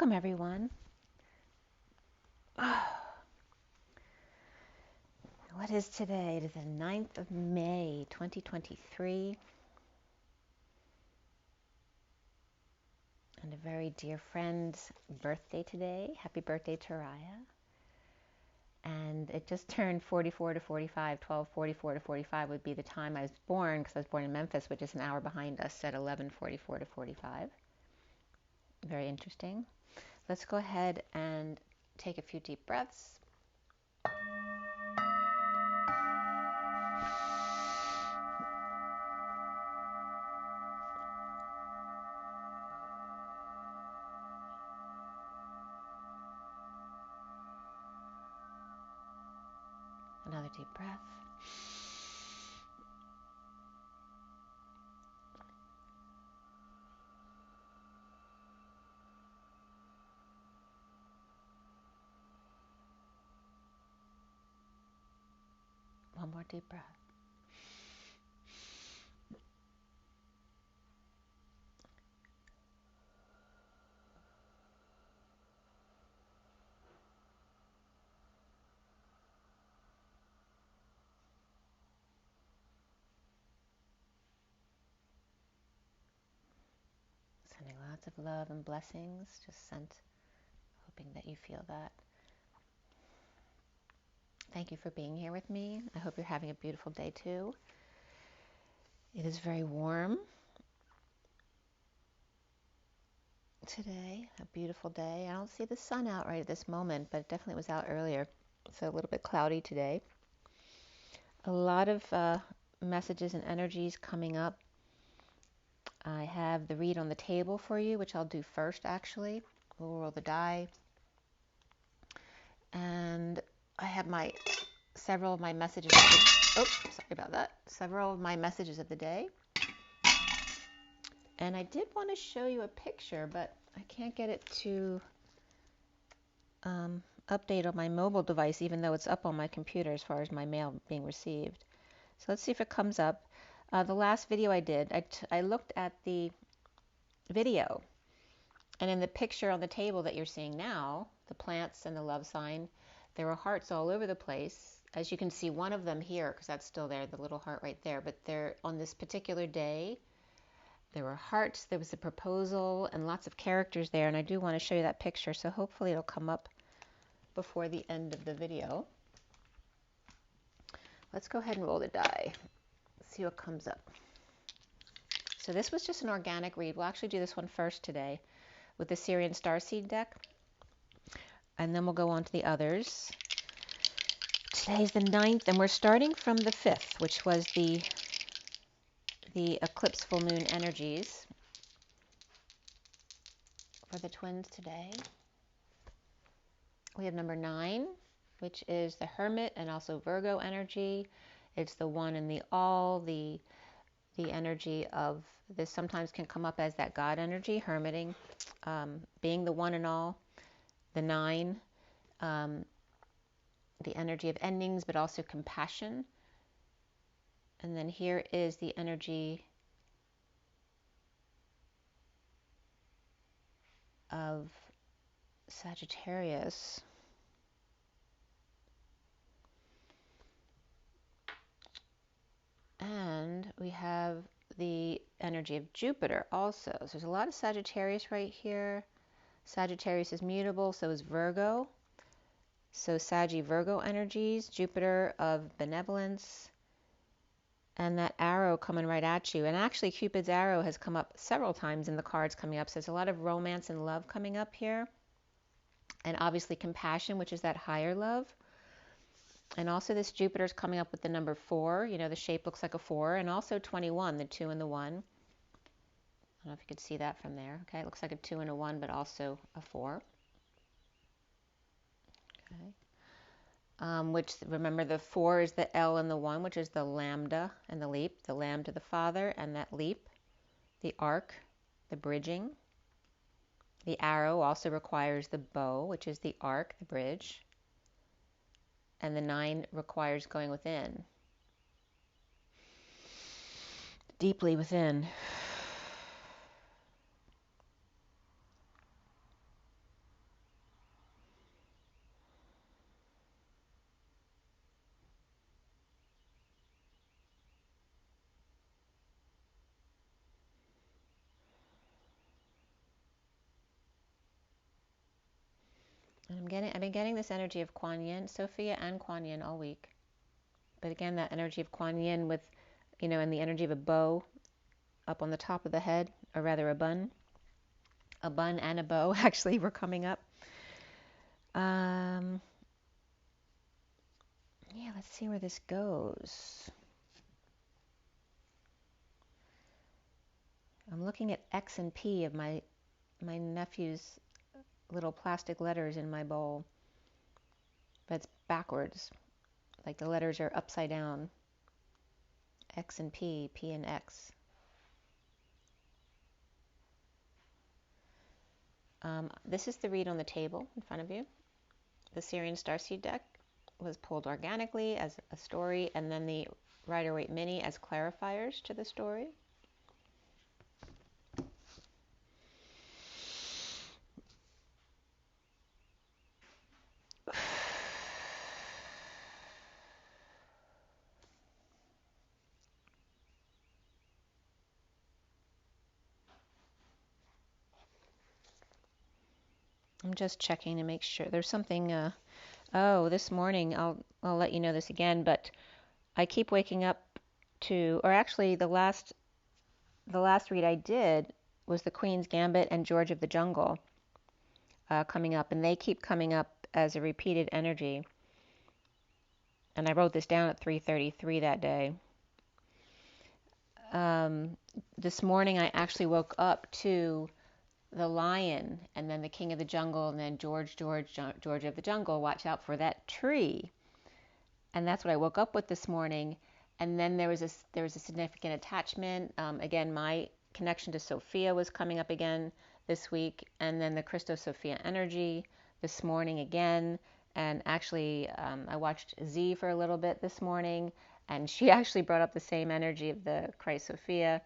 Welcome, everyone. What is today? It is the 9th of May, 2023. And a very dear friend's birthday today. Happy birthday to Raya. And it just turned 44 to 45. 12:44 to 45 would be the time I was born, because I was born in Memphis, which is an hour behind us, at 11:44 to 45. Very interesting. Let's go ahead and take a few deep breaths. Another deep breath. One more deep breath. Sending lots of love and blessings, just sent, hoping that you feel that. Thank you for being here with me. I hope you're having a beautiful day too. It is very warm today, a beautiful day. I don't see the sun out right at this moment, but it definitely was out earlier. So a little bit cloudy today. A lot of messages and energies coming up. I have the read on the table for you, which I'll do first actually. We'll roll the die. And I have several of my messages of the, sorry about that. Several of my messages of the day. And I did want to show you a picture, but I can't get it to update on my mobile device, even though it's up on my computer as far as my mail being received. So let's see if it comes up. The last video I did, I looked at the video, and in the picture on the table that you're seeing now, the plants and the love sign, there were hearts all over the place. As you can see, one of them here, because that's still there, the little heart right there, but there on this particular day, there were hearts, there was a proposal, and lots of characters there, and I do want to show you that picture, so hopefully it'll come up before the end of the video. Let's go ahead and roll the die. See what comes up. So this was just an organic read. We'll actually do this one first today with the SIRIAN STARSEED deck, and then we'll go on to the others. Today's the 9th, and we're starting from the 5th, which was the eclipse full moon energies for the twins today. We have number 9, which is the Hermit and also Virgo energy. It's the one and the all, the energy of this sometimes can come up as that God energy, hermiting, being the one and all. The 9, the energy of endings, but also compassion. And then here is the energy of Sagittarius. And we have the energy of Jupiter also. So there's a lot of Sagittarius right here. Sagittarius is mutable, so is Virgo. So Saggy Virgo energies, Jupiter of benevolence, and that arrow coming right at you. And actually Cupid's arrow has come up several times in the cards coming up. So there's a lot of romance and love coming up here. And obviously compassion, which is that higher love. And also this Jupiter's coming up with the number 4. You know, the shape looks like a 4. And also 21, the 2 and the 1. I don't know if you could see that from there. Okay, it looks like a 2 and a 1, but also a 4. Okay. Which, remember, the 4 is the L and the 1, which is the lambda and the leap. The lambda, the father, and that leap. The arc, the bridging. The arrow also requires the bow, which is the arc, the bridge. And the 9 requires going within. Deeply within. I've been getting this energy of Kuan Yin, Sophia and Kuan Yin all week. But again, that energy of Kuan Yin with, and the energy of a bow up on the top of the head, or rather a bun. A bun and a bow actually were coming up. Yeah, let's see where this goes. I'm looking at X and P of my nephew's little plastic letters in my bowl. But it's backwards. Like the letters are upside down. X and P, P and X. This is the read on the table in front of you. The SIRIAN Starseed deck was pulled organically as a story, and then the Rider-Waite Mini as clarifiers to the story. I'm just checking to make sure. There's something, this morning, I'll let you know this again, but I keep waking up to, or actually the last read I did was the Queen's Gambit and George of the Jungle coming up, and they keep coming up as a repeated energy. And I wrote this down at 3:33 that day. This morning I actually woke up to the lion, and then the king of the jungle, and then George of the jungle, watch out for that tree. And that's what I woke up with this morning. And then there was a significant attachment. Again, my connection to Sophia was coming up again this week, and then the ChristoSophia energy this morning again. And actually, I watched Z for a little bit this morning, and she actually brought up the same energy of the ChristoSophia.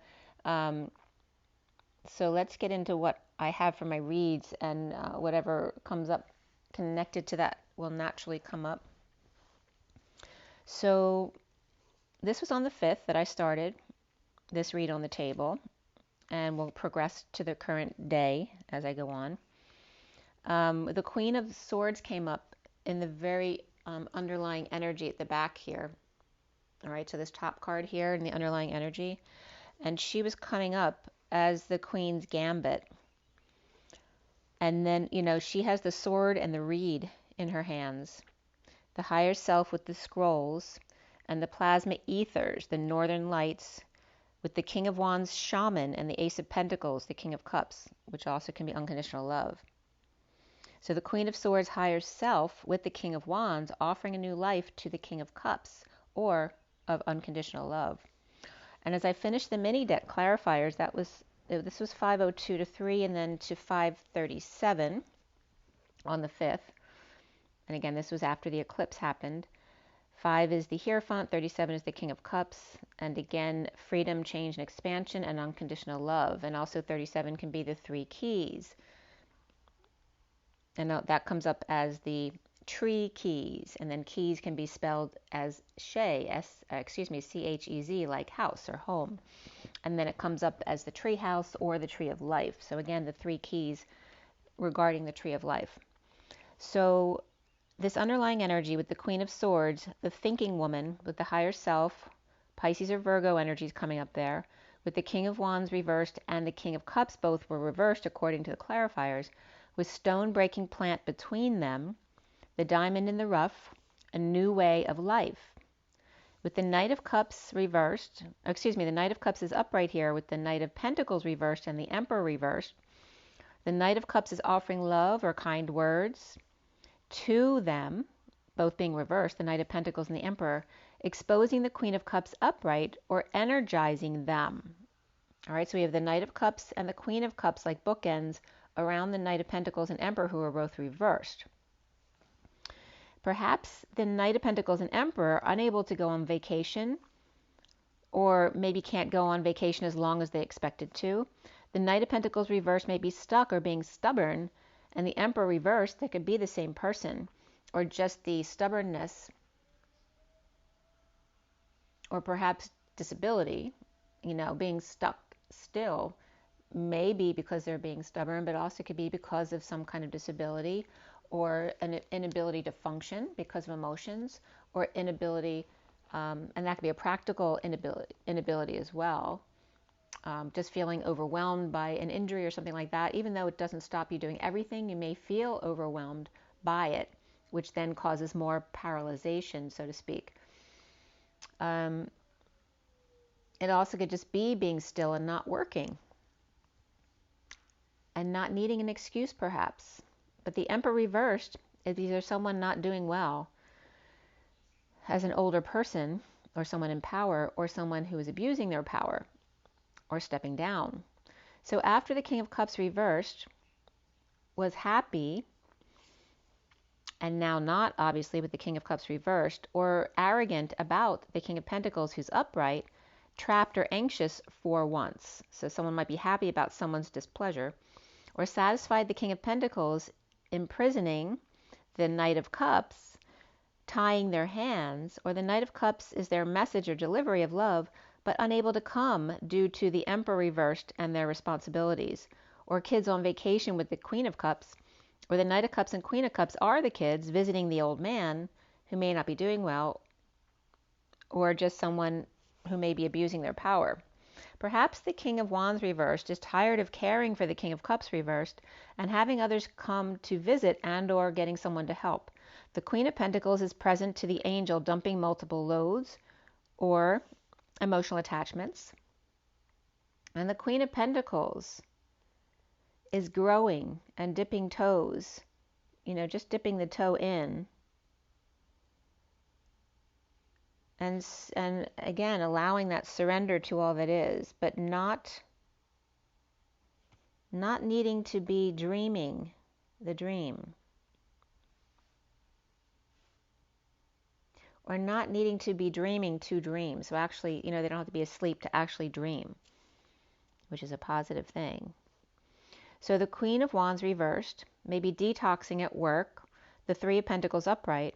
So let's get into what I have for my reads, and whatever comes up connected to that will naturally come up. So this was on the 5th that I started this read on the table, and we'll progress to the current day as I go on. The Queen of Swords came up in the very underlying energy at the back here. All right, so this top card here in the underlying energy, and she was coming up as the Queen's Gambit. And then, she has the sword and the reed in her hands, the higher self with the scrolls, and the plasma ethers, the northern lights, with the King of Wands shaman and the Ace of Pentacles, the King of Cups, which also can be unconditional love. So the Queen of Swords higher self with the King of Wands offering a new life to the King of Cups, or of unconditional love. And as I finished the mini deck clarifiers, this was 5:02 to 3, and then to 5:37 on the 5th. And again, this was after the eclipse happened. 5 is the Hierophant, 37 is the King of Cups, and again, freedom, change, and expansion, and unconditional love. And also 37 can be the 3 keys. And that comes up as the tree keys, and then keys can be spelled as Chez, like house or home. And then it comes up as the tree house or the tree of life. So again, the 3 keys regarding the tree of life. So this underlying energy with the Queen of Swords, the thinking woman with the higher self, Pisces or Virgo energies coming up there, with the King of Wands reversed and the King of Cups, both were reversed according to the clarifiers, with stone breaking plant between them, the diamond in the rough, a new way of life. With the Knight of Cups reversed, the Knight of Cups is upright here with the Knight of Pentacles reversed and the Emperor reversed. The Knight of Cups is offering love or kind words to them, both being reversed, the Knight of Pentacles and the Emperor, exposing the Queen of Cups upright or energizing them. All right, so we have the Knight of Cups and the Queen of Cups like bookends around the Knight of Pentacles and Emperor, who are both reversed. Perhaps the Knight of Pentacles and Emperor are unable to go on vacation, or maybe can't go on vacation as long as they expected to. The Knight of Pentacles reversed may be stuck or being stubborn, and the Emperor reversed, that could be the same person, or just the stubbornness, or perhaps disability, being stuck still, maybe because they're being stubborn, but also could be because of some kind of disability, or an inability to function because of emotions, or inability, and that could be a practical inability as well. Just feeling overwhelmed by an injury or something like that, even though it doesn't stop you doing everything, you may feel overwhelmed by it, which then causes more paralyzation, so to speak. It also could just be being still and not working, and not needing an excuse perhaps. But the Emperor reversed is either someone not doing well as an older person, or someone in power, or someone who is abusing their power or stepping down. So after the King of Cups reversed, was happy, and now not, obviously, with the King of Cups reversed, or arrogant about the King of Pentacles who's upright, trapped or anxious for once. So someone might be happy about someone's displeasure, or satisfied the King of Pentacles, imprisoning the Knight of Cups, tying their hands, or the Knight of Cups is their message or delivery of love, but unable to come due to the Emperor reversed and their responsibilities. Or kids on vacation with the Queen of Cups, or the Knight of Cups and Queen of Cups are the kids visiting the old man who may not be doing well, or just someone who may be abusing their power. Perhaps the King of Wands reversed is tired of caring for the King of Cups reversed and having others come to visit and or getting someone to help. The Queen of Pentacles is present to the angel dumping multiple loads or emotional attachments. And the Queen of Pentacles is growing and dipping toes, just dipping the toe in. And again, allowing that surrender to all that is, but not needing to be dreaming the dream. Or not needing to be dreaming to dream. So actually, they don't have to be asleep to actually dream, which is a positive thing. So the Queen of Wands reversed, maybe detoxing at work, the Three of Pentacles upright,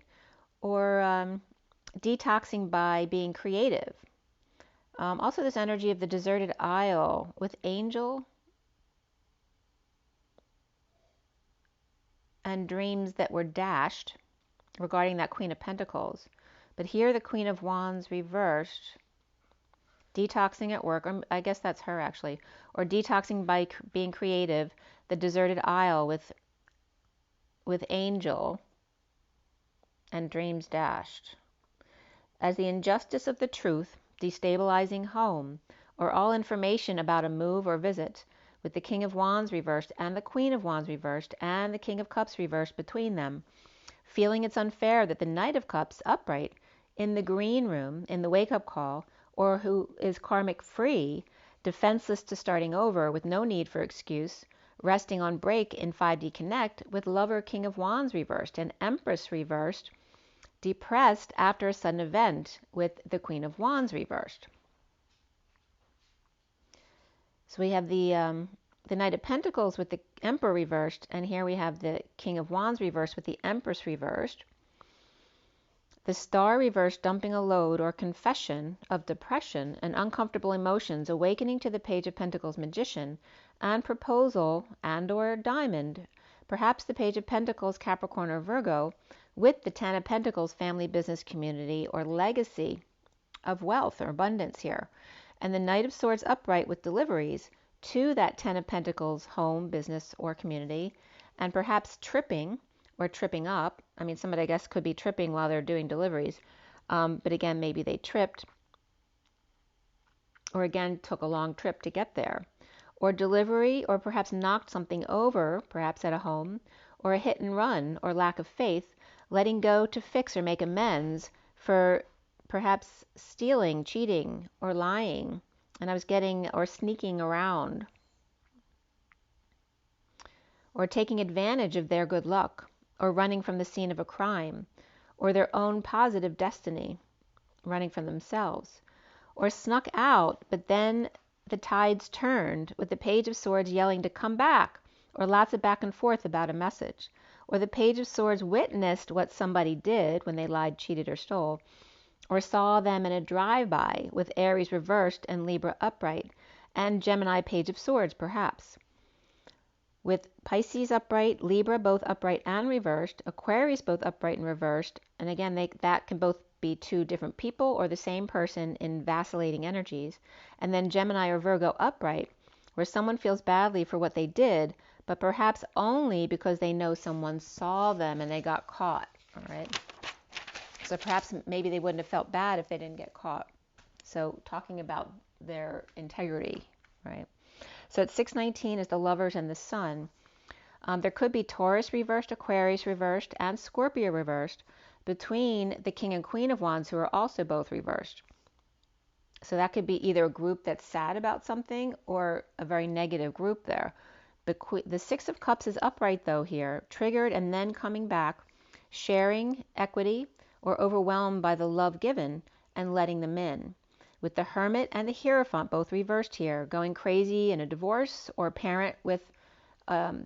or detoxing by being creative. Also this energy of the deserted isle with angel and dreams that were dashed regarding that Queen of Pentacles. But here the Queen of Wands reversed, detoxing at work, or I guess that's her actually, or detoxing by being creative, the deserted isle with angel and dreams dashed. As the injustice of the truth, destabilizing home, or all information about a move or visit, with the King of Wands reversed and the Queen of Wands reversed and the King of Cups reversed between them, feeling it's unfair that the Knight of Cups upright in the green room, in the wake-up call, or who is karmic free, defenseless to starting over with no need for excuse, resting on break in 5D Connect with Lover King of Wands reversed and Empress reversed, depressed after a sudden event with the Queen of Wands reversed. So we have the Knight of Pentacles with the Emperor reversed, and here we have the King of Wands reversed with the Empress reversed. The Star reversed, dumping a load or confession of depression and uncomfortable emotions, awakening to the Page of Pentacles Magician and proposal and or Diamond, perhaps the Page of Pentacles Capricorn or Virgo, with the Ten of Pentacles family, business, community, or legacy of wealth or abundance here. And the Knight of Swords upright with deliveries to that Ten of Pentacles home, business, or community, and perhaps tripping or tripping up. I mean, somebody, I guess, could be tripping while they're doing deliveries. But again, maybe they tripped or again took a long trip to get there. Or delivery, or perhaps knocked something over, perhaps at a home, or a hit and run, or lack of faith, letting go to fix or make amends for perhaps stealing, cheating, or lying, and I was getting or sneaking around, or taking advantage of their good luck, or running from the scene of a crime, or their own positive destiny, running from themselves, or snuck out, but then the tides turned with the Page of Swords yelling to come back, or lots of back and forth about a message, or the Page of Swords witnessed what somebody did when they lied, cheated, or stole, or saw them in a drive-by with Aries reversed and Libra upright, and Gemini Page of Swords perhaps. with Pisces upright, Libra both upright and reversed, Aquarius both upright and reversed. And again, that can both be two different people or the same person in vacillating energies. And then Gemini or Virgo upright, where someone feels badly for what they did, but perhaps only because they know someone saw them and they got caught. All right. So perhaps maybe they wouldn't have felt bad if they didn't get caught. So talking about their integrity, right? So at 619 is the Lovers and the Sun. There could be Taurus reversed, Aquarius reversed, and Scorpio reversed between the King and Queen of Wands, who are also both reversed. So that could be either a group that's sad about something or a very negative group there. The Six of Cups is upright though here, triggered and then coming back, sharing, equity, or overwhelmed by the love given and letting them in. With the Hermit and the Hierophant both reversed here, going crazy in a divorce or a parent with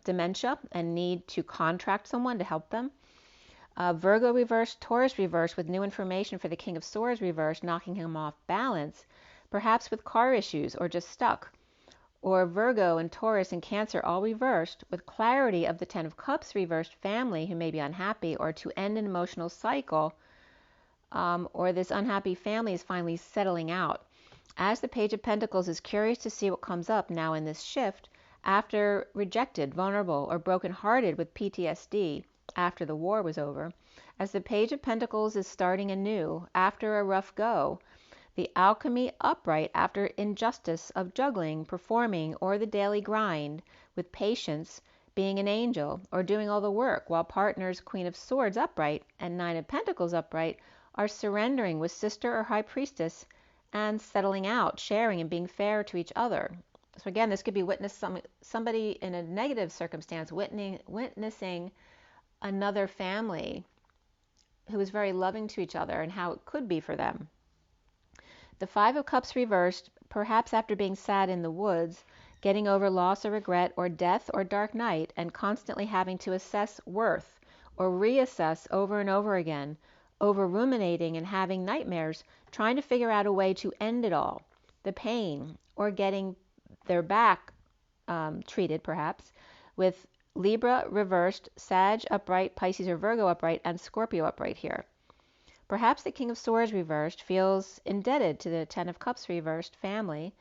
dementia and need to contract someone to help them. Virgo reversed, Taurus reversed with new information for the King of Swords reversed, knocking him off balance, perhaps with car issues or just stuck. Or Virgo and Taurus and Cancer all reversed with clarity of the Ten of Cups reversed, family who may be unhappy or to end an emotional cycle, or this unhappy family is finally settling out. As the Page of Pentacles is curious to see what comes up now in this shift, after rejected, vulnerable, or brokenhearted with PTSD after the war was over, as the Page of Pentacles is starting anew after a rough go, the alchemy upright after injustice of juggling, performing, or the daily grind with patience, being an angel, or doing all the work, while partners Queen of Swords upright and Nine of Pentacles upright are surrendering with Sister or High Priestess and settling out, sharing and being fair to each other. So again, this could be somebody in a negative circumstance witnessing another family who is very loving to each other and how it could be for them. The Five of Cups reversed, perhaps after being sad in the woods, getting over loss or regret or death or dark night, and constantly having to assess worth or reassess over and over again, over ruminating and having nightmares, trying to figure out a way to end it all, the pain, or getting their back treated perhaps, with Libra reversed, Sag upright, Pisces or Virgo upright, and Scorpio upright here. Perhaps the King of Swords reversed feels indebted to the Ten of Cups reversed family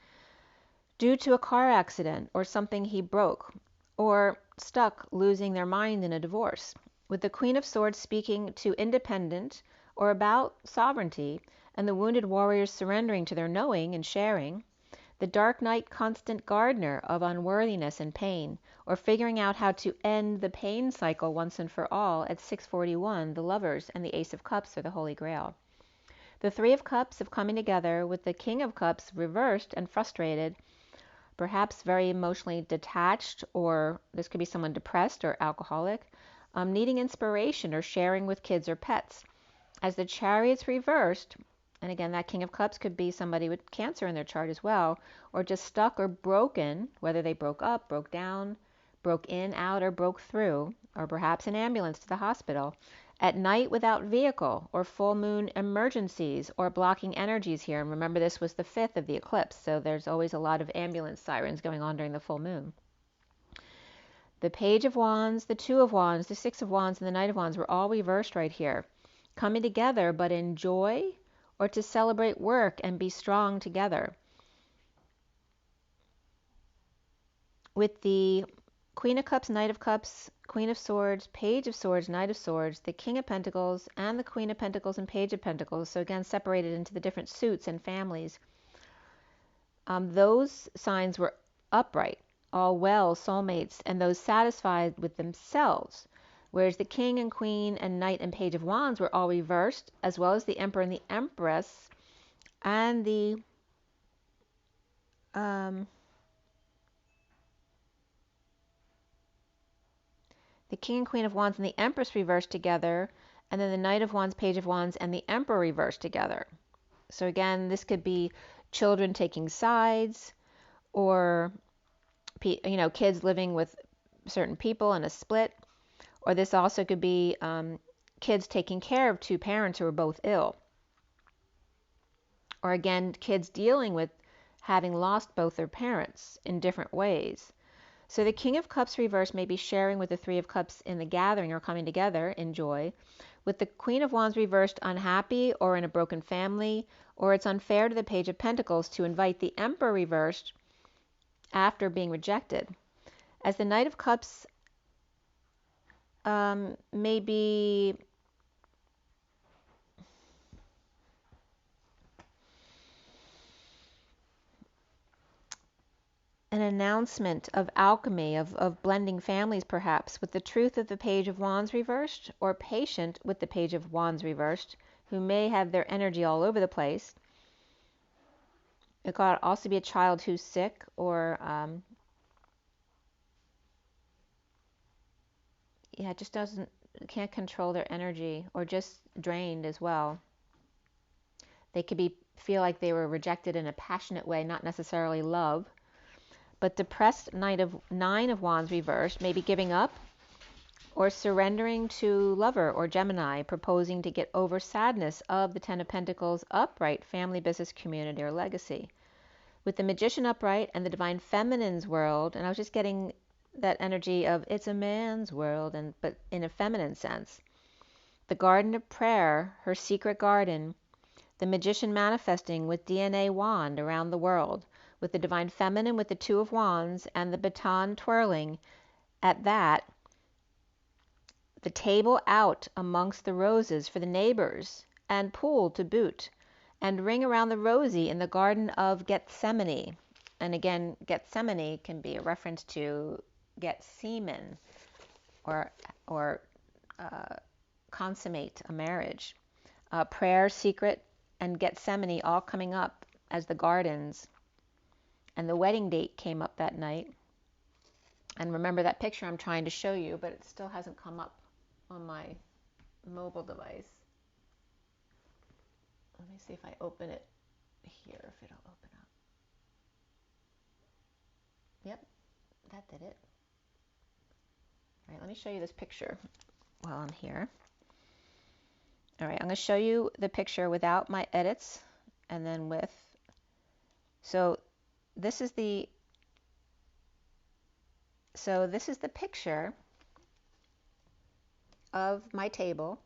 due to a car accident or something he broke, or stuck losing their mind in a divorce, with the Queen of Swords speaking to independent or about sovereignty, and the wounded warriors surrendering to their knowing and sharing, the dark night constant gardener of unworthiness and pain, or figuring out how to end the pain cycle once and for all at 641, the Lovers and the Ace of Cups are the Holy Grail. The Three of Cups of coming together with the King of Cups reversed and frustrated, perhaps very emotionally detached, or this could be someone depressed or alcoholic, needing inspiration or sharing with kids or pets. As the Chariot's reversed, and again, that King of Cups could be somebody with Cancer in their chart as well, or just stuck or broken, whether they broke up, broke down, broke in, out, or broke through, or perhaps an ambulance to the hospital, at night without vehicle, or full moon emergencies, or blocking energies here. And remember, this was the 5th of the eclipse, so there's always a lot of ambulance sirens going on during the full moon. The Page of Wands, the Two of Wands, the Six of Wands, and the Knight of Wands were all reversed right here, coming together but in joy, or to celebrate work and be strong together. With the Queen of Cups, Knight of Cups, Queen of Swords, Page of Swords, Knight of Swords, the King of Pentacles, and the Queen of Pentacles and Page of Pentacles, so again separated into the different suits and families. Those signs were upright, all well, soulmates, and those satisfied with themselves, whereas the King and Queen and Knight and Page of Wands were all reversed, as well as the Emperor and the Empress, and the King and Queen of Wands and the Empress reversed together, and then the Knight of Wands, Page of Wands, and the Emperor reversed together. So again, this could be children taking sides, or kids living with certain people in a split, or this also could be kids taking care of two parents who are both ill, or again, kids dealing with having lost both their parents in different ways. So the King of Cups reversed may be sharing with the Three of Cups in the gathering or coming together in joy. With the Queen of Wands reversed, unhappy or in a broken family, or it's unfair to the Page of Pentacles to invite the Emperor reversed after being rejected. As the Knight of Cups may be an announcement of alchemy, of blending families perhaps, with the truth of the Page of Wands reversed, or patient with the Page of Wands reversed, who may have their energy all over the place. It could also be a child who's sick, or yeah, just can't control their energy, or just drained as well. They could feel like they were rejected in a passionate way, not necessarily love. But depressed Nine of Wands reversed may be giving up or surrendering to lover or Gemini, proposing to get over sadness of the Ten of Pentacles upright, family, business, community, or legacy. With the Magician upright and the Divine Feminine's world, and I was just getting that energy of it's a man's world, but in a feminine sense. The Garden of Prayer, her secret garden, the Magician manifesting with DNA wand around the world, with the Divine Feminine with the Two of Wands and the baton twirling at that, the table out amongst the roses for the neighbors, and pool to boot, and ring around the rosy in the Garden of Gethsemane. And again, Gethsemane can be a reference to get semen, or consummate a marriage. Prayer, secret, and Gethsemane all coming up as the gardens. And the wedding date came up that night. And remember that picture I'm trying to show you, but it still hasn't come up on my mobile device. Let me see if I open it here, if it'll open up. Yep, that did it. All right, let me show you this picture while I'm here. All right, I'm going to show you the picture without my edits, and then with. So this is the picture of my table,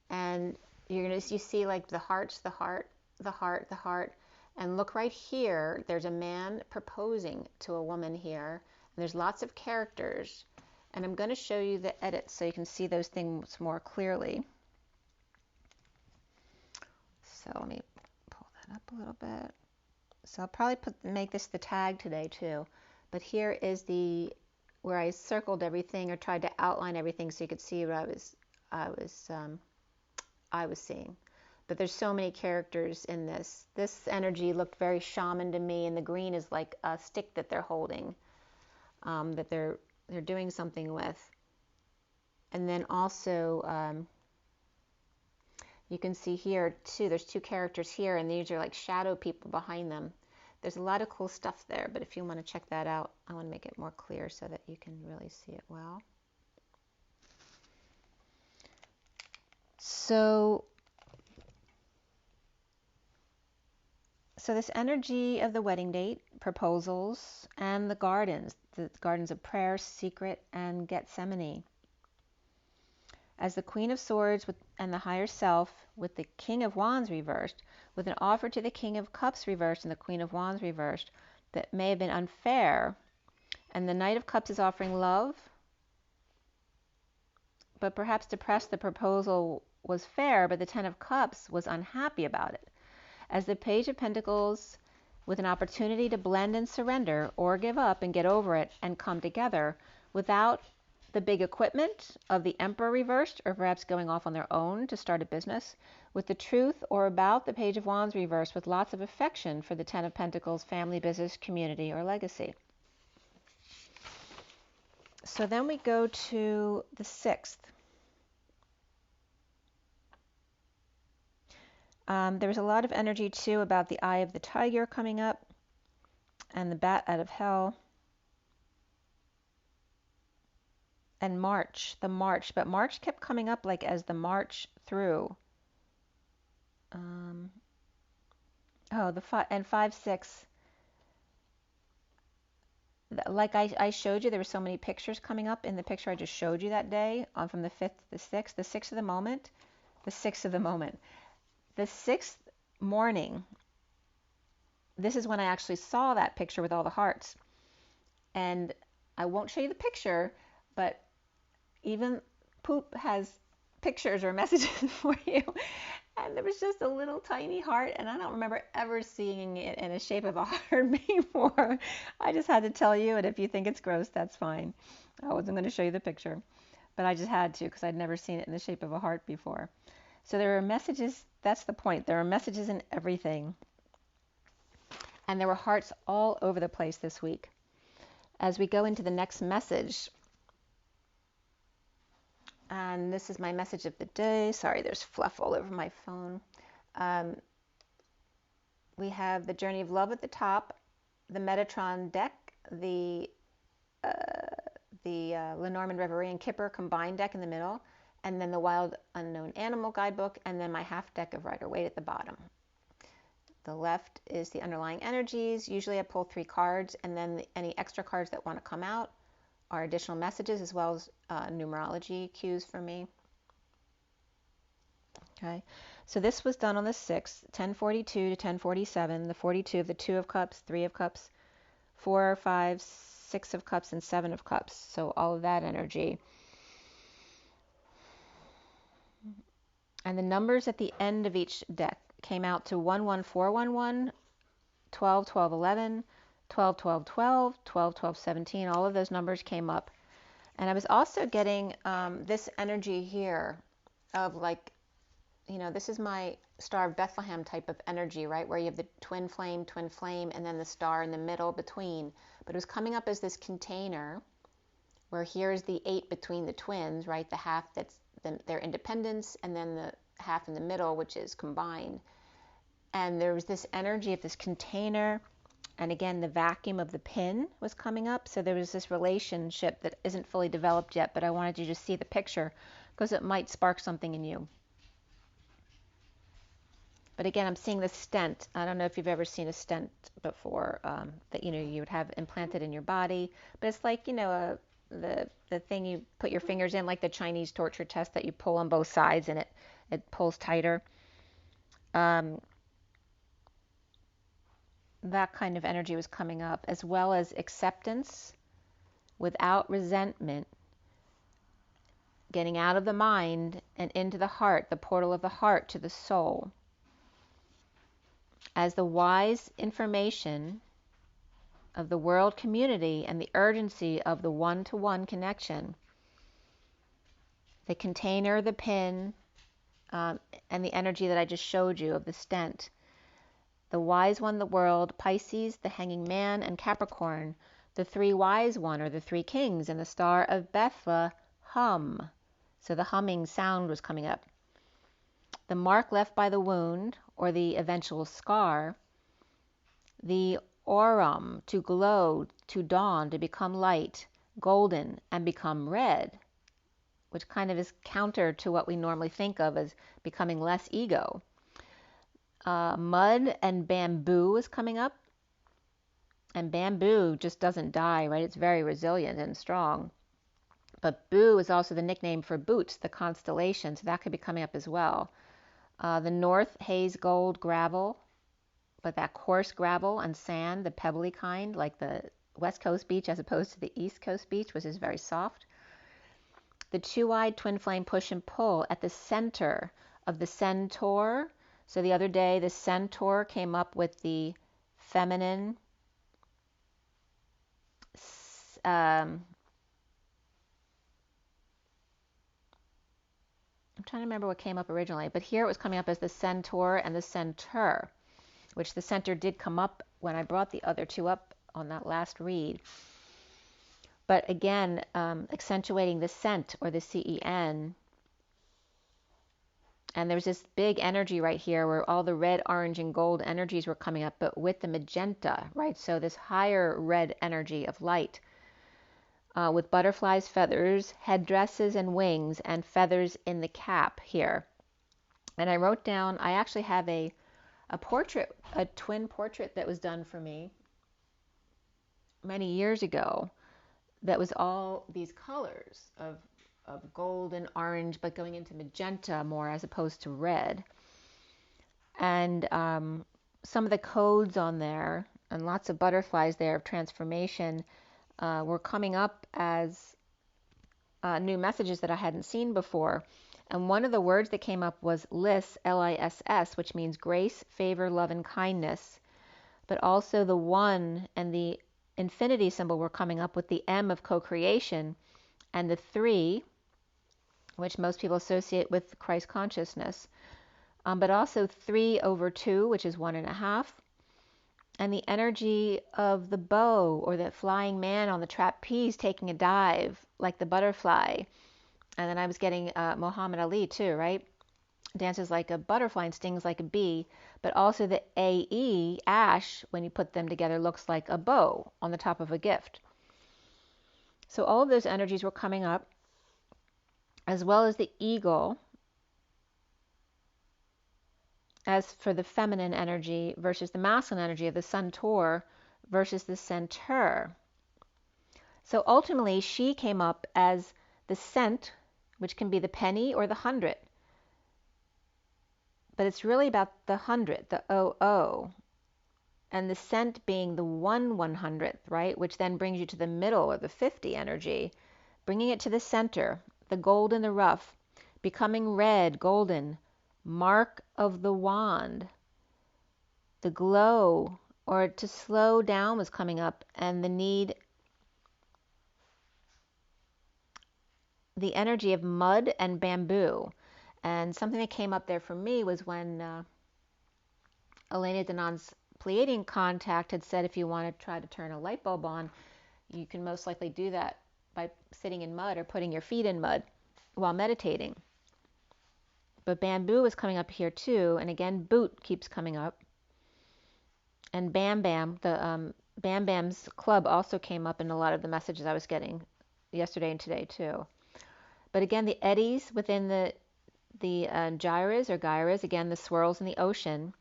and you see like the hearts, the heart, the heart, the heart, and look right here. There's a man proposing to a woman here, and there's lots of characters, and I'm going to show you the edits so you can see those things more clearly. So let me pull that up a little bit. So I'll probably make this the tag today too. But here is where I circled everything or tried to outline everything so you could see what I was seeing. But there's so many characters in this. This energy looked very shaman to me, and the green is like a stick that they're holding, that they're doing something with. And then also you can see here too, there's two characters here, and these are like shadow people behind them. There's a lot of cool stuff there, but if you want to check that out, I want to make it more clear so that you can really see it well. So this energy of the wedding date, proposals, and the gardens of prayer, secret, and Gethsemane. As the Queen of Swords and the higher self, with the King of Wands reversed, with an offer to the King of Cups reversed and the Queen of Wands reversed that may have been unfair, and the Knight of Cups is offering love, but perhaps depressed the proposal was fair, but the Ten of Cups was unhappy about it. As the Page of Pentacles, with an opportunity to blend and surrender, or give up and get over it and come together without the big equipment of the Emperor reversed, or perhaps going off on their own to start a business, with the truth or about the Page of Wands reversed, with lots of affection for the Ten of Pentacles, family, business, community, or legacy. So then we go to the 6th. There was a lot of energy too about the Eye of the Tiger coming up, and the Bat out of Hell. And March, but March kept coming up like as the March through. The 5, 6. like I showed you, there were so many pictures coming up in the picture I just showed you that day on from the 5th to the 6th, the 6th of the moment, the 6th of the moment. The 6th morning, this is when I actually saw that picture with all the hearts. And I won't show you the picture, but even poop has pictures or messages for you. And there was just a little tiny heart, and I don't remember ever seeing it in the shape of a heart before. I just had to tell you, and if you think it's gross, that's fine. I wasn't going to show you the picture, but I just had to because I'd never seen it in the shape of a heart before. So there are messages, that's the point. There are messages in everything. And there were hearts all over the place this week. As we go into the next message, and this is my message of the day. Sorry, there's fluff all over my phone. We have the Journey of Love at the top, the Metatron deck, the Lenormand, Reverie, and Kipper combined deck in the middle, and then the Wild Unknown Animal Guidebook, and then my half deck of Rider-Waite at the bottom. The left is the underlying energies. Usually I pull 3 cards, and then any extra cards that want to come out are additional messages as well as numerology cues for me. Okay, so this was done on the 6th, 1042 to 1047, the 42 of the 2 of Cups, 3 of Cups, 4, 5, 6 of Cups, and 7 of Cups. So all of that energy. And the numbers at the end of each deck came out to 11411, 12 12 11, 12 12 12, 12 12 17. All of those numbers came up. And I was also getting this energy here of like, you know, this is my Star of Bethlehem type of energy, right? Where you have the twin flame, and then the star in the middle between. But it was coming up as this container where here's the 8 between the twins, right? The half that's their independence, and then the half in the middle, which is combined. And there was this energy of this container. And again, the vacuum of the pin was coming up. So there was this relationship that isn't fully developed yet, but I wanted you to see the picture because it might spark something in you. But again, I'm seeing the stent. I don't know if you've ever seen a stent before that, you know, you would have implanted in your body. But it's like, you know, the thing you put your fingers in, like the Chinese torture test that you pull on both sides and it pulls tighter. That kind of energy was coming up, as well as acceptance without resentment, getting out of the mind and into the heart, the portal of the heart to the soul. As the wise information of the world community and the urgency of the one-to-one connection, the container, the pin, and the energy that I just showed you of the stent. The wise one, the world, Pisces, the hanging man, and Capricorn, the 3 wise one, or the 3 kings, and the Star of Bethlehem. So the humming sound was coming up. The mark left by the wound, or the eventual scar. The aurum, to glow, to dawn, to become light, golden, and become red, which kind of is counter to what we normally think of as becoming less ego. Mud and bamboo is coming up. And bamboo just doesn't die, right? It's very resilient and strong. But Boo is also the nickname for Boots, the constellation, so that could be coming up as well. The north, haze, gold, gravel, but that coarse gravel and sand, the pebbly kind, like the West Coast beach as opposed to the East Coast beach, which is very soft. The 2-eyed twin flame push and pull at the center of the centaur. So the other day, the centaur came up with the feminine I'm trying to remember what came up originally, but here it was coming up as the centaur and the centaur, which the centaur did come up when I brought the other 2 up on that last read. But again, accentuating the cent, or the CEN. And there's this big energy right here where all the red, orange, and gold energies were coming up, but with the magenta, right? So this higher red energy of light. With butterflies, feathers, headdresses, and wings, and feathers in the cap here. And I wrote down, I actually have a portrait, a twin portrait that was done for me. many years ago that was all these colors of gold and orange, but going into magenta more as opposed to red. And some of the codes on there and lots of butterflies there of transformation were coming up as new messages that I hadn't seen before. And one of the words that came up was LISS, L-I-S-S, which means grace, favor, love, and kindness. But also the one and the infinity symbol were coming up with the M of co-creation, and the 3, which most people associate with Christ consciousness, but also 3/2, which is 1.5, and the energy of the bow or the flying man on the trapeze taking a dive like the butterfly. And then I was getting Muhammad Ali too, right? Dances like a butterfly and stings like a bee. But also the AE, ash, when you put them together, looks like a bow on the top of a gift. So all of those energies were coming up, as well as the eagle, as for the feminine energy versus the masculine energy of the centaur versus the centaur. So ultimately, she came up as the cent, which can be the penny or the 100. But it's really about the 100, the 00, and the cent being the 1/100th, right? Which then brings you to the middle or the 50 energy, bringing it to the center, the gold in the rough, becoming red, golden, mark of the wand. The glow, or to slow down, was coming up, and the need, the energy of mud and bamboo. And something that came up there for me was when Elena Danon's Pleiadian contact had said if you want to try to turn a light bulb on, you can most likely do that by sitting in mud or putting your feet in mud while meditating. But bamboo is coming up here too, and again, boot keeps coming up. And Bam Bam, the Bam Bam's club also came up in a lot of the messages I was getting yesterday and today too. But again, the eddies within the gyres or gyres, again, the swirls in the ocean.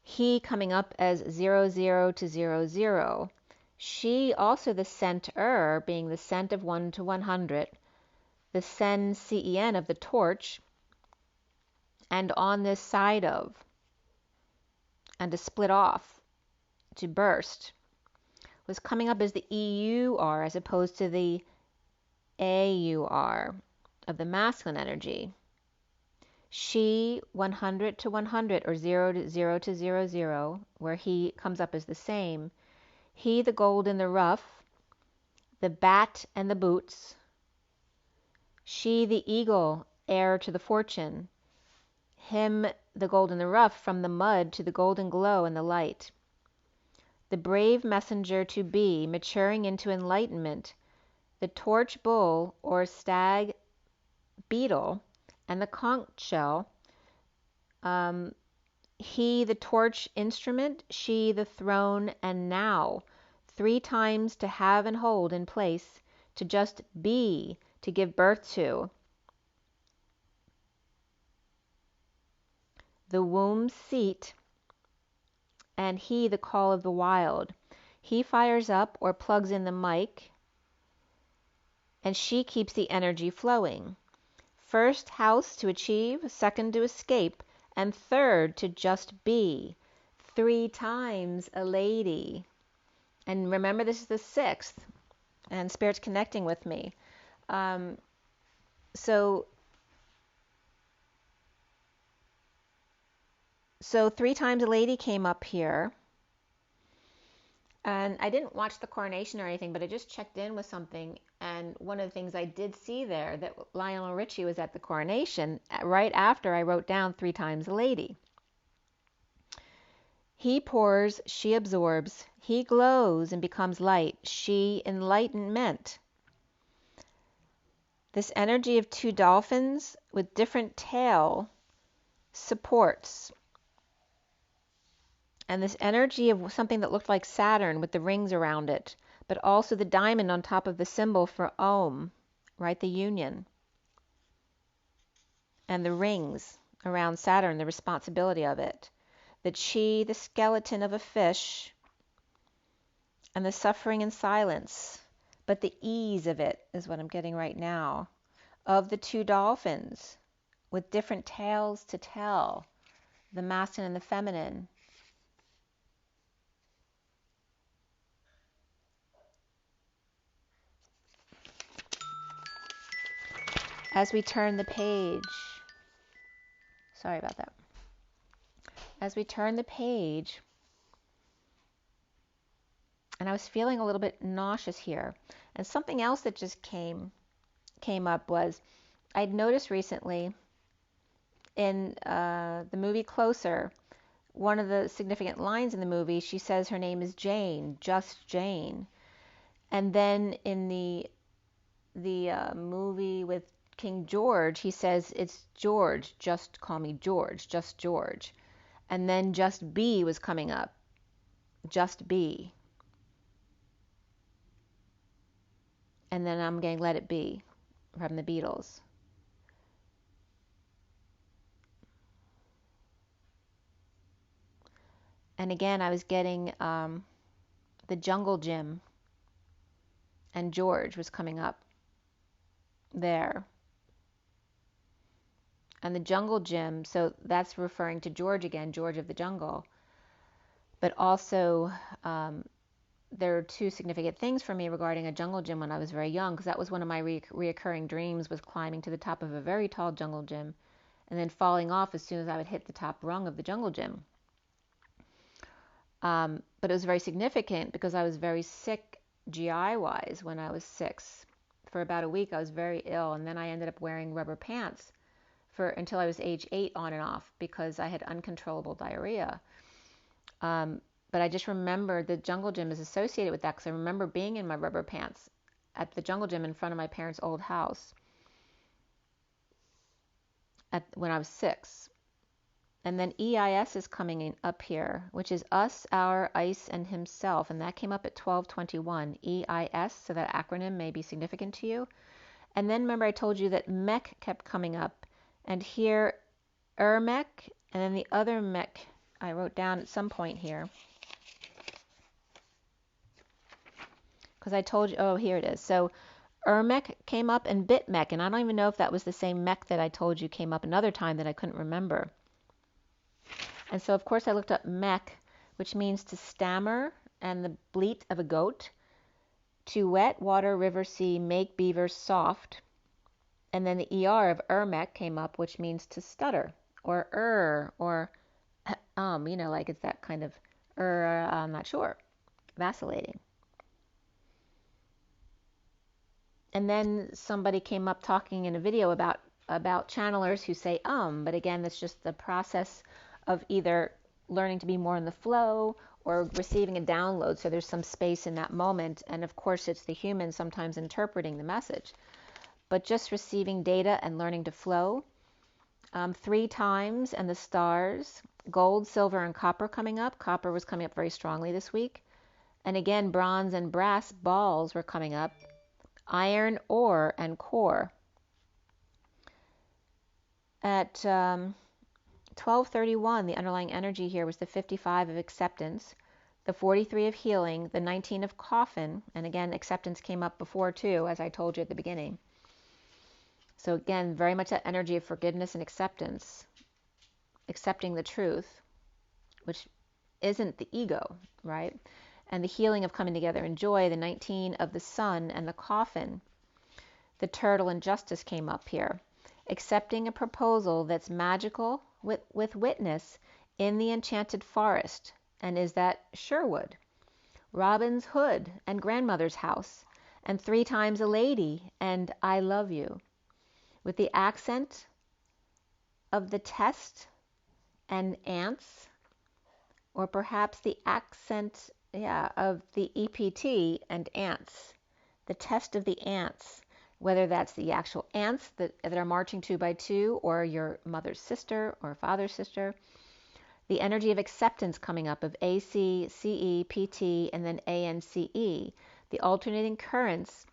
He coming up as 00 to 00. She also the center, being the cent of 1 to 100. The Sen, CEN of the torch. And on this side of. And to split off, to burst, was coming up as the EUR as opposed to the AUR of the masculine energy. She 100 to 100 or 0 to 00, where he comes up as the same. He the gold in the rough, the bat and the boots. She the eagle, heir to the fortune. Him the gold in the rough, from the mud to the golden glow and the light. The brave messenger to be, maturing into enlightenment. The torch bull or stag beetle and the conch shell. He the torch instrument, she the throne, and now 3 times to have and hold in place, to just be, to give birth to. The womb seat, and he the call of the wild. He fires up or plugs in the mic, and she keeps the energy flowing. First house to achieve, second to escape, and third to just be. 3 times a lady. And remember, this is the 6th, and Spirit's connecting with me. So 3 times a lady came up here. And I didn't watch the coronation or anything, but I just checked in with something. And one of the things I did see there, that Lionel Richie was at the coronation, right after I wrote down 3 times a lady. He pours, she absorbs. He glows and becomes light. She enlightenment. This energy of 2 dolphins with different tail supports. And this energy of something that looked like Saturn with the rings around it, but also the diamond on top of the symbol for Om, right, the union. And the rings around Saturn, the responsibility of it. The chi, the skeleton of a fish, and the suffering in silence, but the ease of it is what I'm getting right now, of the two dolphins with different tales to tell, the masculine and the feminine. As we turn the page, sorry about that. As we turn the page, and I was feeling a little bit nauseous here. And something else that just came up was I'd noticed recently in the movie Closer, one of the significant lines in the movie, she says her name is Jane, just Jane. And then in the movie with King George, he says it's George, just call me George, just George. And then just B was coming up, just B. And then I'm getting Let It Be from the Beatles. And again, I was getting the Jungle Gym, and George was coming up there. And the Jungle Gym, so that's referring to George again, George of the Jungle. But also, there are two significant things for me regarding a jungle gym when I was very young, because that was one of my reoccurring dreams, was climbing to the top of a very tall jungle gym and then falling off as soon as I would hit the top rung of the jungle gym. But it was very significant because I was very sick GI-wise when I was 6. For about a week, I was very ill, and then I ended up wearing rubber pants until I was age 8 on and off because I had uncontrollable diarrhea. But I just remember the jungle gym is associated with that because I remember being in my rubber pants at the jungle gym in front of my parents' old house when I was 6. And then EIS is coming in up here, which is us, our, ice, and himself. And that came up at 12:21. EIS, so that acronym may be significant to you. And then remember I told you that mech kept coming up. And here, mech, and then the other mech I wrote down at some point here. Because I told you, oh, here it is. So mech came up and bitmech. And I don't even know if that was the same mech that I told you came up another time that I couldn't remember. And so, of course, I looked up mech, which means to stammer, and the bleat of a goat, to wet, water, river, sea, make beavers soft. And then the ER of mech came up, which means to stutter, or or like it's that kind of I'm not sure, vacillating. And then somebody came up talking in a video about channelers who say but again, that's just the process of either learning to be more in the flow or receiving a download. So there's some space in that moment. And of course, it's the human sometimes interpreting the message. But just receiving data and learning to flow. 3 times, and the stars, gold, silver, and copper coming up. Copper was coming up very strongly this week. And again, bronze and brass balls were coming up. Iron, ore, and core. At 12:31, the underlying energy here was the 55 of acceptance, the 43 of healing, the 19 of coffin, and again, acceptance came up before too, as I told you at the beginning. So again, very much that energy of forgiveness and acceptance, accepting the truth, which isn't the ego, right? And the healing of coming together in joy, the 19 of the sun and the coffin. The turtle and justice came up here. Accepting a proposal that's magical with witness in the enchanted forest. And is that Sherwood, Robin's Hood, and grandmother's house, and 3 times a lady, and I love you. With the accent of the test and ants, or perhaps the accent, of the EPT and ants. The test of the ants. Whether that's the actual ants that are marching 2 by 2, or your mother's sister or father's sister. The energy of acceptance coming up of AC, CE, PT, and then ANCE. The alternating currents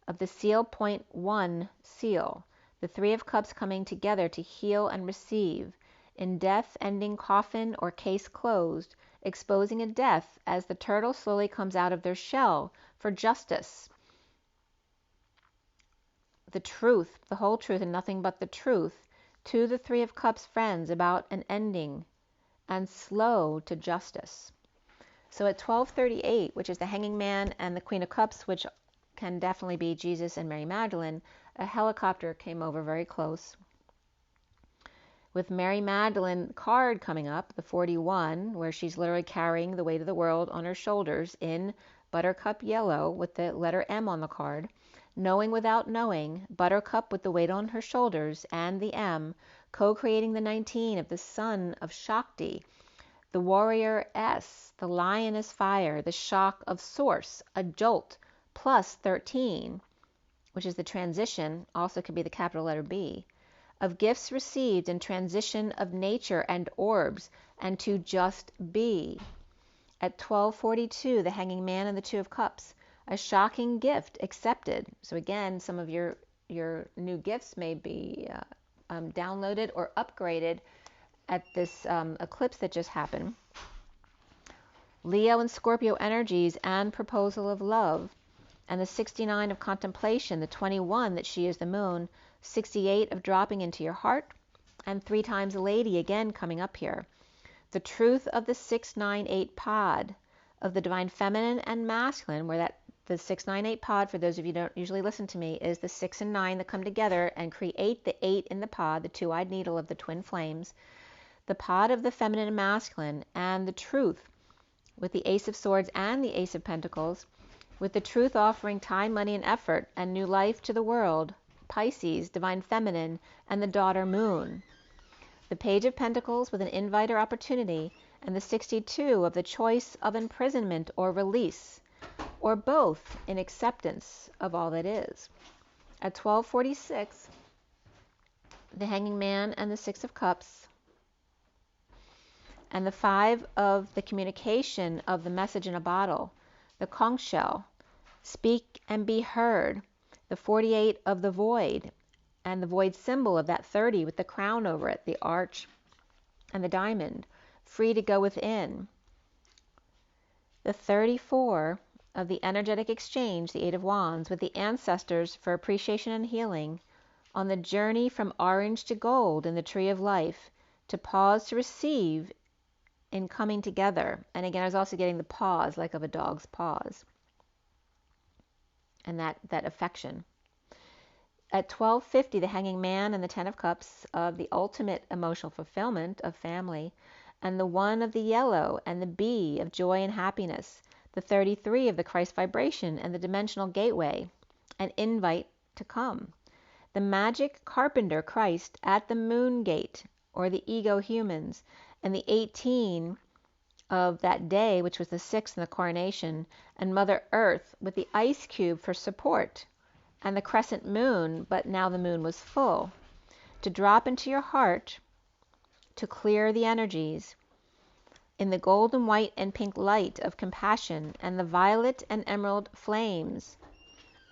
of the seal point 1 seal. The 3 of cups coming together to heal and receive. in death ending coffin or case closed, exposing a death as the turtle slowly comes out of their shell for justice. The truth, the whole truth and nothing but the truth, to the Three of Cups friends about an ending and slow to justice. So at 12:38, which is the Hanging Man and the Queen of Cups, which can definitely be Jesus and Mary Magdalene, a helicopter came over very close, with Mary Magdalene card coming up, the 41, where she's literally carrying the weight of the world on her shoulders in buttercup yellow with the letter M on the card. Knowing without knowing, buttercup with the weight on her shoulders and the M, co-creating the 19 of the son of Shakti, the warrior S, the lioness fire, the shock of source, a jolt, plus 13, which is the transition, also could be the capital letter B, of gifts received in transition of nature and orbs, and to just be. At 12:42, the Hanging Man and the Two of Cups, a shocking gift accepted. So again, some of your new gifts may be downloaded or upgraded at this eclipse that just happened. Leo and Scorpio energies and proposal of love. And the 69 of contemplation, the 21 that she is the moon, 68 of dropping into your heart, and 3 times a lady again coming up here. The truth of the 698 pod of the divine feminine and masculine, where that the 698 pod, for those of you who don't usually listen to me, is the 6 and 9 that come together and create the 8 in the pod, the two-eyed needle of the twin flames. The pod of the feminine and masculine, and the truth with the Ace of Swords and the Ace of Pentacles, with the truth offering time, money, and effort, and new life to the world, Pisces, divine feminine, and the daughter moon. The Page of Pentacles with an invite or opportunity, and the 62 of the choice of imprisonment or release, or both in acceptance of all that is. At 12:46, the Hanging Man and the 6 of Cups, and the 5 of the communication of the message in a bottle, the conch shell, speak and be heard, the 48 of the void, and the void symbol of that 30 with the crown over it, the arch and the diamond, free to go within. The 34 of the energetic exchange, the 8 of Wands, with the ancestors for appreciation and healing, on the journey from orange to gold in the tree of life, to pause to receive in coming together. And again, I was also getting the pause, like of a dog's paws, and that affection. At 12:50, the Hanging Man and the 10 of Cups of the ultimate emotional fulfillment of family, and the 1 of the yellow and the B of joy and happiness, the 33 of the Christ vibration and the dimensional gateway, an invite to come. The magic carpenter Christ at the moon gate, or the ego humans, and the 18 of that day, which was the 6th in the coronation, and Mother Earth with the ice cube for support, and the crescent moon, but now the moon was full, to drop into your heart, to clear the energies, in the golden white and pink light of compassion, and the violet and emerald flames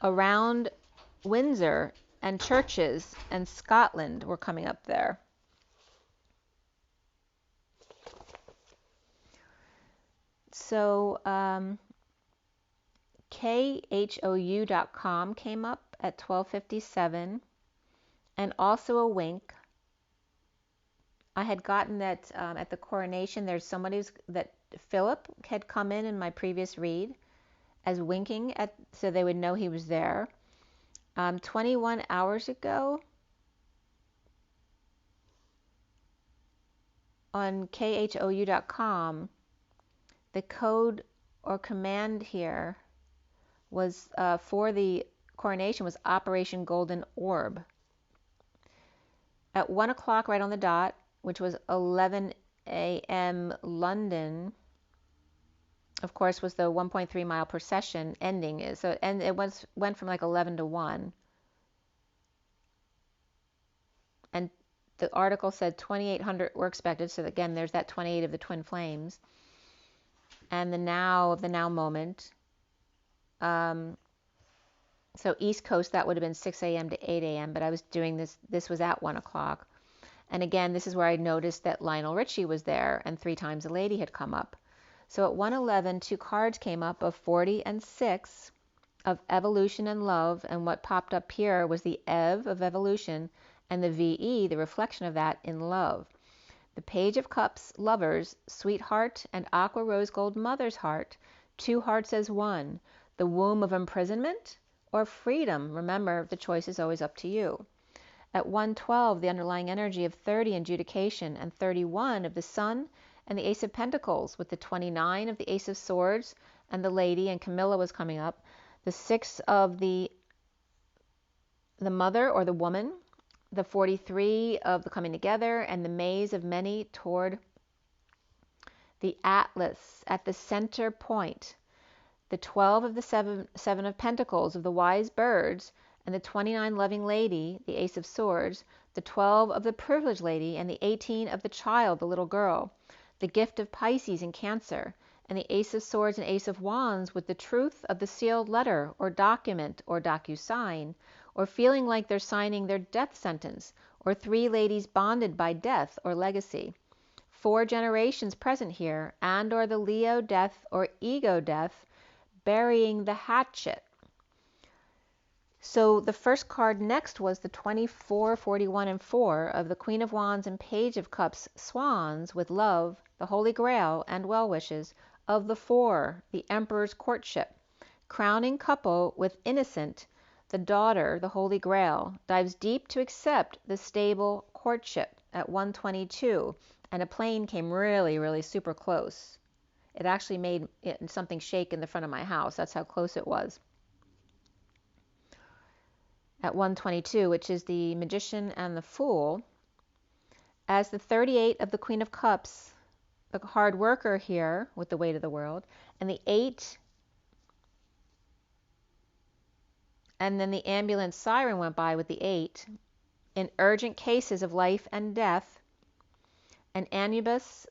around Windsor and churches and Scotland were coming up there. So khou.com came up at 12:57, and also a wink. I had gotten that at the coronation, there's somebody that Philip had come in my previous read as winking at, so they would know he was there. 21 hours ago on khou.com, the code or command here was for the coronation was Operation Golden Orb. At 1 o'clock right on the dot, which was 11 a.m. London, of course, was the 1.3 mile procession ending. So, and it went from like 11 to 1. And the article said 2,800 were expected. So again, there's that 28 of the twin flames. And the now moment. So East Coast, that would have been 6 a.m. to 8 a.m. But I was doing this was at 1 o'clock. And again, this is where I noticed that Lionel Richie was there and 3 times a lady had come up. So at 111, 2 cards came up of 40 and 6 of evolution and love. And what popped up here was the Ev of evolution and the VE, the reflection of that in love. The Page of Cups, lovers, sweetheart, and aqua rose gold mother's heart, 2 hearts as one, the womb of imprisonment or freedom. Remember, the choice is always up to you. At 112, the underlying energy of 30, adjudication, and 31 of the Sun and the Ace of Pentacles, with the 29 of the Ace of Swords and the Lady, and Camilla was coming up, the 6 of the mother or the woman, the 43 of the coming together, and the maze of many toward the Atlas at the center point, the 12 of the 7 of Pentacles of the wise birds, and the 29 loving lady, the Ace of Swords, the 12 of the privileged lady, and the 18 of the child, the little girl, the gift of Pisces and Cancer, and the Ace of Swords and Ace of Wands with the truth of the sealed letter or document or docu-sign, or feeling like they're signing their death sentence, or 3 ladies bonded by death or legacy. 4 generations present here, and or the Leo death or ego death, burying the hatchet. So the first card next was the 24, 41, and 4 of the Queen of Wands and Page of Cups, swans with love, the Holy Grail, and well wishes, of the 4, the Emperor's courtship, crowning couple with innocent, the daughter, the Holy Grail, dives deep to accept the stable courtship at 122, and a plane came really, really super close. It actually made something shake in the front of my house. That's how close it was. At 122, which is the Magician and the Fool, as the 38 of the Queen of Cups, the hard worker here with the weight of the world, and the 8, and then the ambulance siren went by with the 8, in urgent cases of life and death, and Anubis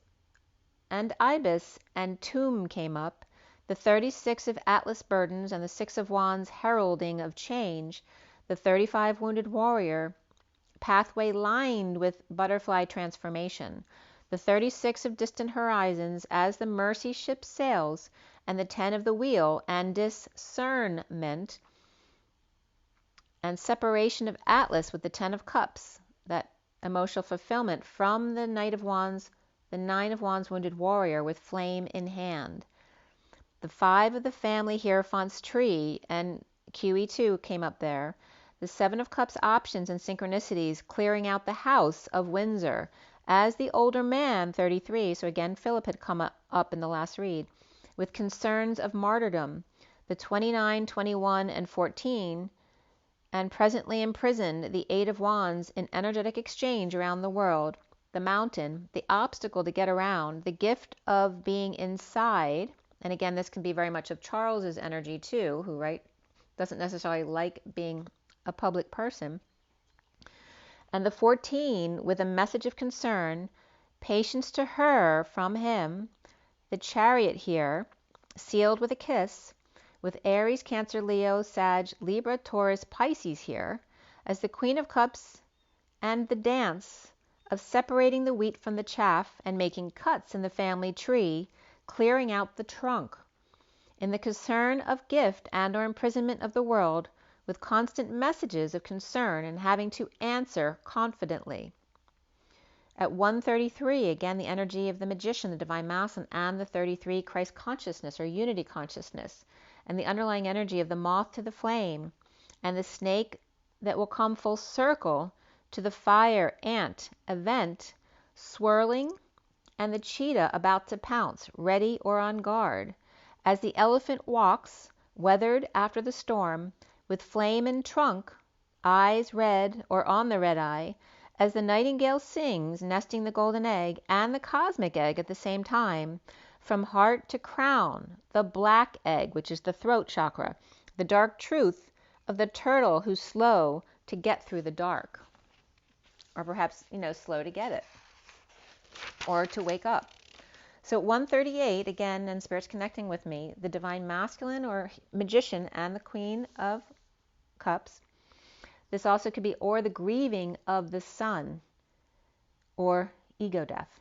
and Ibis and Tomb came up, the 36 of Atlas burdens and the 6 of Wands heralding of change, the 35 wounded warrior, pathway lined with butterfly transformation, the 36 of distant horizons as the mercy ship sails, and the 10 of the wheel and discernment, and separation of Atlas with the 10 of Cups, that emotional fulfillment from the Knight of Wands, the 9 of Wands wounded warrior with flame in hand. The 5 of the family Hierophant's tree and QE2 came up there. The 7 of Cups options and synchronicities clearing out the house of Windsor as the older man, 33, so again Philip had come up in the last read, with concerns of martyrdom, the 29, 21, and 14, and presently imprisoned, the 8 of Wands in energetic exchange around the world, the mountain, the obstacle to get around, the gift of being inside, and again this can be very much of Charles's energy too, who doesn't necessarily like being a public person, and the 14 with a message of concern, patience to her from him, the Chariot here, sealed with a kiss, with Aries, Cancer, Leo, Sag, Libra, Taurus, Pisces here, as the Queen of Cups, and the dance of separating the wheat from the chaff and making cuts in the family tree, clearing out the trunk, in the concern of gift and or imprisonment of the world, with constant messages of concern and having to answer confidently. At 133, again the energy of the Magician, the Divine Masculine, and the 33 Christ consciousness or unity consciousness, and the underlying energy of the moth to the flame, and the snake that will come full circle to the fire ant event, swirling, and the cheetah about to pounce, ready or on guard, as the elephant walks, weathered after the storm, with flame in trunk, eyes red or on the red eye, as the nightingale sings, nesting the golden egg and the cosmic egg at the same time, from heart to crown, the black egg, which is the throat chakra, the dark truth of the turtle who's slow to get through the dark, or perhaps, slow to get it, or to wake up. So at 138, again, and Spirit's connecting with me, the Divine Masculine or Magician and the Queen of Cups. This also could be, or the grieving of the sun. or ego death.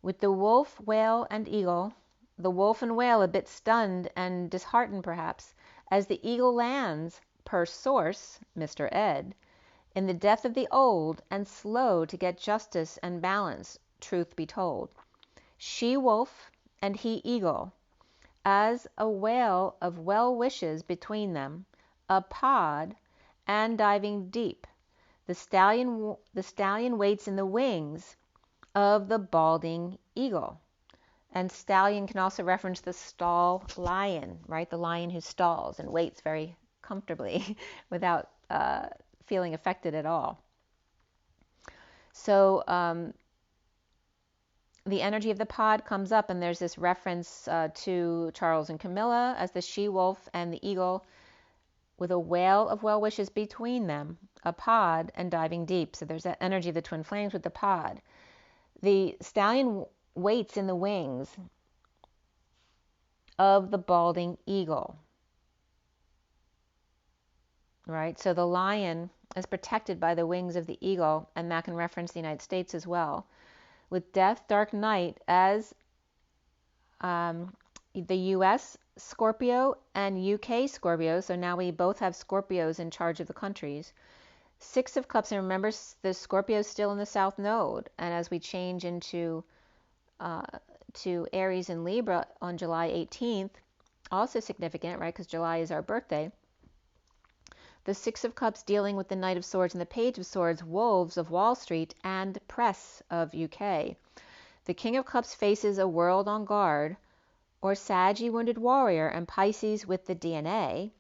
With the wolf, whale, and eagle, the wolf and whale a bit stunned and disheartened perhaps, as the eagle lands, per source, Mr. Ed, in the death of the old, and slow to get justice and balance, truth be told. She wolf and he eagle, as a whale of well wishes between them, a pod, and diving deep. The stallion waits in the wings of the balding eagle. And stallion can also reference the stall lion, right? The lion who stalls and waits very comfortably without feeling affected at all. So the energy of the pod comes up, and there's this reference to Charles and Camilla as the she-wolf and the eagle with a whale of well wishes between them, a pod, and diving deep. So there's that energy of the twin flames with the pod. The stallion waits in the wings of the balding eagle, right? So the lion is protected by the wings of the eagle, and that can reference the United States as well. With death, dark night as the U.S. Scorpio and UK Scorpio, so now we both have Scorpios in charge of the countries. Six of Cups, and remember the Scorpio is still in the South Node, and as we change into to Aries and Libra on July 18th, also significant, right, because July is our birthday. The Six of Cups dealing with the Knight of Swords and the Page of Swords, wolves of Wall Street and press of UK. The King of Cups faces a world on guard, or Saggy wounded warrior, and Pisces with the DNA,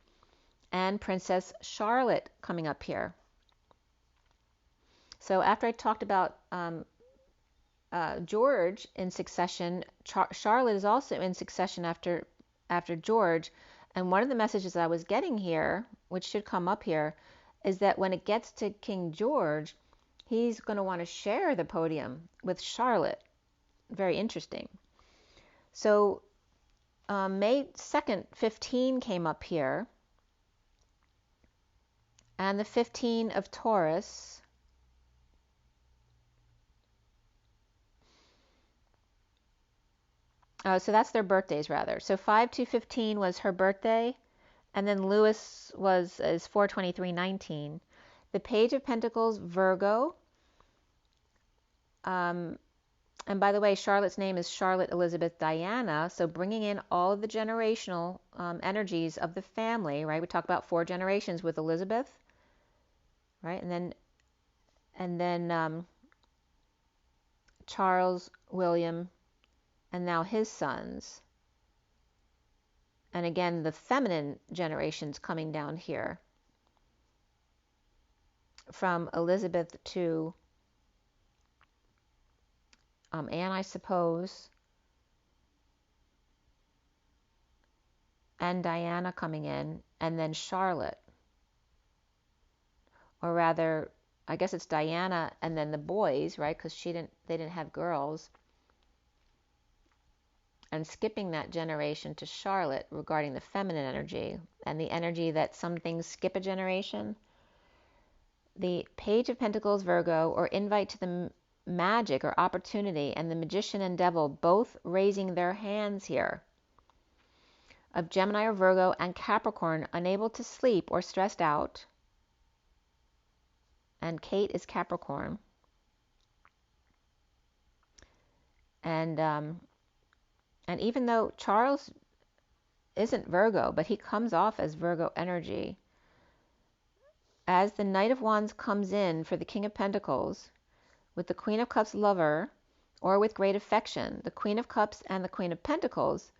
and Princess Charlotte coming up here. So after I talked about George in succession, Charlotte is also in succession after George. And one of the messages I was getting here, which should come up here, is that when it gets to King George, he's going to want to share the podium with Charlotte. Very interesting. So May 2nd, 15 came up here. And the 15 of Taurus. So that's their birthdays, rather. So 5/2/15 was her birthday, and then Lewis is 4/23/19. The Page of Pentacles, Virgo. And by the way, Charlotte's name is Charlotte Elizabeth Diana, so bringing in all of the generational energies of the family, right? We talk about 4 generations with Elizabeth, right? And then Charles, William, and now his sons. And again, the feminine generations coming down here from Elizabeth to Anne, I suppose, and Diana coming in, and then Charlotte. Or rather, I guess it's Diana and then the boys, right? Because they didn't have girls. And skipping that generation to Charlotte regarding the feminine energy and the energy that some things skip a generation. The Page of Pentacles, Virgo, or invite to the magic or opportunity, and the Magician and Devil both raising their hands here. Of Gemini or Virgo and Capricorn, unable to sleep or stressed out. And Kate is Capricorn. And even though Charles isn't Virgo, but he comes off as Virgo energy, as the Knight of Wands comes in for the King of Pentacles, with the Queen of Cups lover, or with great affection, the Queen of Cups and the Queen of Pentacles,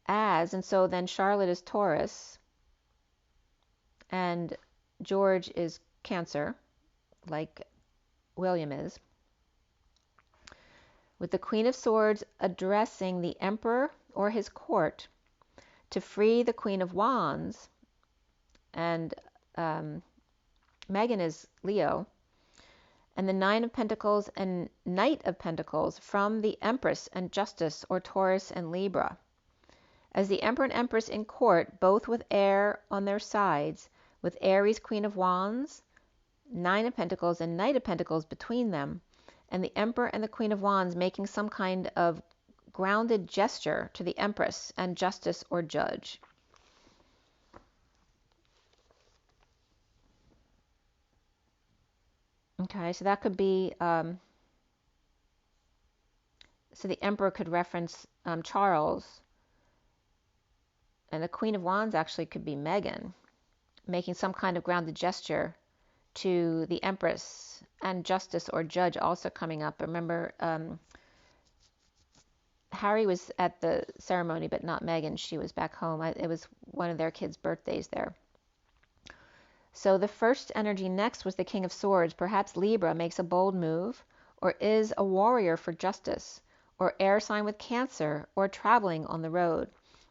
and so then Charlotte is Taurus, and George is Cancer, like William is, with the Queen of Swords addressing the Emperor or his court to free the Queen of Wands, and Megan is Leo, and the Nine of Pentacles and Knight of Pentacles from the Empress and Justice, or Taurus and Libra. As the Emperor and Empress in court, both with air on their sides, with Aries, Queen of Wands, Nine of Pentacles and Knight of Pentacles between them, and the Emperor and the Queen of Wands making some kind of grounded gesture to the Empress and Justice or Judge. Okay, so that could be, so the Emperor could reference Charles, and the Queen of Wands actually could be Meghan, making some kind of grounded gesture to the Empress, and Justice or Judge also coming up. Remember, Harry was at the ceremony, but not Meghan. She was back home. It was one of their kids' birthdays there. So the first energy next was the King of Swords. Perhaps Libra makes a bold move, or is a warrior for justice, or air sign with Cancer, or traveling on the road.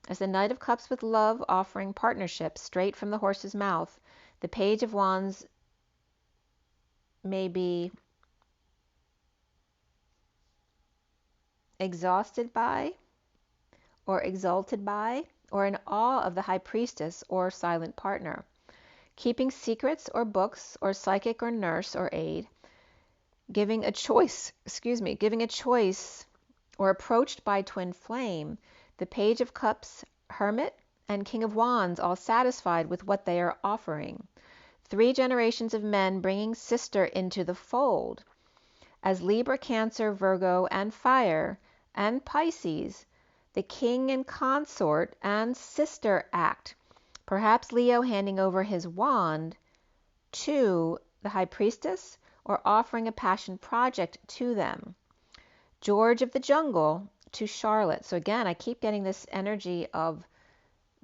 As the Knight of Cups with Love offering partnership straight from the horse's mouth, the Page of Wands may be exhausted by, or exalted by, or in awe of the High Priestess or silent partner. Keeping secrets or books or psychic or nurse or aid, giving a choice or approached by twin flame, the Page of Cups, Hermit, and King of Wands all satisfied with what they are offering. 3 generations of men bringing sister into the fold. As Libra, Cancer, Virgo, and Fire, and Pisces, the King and Consort and Sister act. Perhaps Leo handing over his wand to the High Priestess or offering a passion project to them. George of the Jungle to Charlotte. So again, I keep getting this energy of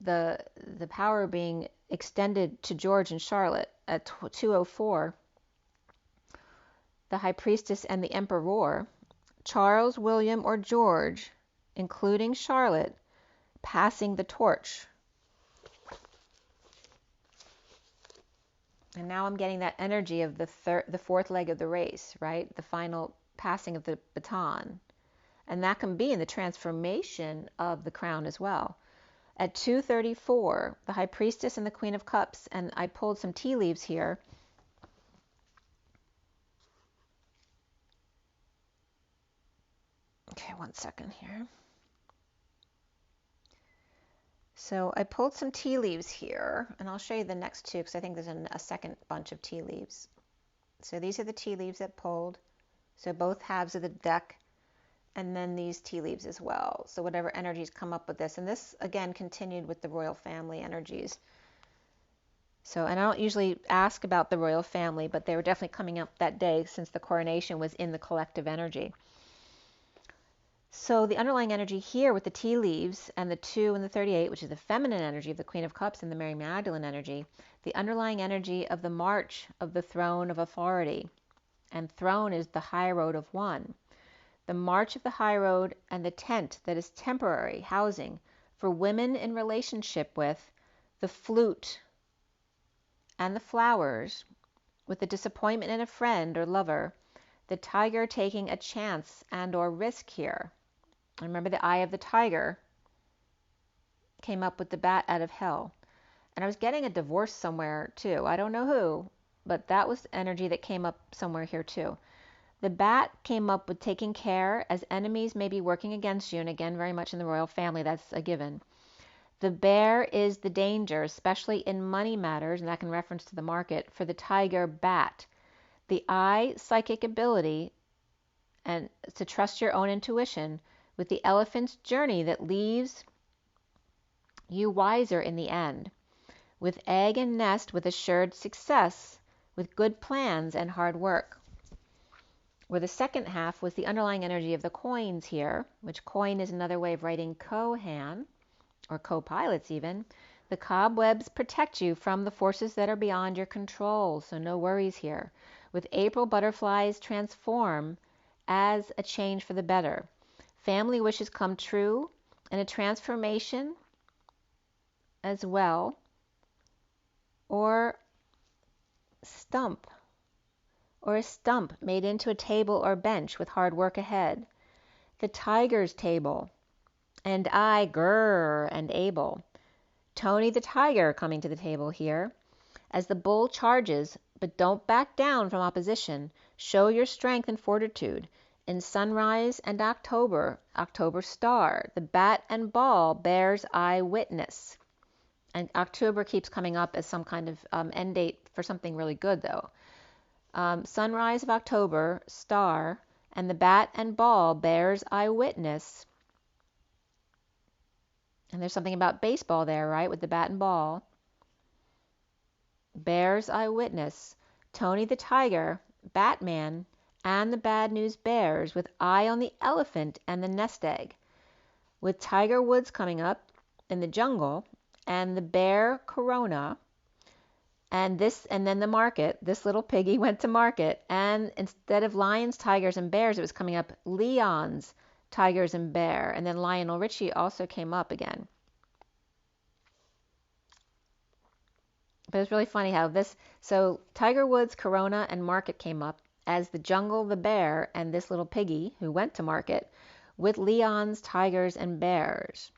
the power being extended to George and Charlotte at 204. The High Priestess and the Emperor. Charles, William, or George, including Charlotte, passing the torch. And now I'm getting that energy of the fourth leg of the race, right? The final passing of the baton. And that can be in the transformation of the crown as well. At 234, the High Priestess and the Queen of Cups, and I pulled some tea leaves here. Okay, one second here. So I pulled some tea leaves here, and I'll show you the next two because I think there's a second bunch of tea leaves. So these are the tea leaves that pulled. So both halves of the deck, and then these tea leaves as well. So whatever energies come up with this. And this, again, continued with the royal family energies. So, and I don't usually ask about the royal family, but they were definitely coming up that day since the coronation was in the collective energy. So the underlying energy here with the tea leaves and the 2 and the 38, which is the feminine energy of the Queen of Cups and the Mary Magdalene energy, the underlying energy of the march of the throne of authority. And throne is the high road of one. The march of the high road and the tent that is temporary housing for women in relationship with the flute and the flowers, with the disappointment in a friend or lover, the tiger taking a chance and or risk here. Remember, the eye of the tiger came up with the bat out of hell. And I was getting a divorce somewhere too. I don't know who, but that was energy that came up somewhere here too. The bat came up with taking care as enemies may be working against you, and again, very much in the royal family, that's a given. The bear is the danger, especially in money matters, and that can reference to the market, for the tiger bat. The eye, psychic ability, and to trust your own intuition, with the elephant's journey that leaves you wiser in the end. With egg and nest, with assured success, with good plans and hard work. Where the second half was the underlying energy of the coins here, which coin is another way of writing Kohan, or co-pilots even. The cobwebs protect you from the forces that are beyond your control, so no worries here. With April, butterflies transform as a change for the better. Family wishes come true, and a transformation as well. Or a stump made into a table or bench with hard work ahead. The tiger's table, and I, grrr, and able. Tony the tiger coming to the table here. As the bull charges, but don't back down from opposition. Show your strength and fortitude. In sunrise and October, October star, the bat and ball bears eye witness. And October keeps coming up as some kind of end date for something really good, though. Sunrise of October, star, and the bat and ball bears eye witness. And there's something about baseball there, right, with the bat and ball. Bears eye witness. Tony the tiger, Batman, and the bad news bears with eye on the elephant and the nest egg. With Tiger Woods coming up in the jungle and the bear Corona, and then the market, this little piggy went to market, and instead of lions, tigers, and bears, it was coming up Leon's tigers and bear, and then Lionel Richie also came up again. But it's really funny how so Tiger Woods, Corona, and market came up as the jungle, the bear, and this little piggy who went to market with Leon's tigers and bears.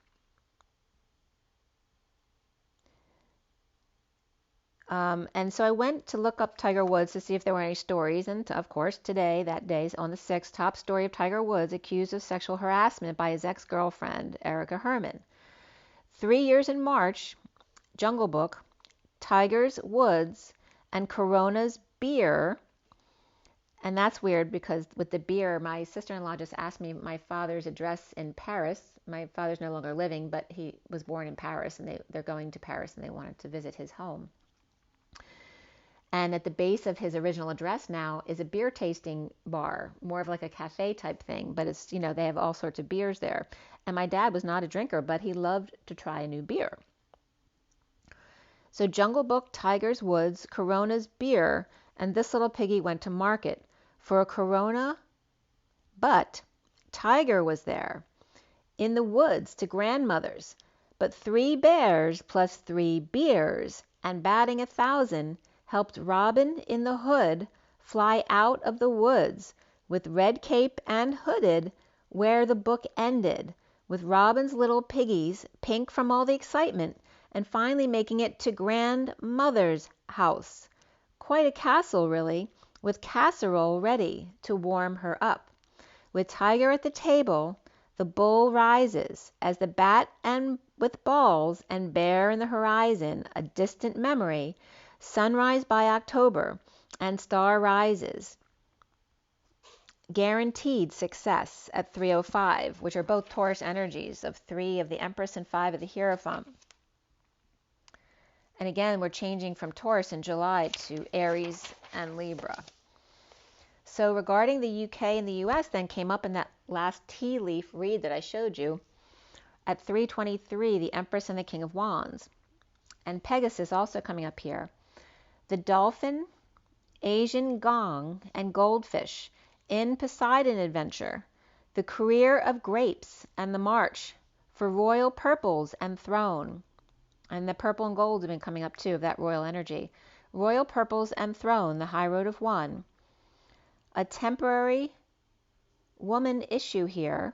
And so I went to look up Tiger Woods to see if there were any stories. And of course, today, that day, on the 6th, top story of Tiger Woods accused of sexual harassment by his ex-girlfriend, Erica Herman. 3 years in March, Jungle Book, Tiger's Woods, and Corona's beer. And that's weird because with the beer, my sister-in-law just asked me my father's address in Paris. My father's no longer living, but he was born in Paris, and they're going to Paris, and they wanted to visit his home. And at the base of his original address now is a beer tasting bar, more of like a cafe type thing, but it's, they have all sorts of beers there. And my dad was not a drinker, but he loved to try a new beer. So Jungle Book, Tiger's Woods, Corona's beer, and this little piggy went to market for a Corona, but Tiger was there in the woods to grandmother's, but 3 bears plus 3 beers and batting 1,000 helped Robin in the Hood fly out of the woods with red cape and hooded where the book ended, with Robin's little piggies pink from all the excitement and finally making it to grandmother's house. Quite a castle, really, with casserole ready to warm her up. With Tiger at the table, the bull rises as the bat and with balls and bear in the horizon, a distant memory, sunrise by October, and star rises. Guaranteed success at 3:05, which are both Taurus energies of 3 of the Empress and 5 of the Hierophant. And again, we're changing from Taurus in July to Aries and Libra. So regarding the UK and the US then came up in that last tea leaf read that I showed you. At 3:23, the Empress and the King of Wands. And Pegasus also coming up here. The dolphin, Asian gong, and goldfish in Poseidon adventure. The career of grapes and the march for royal purples and throne. And the purple and gold have been coming up too of that royal energy. Royal purples and throne, the high road of 1. A temporary woman issue here.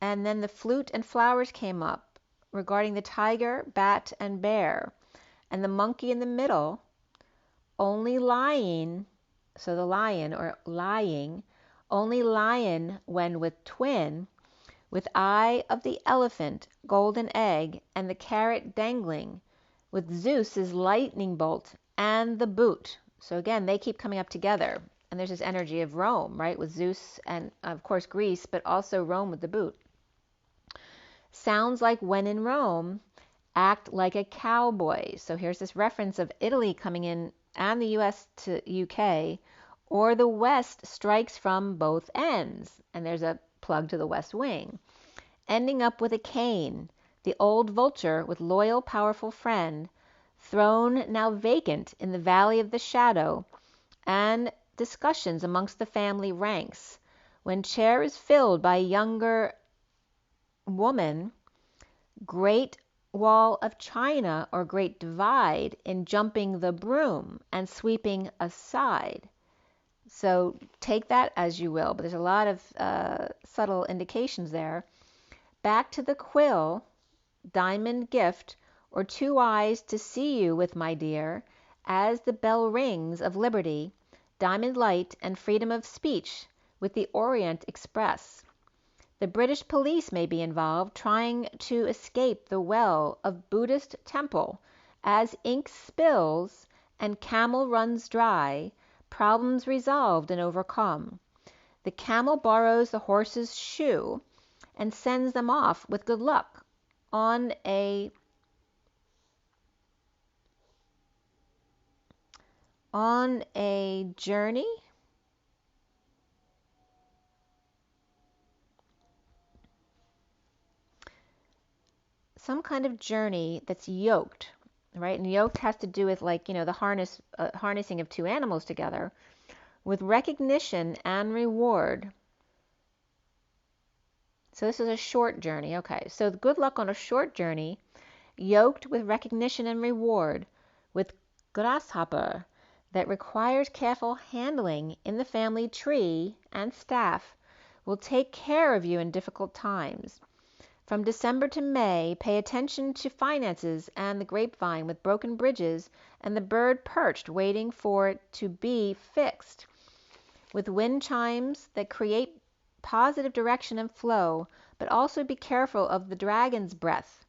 And then the flute and flowers came up regarding the tiger, bat, and bear. And the monkey in the middle, only lying, so the lion or lying, only lion when with twin, with eye of the elephant, golden egg, and the carrot dangling, with Zeus's lightning bolt and the boot. So again, they keep coming up together. And there's this energy of Rome, right, with Zeus and, of course, Greece, but also Rome with the boot. Sounds like when in Rome, act like a cowboy. So here's this reference of Italy coming in and the US to UK, or the West strikes from both ends. And there's a plug to the West Wing. Ending up with a cane, the old vulture with loyal, powerful friend, throne now vacant in the valley of the shadow, and discussions amongst the family ranks. When chair is filled by younger woman, great wall of China or great divide in jumping the broom and sweeping aside. So take that as you will, but there's a lot of subtle indications there. Back to the quill, diamond gift, or 2 eyes to see you with, my dear, as the bell rings of liberty, diamond light, and freedom of speech with the Orient Express. The British police may be involved, trying to escape the well of Buddhist temple as ink spills and camel runs dry, problems resolved and overcome. The camel borrows the horse's shoe and sends them off with good luck on a journey. Some kind of journey that's yoked, right? And yoked has to do with, like, the harnessing of 2 animals together with recognition and reward. So this is a short journey. Okay, so good luck on a short journey, yoked with recognition and reward, with grasshopper that requires careful handling in the family tree and staff, will take care of you in difficult times. From December to May, pay attention to finances and the grapevine with broken bridges and the bird perched waiting for it to be fixed. With wind chimes that create positive direction and flow, but also be careful of the dragon's breath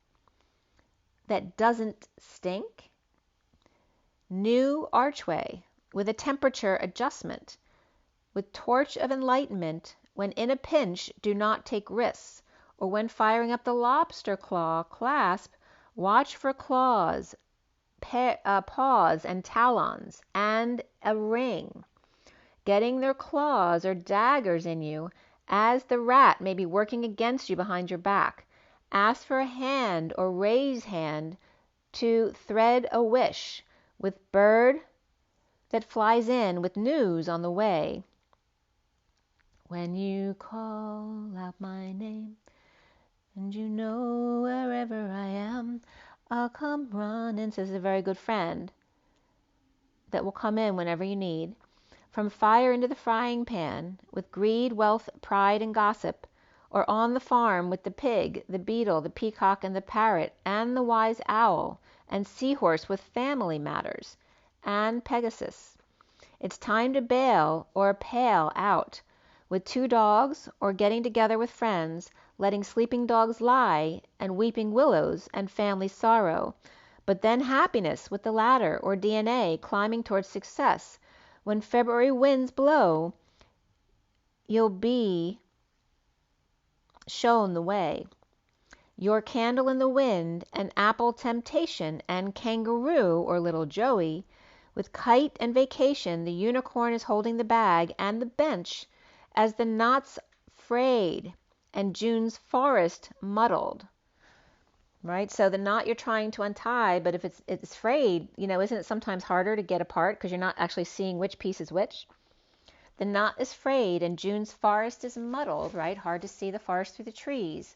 that doesn't stink. New archway with a temperature adjustment, with torch of enlightenment. When in a pinch, do not take risks, or when firing up the lobster claw clasp, watch for claws, paws and talons, and a ring. Getting their claws or daggers in you, as the rat may be working against you behind your back. Ask for a hand or raise hand to thread a wish, with bird that flies in with news on the way. When you call out my name, and you know wherever I am, I'll come running, says a very good friend that will come in whenever you need. From fire into the frying pan, with greed, wealth, pride, and gossip, or on the farm with the pig, the beetle, the peacock, and the parrot, and the wise owl, and seahorse with family matters, and Pegasus. It's time to bail or pale out, with 2 dogs, or getting together with friends, letting sleeping dogs lie, and weeping willows, and family sorrow. But then happiness with the ladder, or DNA, climbing towards success. When February winds blow, you'll be shown the way. Your candle in the wind, and apple temptation, and kangaroo, or little Joey. With kite and vacation, the unicorn is holding the bag and the bench, as the knots frayed and June's forest muddled. Right? So the knot you're trying to untie, but if it's frayed, isn't it sometimes harder to get apart because you're not actually seeing which piece is which? The knot is frayed and June's forest is muddled, right? Hard to see the forest through the trees.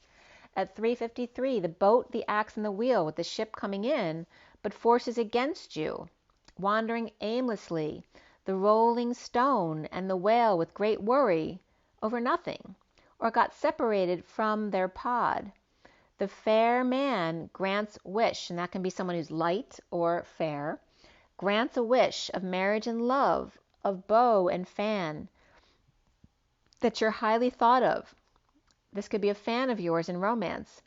At 3:53, the boat, the axe, and the wheel with the ship coming in, but forces against you, wandering aimlessly, the rolling stone and the whale with great worry over nothing, or got separated from their pod. The fair man grants wish, and that can be someone who's light or fair, grants a wish of marriage and love, of bow and fan, that you're highly thought of. This could be a fan of yours in romance.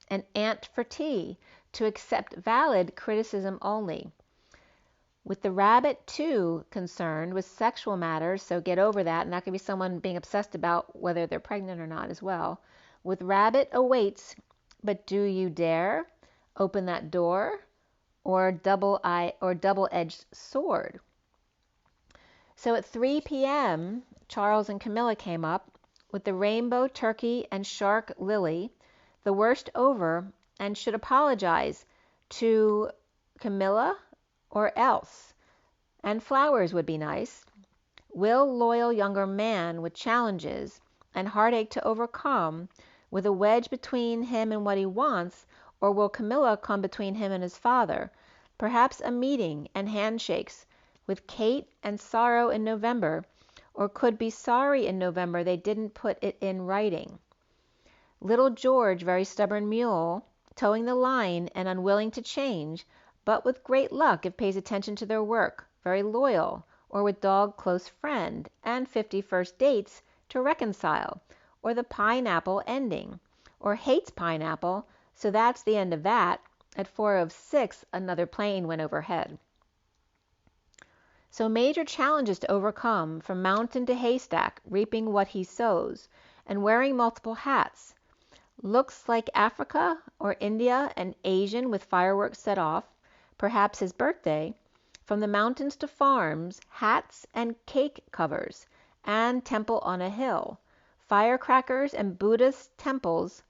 An aunt for tea, to accept valid criticism only. With the rabbit, too, concerned with sexual matters, so get over that, and that could be someone being obsessed about whether they're pregnant or not as well. With rabbit awaits, but do you dare open that door, or double-edged sword? So at 3 p.m., Charles and Camilla came up with the rainbow turkey and shark lily, the worst over, and should apologize to Camilla or else. And flowers would be nice. Will loyal younger man with challenges and heartache to overcome, with a wedge between him and what he wants, or will Camilla come between him and his father? Perhaps a meeting and handshakes with Kate and sorrow in November, or could be sorry in November they didn't put it in writing. Little George, very stubborn mule, towing the line and unwilling to change, but with great luck if pays attention to their work, very loyal, or with dog close friend, and 50 first dates to reconcile, or the pineapple ending, or hates pineapple, so that's the end of that. At 4:06, another plane went overhead. So major challenges to overcome, from mountain to haystack, reaping what he sows, and wearing multiple hats. Looks like Africa or India and Asian with fireworks set off, perhaps his birthday. From the mountains to farms, hats and cake covers, and temple on a hill. Firecrackers and Buddhist temples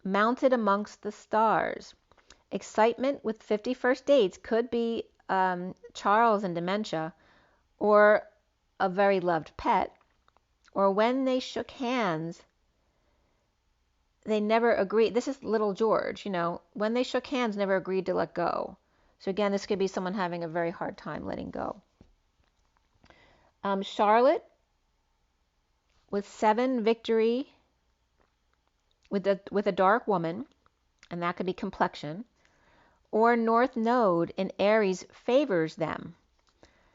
mounted amongst the stars. Excitement with 50 first dates could be Charles and dementia, or a very loved pet, or when they shook hands, they never agreed. This is little George, when they shook hands, never agreed to let go. So again, this could be someone having a very hard time letting go. Charlotte with 7 victory with a dark woman, and that could be complexion, or North Node in Aries favors them.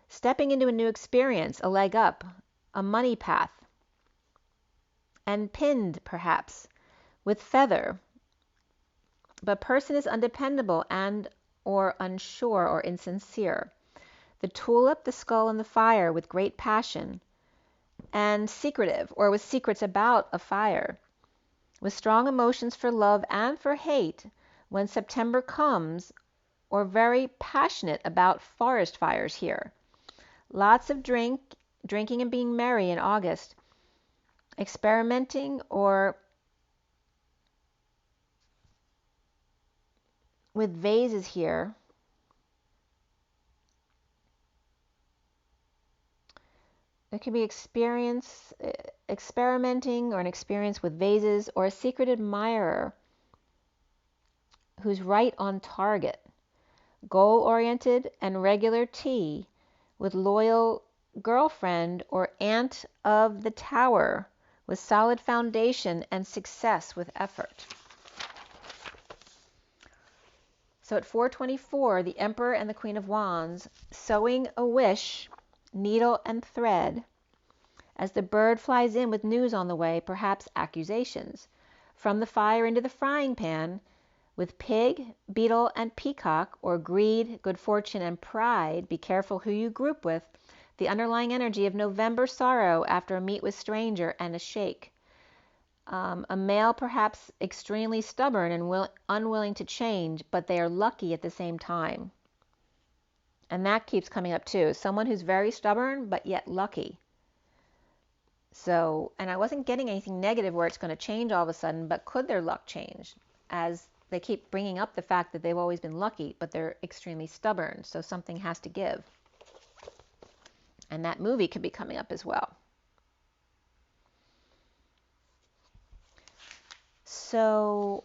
Stepping into a new experience, a leg up, a money path, and pinned perhaps with feather, but person is undependable and or unsure or insincere. The tulip, the skull, and the fire with great passion, and secretive, or with secrets about a fire, with strong emotions for love and for hate when September comes, or very passionate about forest fires here. Lots of drinking and being merry in August, experimenting or with vases here. It could be experimenting or an experience with vases, or a secret admirer who's right on target. Goal-oriented and regular tea with loyal girlfriend or aunt of the tower with solid foundation and success with effort. So at 4:24, the Emperor and the Queen of Wands sewing a wish, needle and thread, as the bird flies in with news on the way, perhaps accusations. From the fire into the frying pan, with pig, beetle, and peacock, or greed, good fortune, and pride. Be careful who you group with. The underlying energy of November sorrow after a meet with stranger and a shake. A male perhaps extremely stubborn and unwilling to change, but they are lucky at the same time. And that keeps coming up too. Someone who's very stubborn, but yet lucky. So, and I wasn't getting anything negative where it's going to change all of a sudden, but could their luck change? As they keep bringing up the fact that they've always been lucky, but they're extremely stubborn, so something has to give. And that movie could be coming up as well. So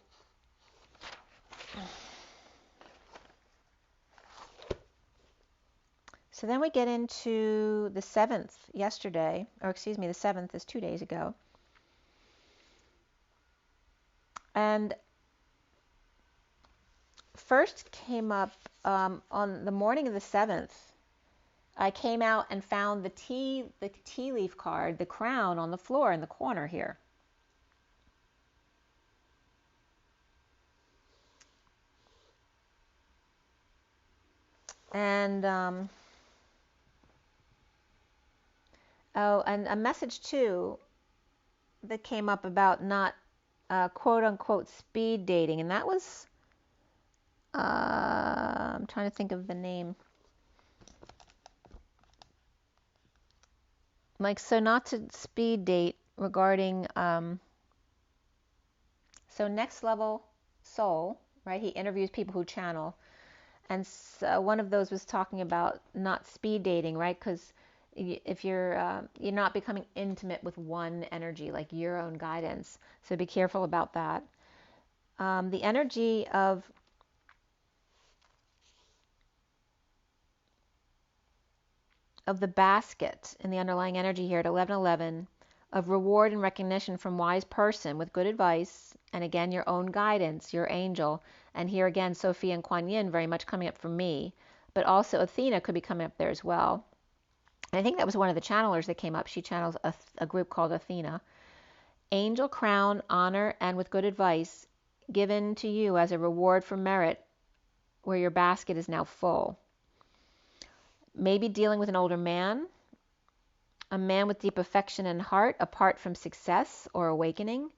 then we get into the 7th yesterday, or excuse me, the 7th is 2 days ago. And first came up on the morning of the 7th, I came out and found the tea leaf card, the crown, on the floor in the corner here. And and a message too that came up about not quote unquote speed dating, and that was I'm trying to think of the name. Like, so not to speed date regarding so Next Level Soul, right? He interviews people who channel, and so one of those was talking about not speed dating, right? Because if you're not becoming intimate with one energy, like your own guidance, so be careful about that. The energy of the basket in the underlying energy here at 11:11, of reward and recognition from wise person with good advice, and again, your own guidance, your angel. And here again, Sophia and Kuan Yin very much coming up for me, but also Athena could be coming up there as well. And I think that was one of the channelers that came up. She channels a group called Athena. Angel crown, honor, and with good advice given to you as a reward for merit where your basket is now full. Maybe dealing with an older man, a man with deep affection and heart apart from success or awakening.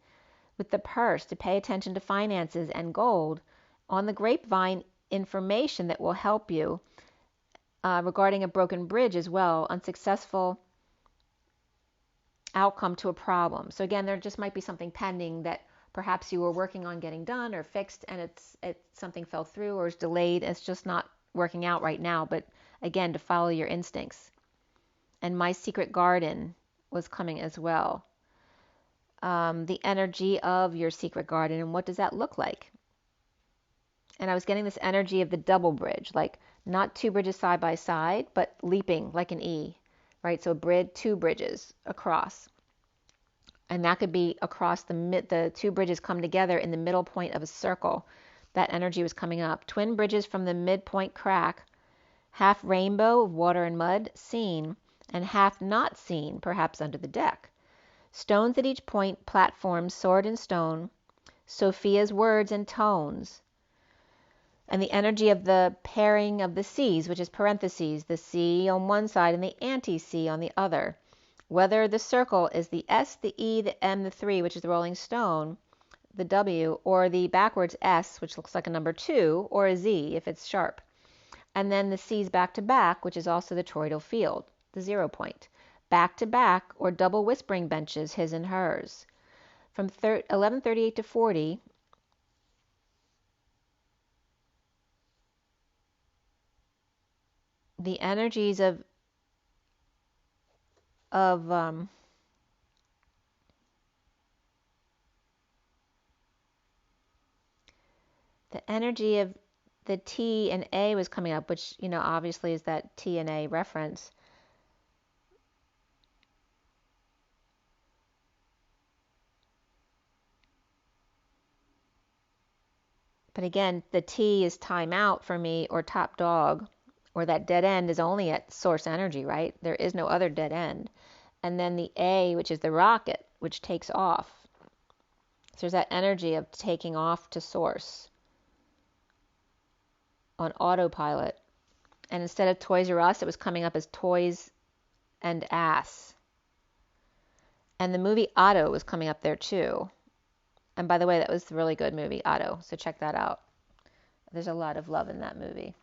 With the purse, to pay attention to finances and gold. On the grapevine, information that will help you regarding a broken bridge as well, unsuccessful outcome to a problem. So again, there just might be something pending that perhaps you were working on getting done or fixed, and it's something fell through or is delayed. It's just not working out right now. But again, to follow your instincts. And my secret garden was coming as well. The energy of your secret garden, and what does that look like? And I was getting this energy of the double bridge, like not two bridges side by side, but leaping like an E, right? So a bridge, two bridges across. And that could be across the two bridges come together in the middle point of a circle. That energy was coming up. Twin bridges from the midpoint crack, half rainbow of water and mud seen, and half not seen, perhaps under the deck. Stones at each point, platforms, sword and stone, Sophia's words and tones, and the energy of the pairing of the seas, which is parentheses, the sea on one side and the anti-sea on the other. Whether the circle is the S, the E, the M, the 3, which is the rolling stone, the W, or the backwards S, which looks like a number 2, or a Z if it's sharp. And then the C's back to back, which is also the toroidal field, the 0 point. Back to back or double whispering benches, his and hers. From 1138 to 40, the energies of the energy of the T and A was coming up, which, you know, obviously is that T and A reference. But again, the T is time out for me, or top dog, or that dead end is only at source energy, right? There is no other dead end. And then the A, which is the rocket, which takes off. So there's that energy of taking off to source on autopilot. And instead of Toys R Us, it was coming up as toys and ass. And the movie Otto was coming up there too. And by the way, that was a really good movie, Otto. So check that out. There's a lot of love in that movie.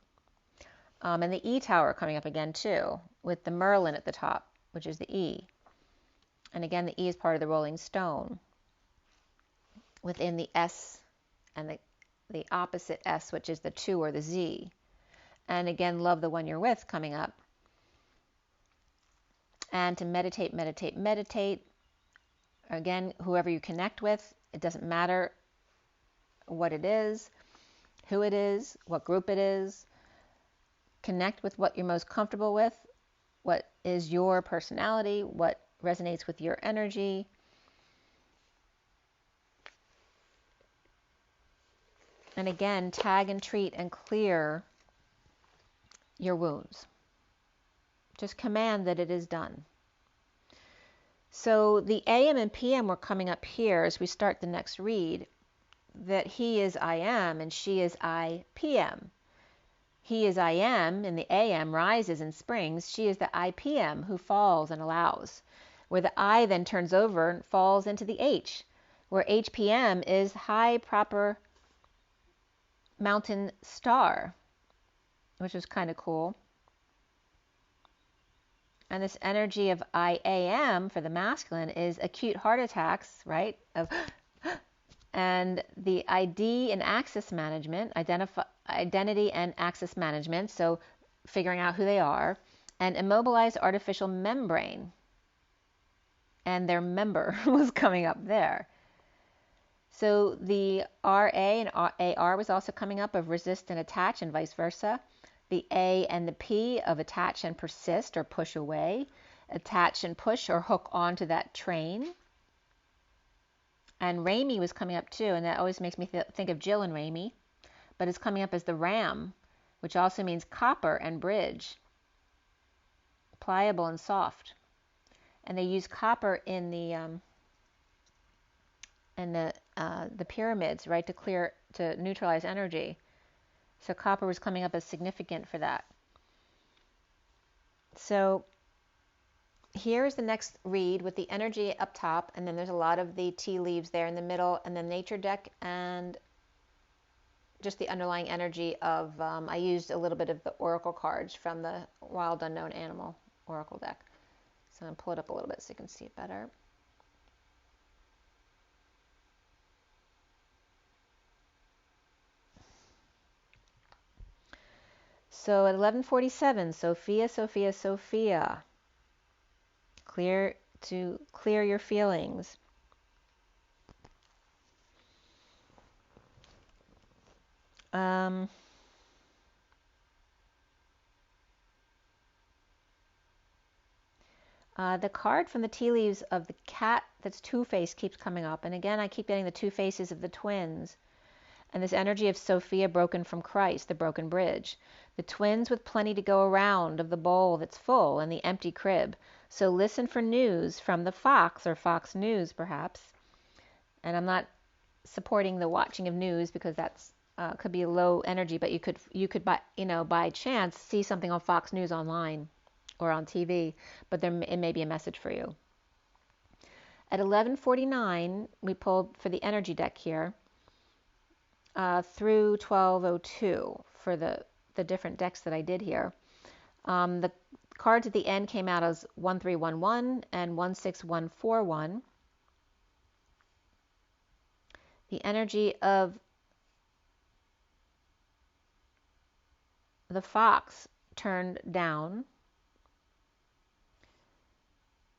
And the E tower coming up again too, with the Merlin at the top, which is the E. And again, the E is part of the rolling stone within the S and the opposite S, which is the 2 or the Z. And again, love the one you're with coming up. And to meditate, meditate, meditate. Again, whoever you connect with, it doesn't matter what it is, who it is, what group it is. Connect with what you're most comfortable with, what is your personality, what resonates with your energy. And again, tag and treat and clear your wounds. Just command that it is done. So the AM and PM were coming up here as we start the next read, that he is I am and she is I PM. He is I am in the AM, rises and springs. She is the IPM who falls and allows, where the I then turns over and falls into the H, where HPM is high proper mountain star, which is kind of cool. And this energy of IAM for the masculine is acute heart attacks, right? And the ID and access management, identity and access management, so figuring out who they are, and immobilized artificial membrane. And their member was coming up there. So the RA and AR was also coming up, of resist and attach and vice versa. The A and the P of attach and persist or push away. attach and push or hook onto that train. And Raimi was coming up too, and that always makes me think of Jill and Raimi, but it's coming up as the ram, which also means copper and bridge, pliable and soft. And they use copper in the pyramids, right, to neutralize energy. So copper was coming up as significant for that. So here is the next read with the energy up top, and then there's a lot of the tea leaves there in the middle, and the nature deck, and just the underlying energy of, I used a little bit of the oracle cards from the Wild Unknown Animal oracle deck. So I'm going to pull it up a little bit so you can see it better. So at 11:47, Sophia, Sophia, Sophia. Clear your feelings. The card from the tea leaves of the cat that's two-faced keeps coming up. And again, I keep getting the two faces of the twins. And this energy of Sophia broken from Christ, the broken bridge. The twins with plenty to go around of the bowl that's full and the empty crib. So listen for news from the fox, or Fox News perhaps. And I'm not supporting the watching of news because that's could be low energy, but you could by chance see something on Fox News online or on TV, but it may be a message for you. At 11:49, we pulled for the energy deck here through 12:02 for the different decks that I did here. The cards at the end came out as 1311 and 16141. The energy of the fox turned down.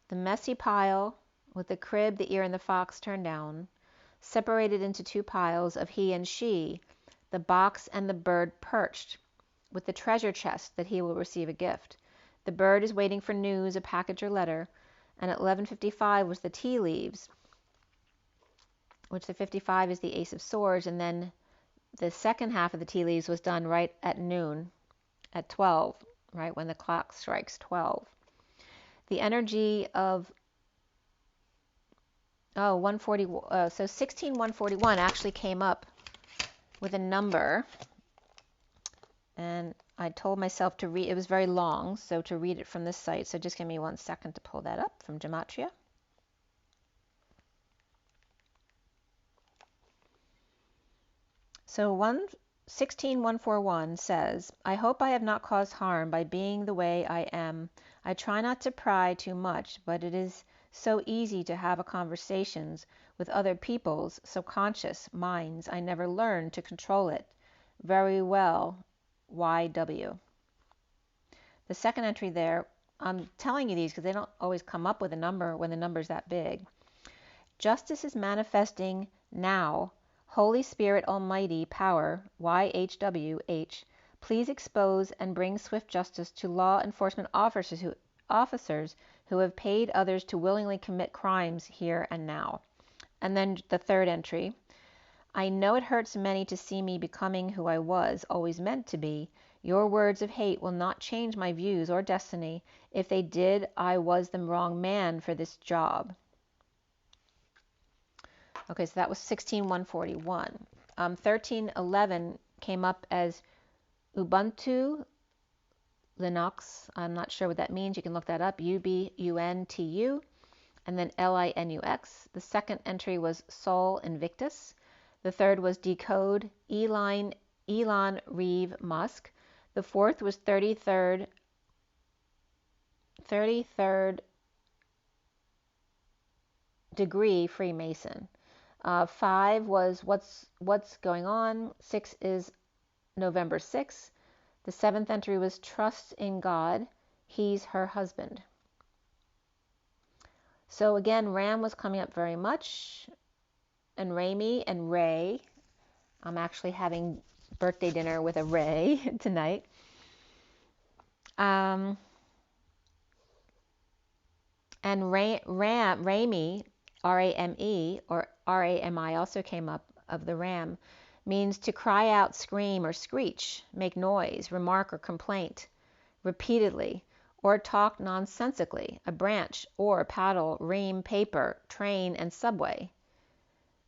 The messy pile with the crib, the ear, and the fox turned down, separated into two piles of he and she, the box and the bird perched, with the treasure chest that he will receive a gift. The bird is waiting for news, a package or letter, and at 11:55 was the tea leaves, which the 55 is the Ace of Swords, and then the second half of the tea leaves was done right at noon, at 12, right when the clock strikes 12. The energy of 140, so 16141 actually came up with a number, and I told myself to read, it was very long, so to read it from this site, so just give me 1 second to pull that up from Gematria. So 16141 says, I hope I have not caused harm by being the way I am. I try not to pry too much, but it is so easy to have conversations with other people's subconscious minds. I never learned to control it. Very well, YW. The second entry there, I'm telling you these because they don't always come up with a number when the number's that big. Justice is manifesting now. Holy Spirit Almighty Power, YHWH, please expose and bring swift justice to law enforcement officers who have paid others to willingly commit crimes here and now. And then the third entry. I know it hurts many to see me becoming who I was, always meant to be. Your words of hate will not change my views or destiny. If they did, I was the wrong man for this job. Okay, so that was 16141. 1311 came up as Ubuntu Linux. I'm not sure what that means. You can look that up. Ubuntu, and then Linux. The second entry was Sol Invictus. The third was Decode Elon Reeve Musk. The fourth was 33rd degree Freemason. 5 was what's going on. 6 is November 6th. The 7th entry was Trust in God. He's her husband. So again, Ram was coming up very much, and Raimi and Ray. I'm actually having birthday dinner with a Ray tonight. And Rami, R-A-M-E, or R-A-M-I also came up of the ram, means to cry out, scream, or screech, make noise, remark, or complaint repeatedly, or talk nonsensically, a branch, or paddle, ream, paper, train, and subway.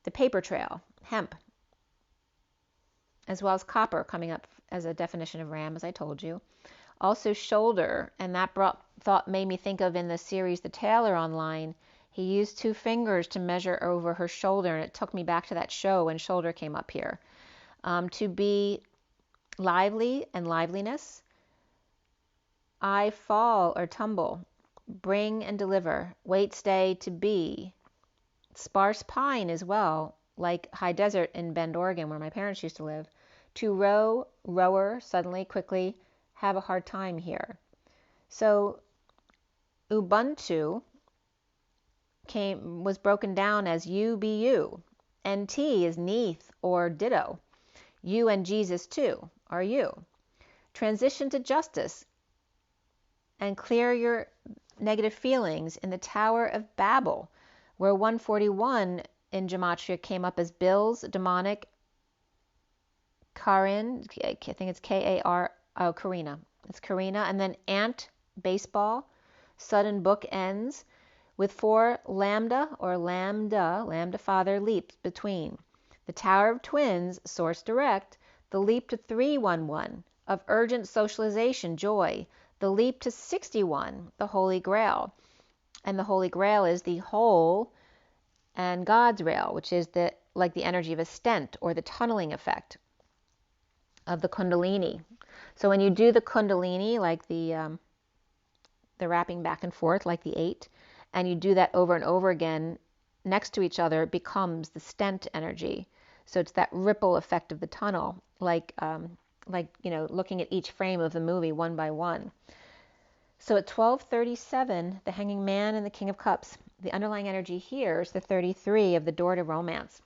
The paper trail, hemp, as well as copper coming up as a definition of ram, as I told you. Also shoulder, and that made me think of in the series The Tailor online. He used 2 fingers to measure over her shoulder, and it took me back to that show when shoulder came up here. To be lively and liveliness. I fall or tumble, bring and deliver, wait, stay, to be. Sparse pine as well, like high desert in Bend, Oregon, where my parents used to live. To row, rower, suddenly, quickly, have a hard time here. So Ubuntu was broken down as you be you. NT is neath or ditto. You and Jesus too are you. Transition to justice and clear your negative feelings in the Tower of Babel, where 141 in Gematria came up as Bills, demonic, Karin, I think it's K-A-R, oh, Karina. It's Karina. And then ant, baseball, sudden book ends with 4 lambda or lambda father leaps between. The Tower of Twins, source direct, the leap to 311 of urgent socialization, joy, the leap to 61, the Holy Grail. And the Holy Grail is the whole and God's rail, which is like the energy of a stent or the tunneling effect of the Kundalini. So when you do the Kundalini, like the wrapping back and forth, like the 8, and you do that over and over again next to each other, it becomes the stent energy. So it's that ripple effect of the tunnel, like looking at each frame of the movie one by one. So at 1237, the Hanging Man and the King of Cups, the underlying energy here is the 33 of the door to romance,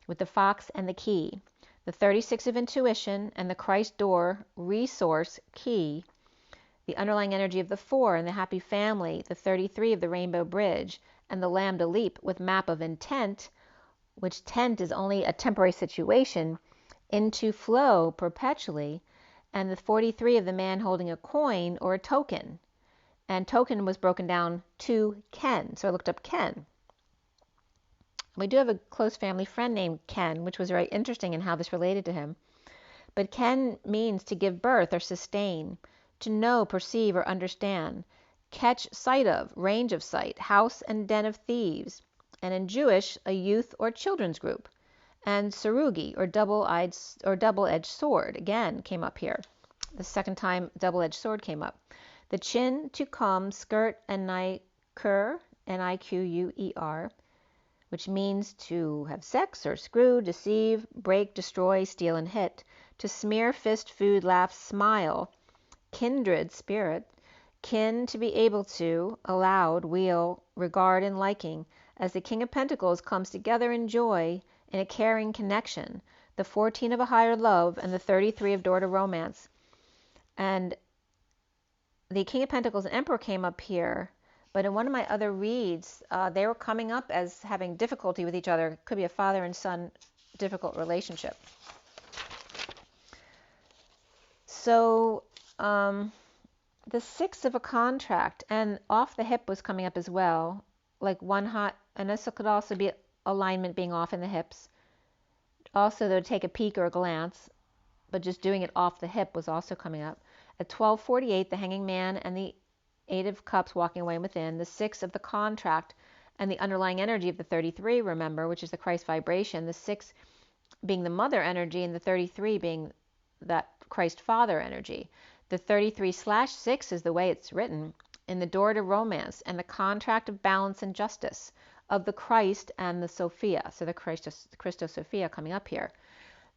with the fox and the key. The 36 of intuition and the Christ door, resource, key. The underlying energy of the 4 and the happy family, the 33 of the rainbow bridge, and the lambda leap with map of intent, which tent is only a temporary situation, into flow perpetually, and the 43 of the man holding a coin or a token. And token was broken down to Ken, so I looked up Ken. We do have a close family friend named Ken, which was very interesting in how this related to him. But Ken means to give birth or sustain, to know, perceive, or understand, catch sight of, range of sight, house and den of thieves, and in Jewish, a youth or children's group. And sarugi, or double-edged sword, again came up here. The second time double-edged sword came up. The chin, to come, skirt, and niquer, N-I-Q-U-E-R, which means to have sex or screw, deceive, break, destroy, steal, and hit. To smear, fist, food, laugh, smile. Kindred, spirit. Kin, to be able to, allowed, wheel, regard, and liking, as the King of Pentacles comes together in joy, in a caring connection. The 14 of a higher love, and the 33 of door to romance. And the King of Pentacles and Emperor came up here, but in one of my other reads, they were coming up as having difficulty with each other. It could be a father and son difficult relationship. So the 6 of a contract, and off the hip was coming up as well, like one hot, and this could also be alignment being off in the hips. Also, though, take a peek or a glance, but just doing it off the hip was also coming up. At 1248, the Hanging Man and the 8 of Cups walking away within, the 6 of the contract, and the underlying energy of the 33, remember, which is the Christ vibration, the 6 being the mother energy and the 33 being that Christ father energy. The 33/6 is the way it's written, in the door to romance and the contract of balance and justice of the Christ and the Sophia. So the ChristoSophia coming up here.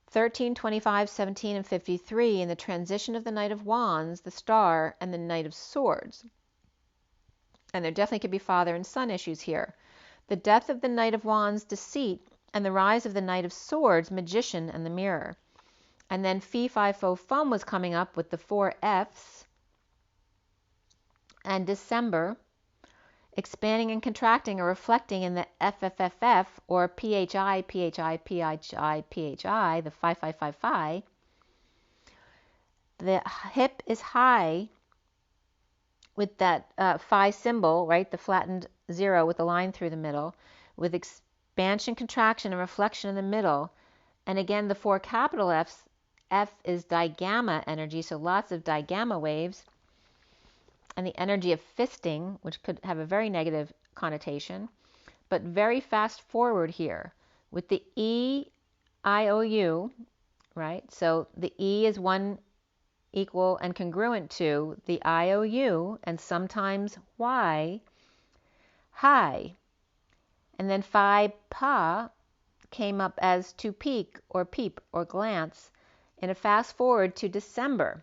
13, 25, 17, and 53 in the transition of the Knight of Wands, the Star, and the Knight of Swords. And there definitely could be father and son issues here. The death of the Knight of Wands, deceit, and the rise of the Knight of Swords, magician, and the mirror. And then Fee, Fi, Fo, Fum was coming up with the 4 Fs. And December, expanding and contracting or reflecting in the FFFF or PHI, PHI, PHI, PHI, the phi, phi, phi, phi. The hip is high with that phi symbol, right? The flattened 0 with the line through the middle, with expansion, contraction, and reflection in the middle. And again, the 4 capital F's, F is digamma energy, so lots of digamma waves. And the energy of fisting, which could have a very negative connotation, but very fast forward here with the E, IOU, right? So the E is 1 equal and congruent to the IOU and sometimes Y, high. And then phi, pa came up as to peek or peep or glance in a fast forward to December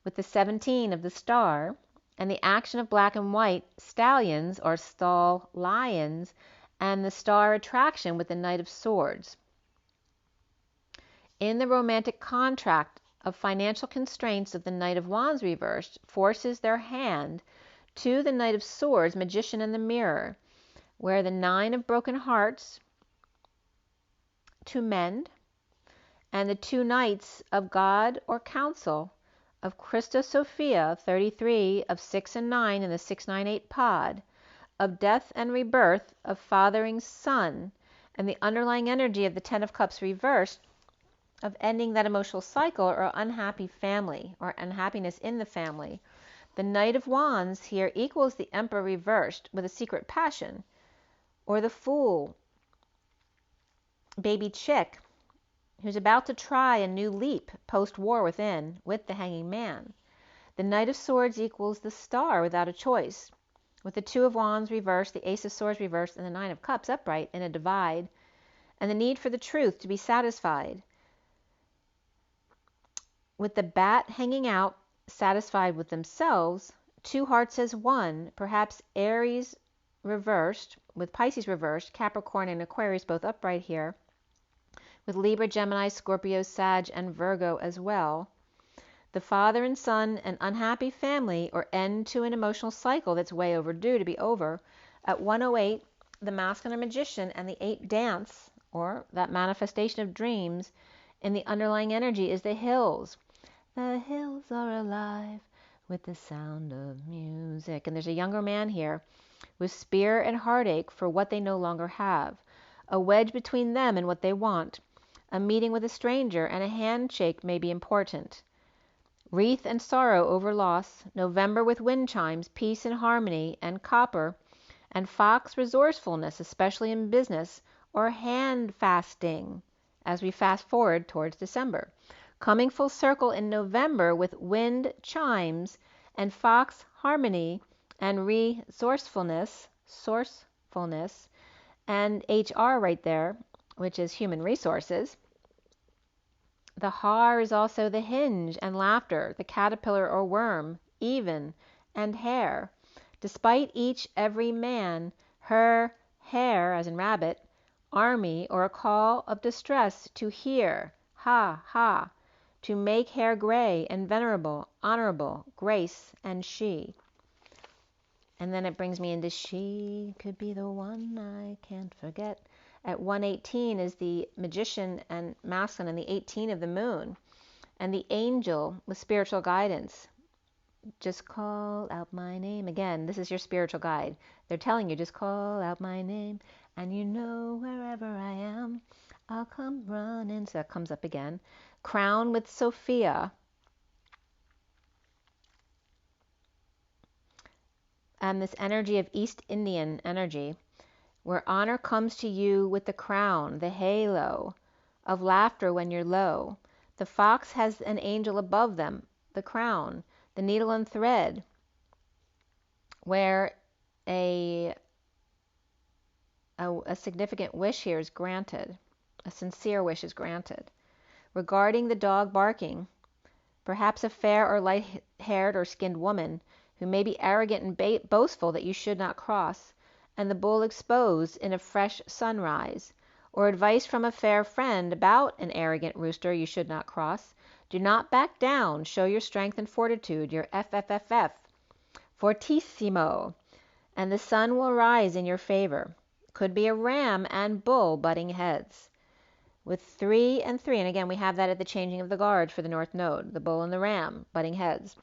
with the 17 of the star and the action of black and white stallions or stall lions and the star attraction with the Knight of Swords. In the romantic contract of financial constraints of the Knight of Wands reversed forces their hand to the Knight of Swords, Magician in the Mirror, where the 9 of broken hearts to mend and the 2 Knights of God or Counsel of ChristoSophia, 33 of 6 and 9 in the 698 pod, of death and rebirth, of fathering son, and the underlying energy of the 10 of Cups reversed, of ending that emotional cycle or unhappy family or unhappiness in the family. The Knight of Wands here equals the Emperor reversed with a secret passion, or the Fool, baby chick, who's about to try a new leap post-war within with the Hanging Man. The Knight of Swords equals the Star without a choice, with the 2 of Wands reversed, the Ace of Swords reversed, and the 9 of Cups upright in a divide, and the need for the truth to be satisfied. With the Bat hanging out, satisfied with themselves, 2 hearts as one, perhaps Aries reversed, with Pisces reversed, Capricorn and Aquarius both upright here, with Libra, Gemini, Scorpio, Sag, and Virgo as well. The father and son, an unhappy family, or end to an emotional cycle that's way overdue to be over. At 108, the Masculine Magician and the 8 dance, or that manifestation of dreams, in the underlying energy is the hills. The hills are alive with the sound of music. And there's a younger man here with spear and heartache for what they no longer have. A wedge between them and what they want. A meeting with a stranger and a handshake may be important. Wreath and sorrow over loss. November with wind chimes, peace and harmony, and copper. And fox resourcefulness, especially in business, or hand fasting, as we fast forward towards December. Coming full circle in November with wind chimes and fox harmony and resourcefulness, and HR right there, which is human resources. The har is also the hinge and laughter, the caterpillar or worm, even, and hair. Despite each, every man, her, hair, as in rabbit, army, or a call of distress to hear, ha, ha, to make hair gray and venerable, honorable, grace, and she. And then it brings me into she could be the one I can't forget. At 118 is the Magician and Masculine and the 18 of the moon. And the angel with spiritual guidance. Just call out my name. Again, this is your spiritual guide. They're telling you, just call out my name. And you know wherever I am, I'll come running. So that comes up again. Crown with Sophia. And this energy of East Indian energy, where honor comes to you with the crown, the halo of laughter when you're low. The fox has an angel above them, the crown, the needle and thread, where a significant wish here is granted, a sincere wish is granted. Regarding the dog barking, perhaps a fair or light-haired or skinned woman who may be arrogant and boastful that you should not cross, and the bull exposed in a fresh sunrise, or advice from a fair friend about an arrogant rooster you should not cross. Do not back down. Show your strength and fortitude, your FFFF. Fortissimo. and the sun will rise in your favor. Could be a ram and bull butting heads. With 3 and 3, and again we have that at the changing of the guards for the North Node, the bull and the ram butting heads.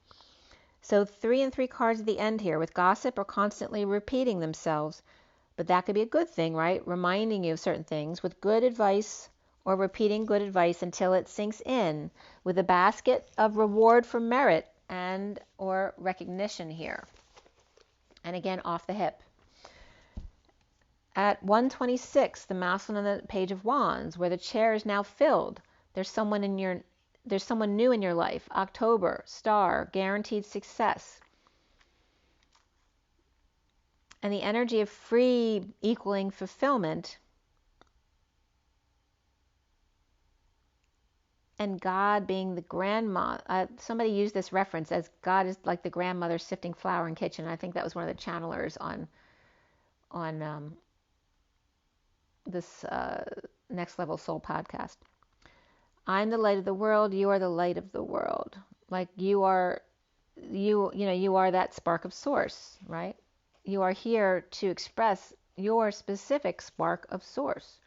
So 3 and 3 cards at the end here with gossip are constantly repeating themselves, but that could be a good thing, right? Reminding you of certain things with good advice or repeating good advice until it sinks in with a basket of reward for merit and or recognition here. And again, off the hip. At 126, the masculine on the Page of Wands, where the chair is now filled. There's someone new in your life. October, star, guaranteed success. And the energy of free equaling fulfillment. And God being the grandma. Somebody used this reference as God is like the grandmother sifting flour in kitchen. I think that was one of the channelers on this Next Level Soul podcast. I'm the light of the world. You are the light of the world. Like you are that spark of source, right? You are here to express your specific spark of source.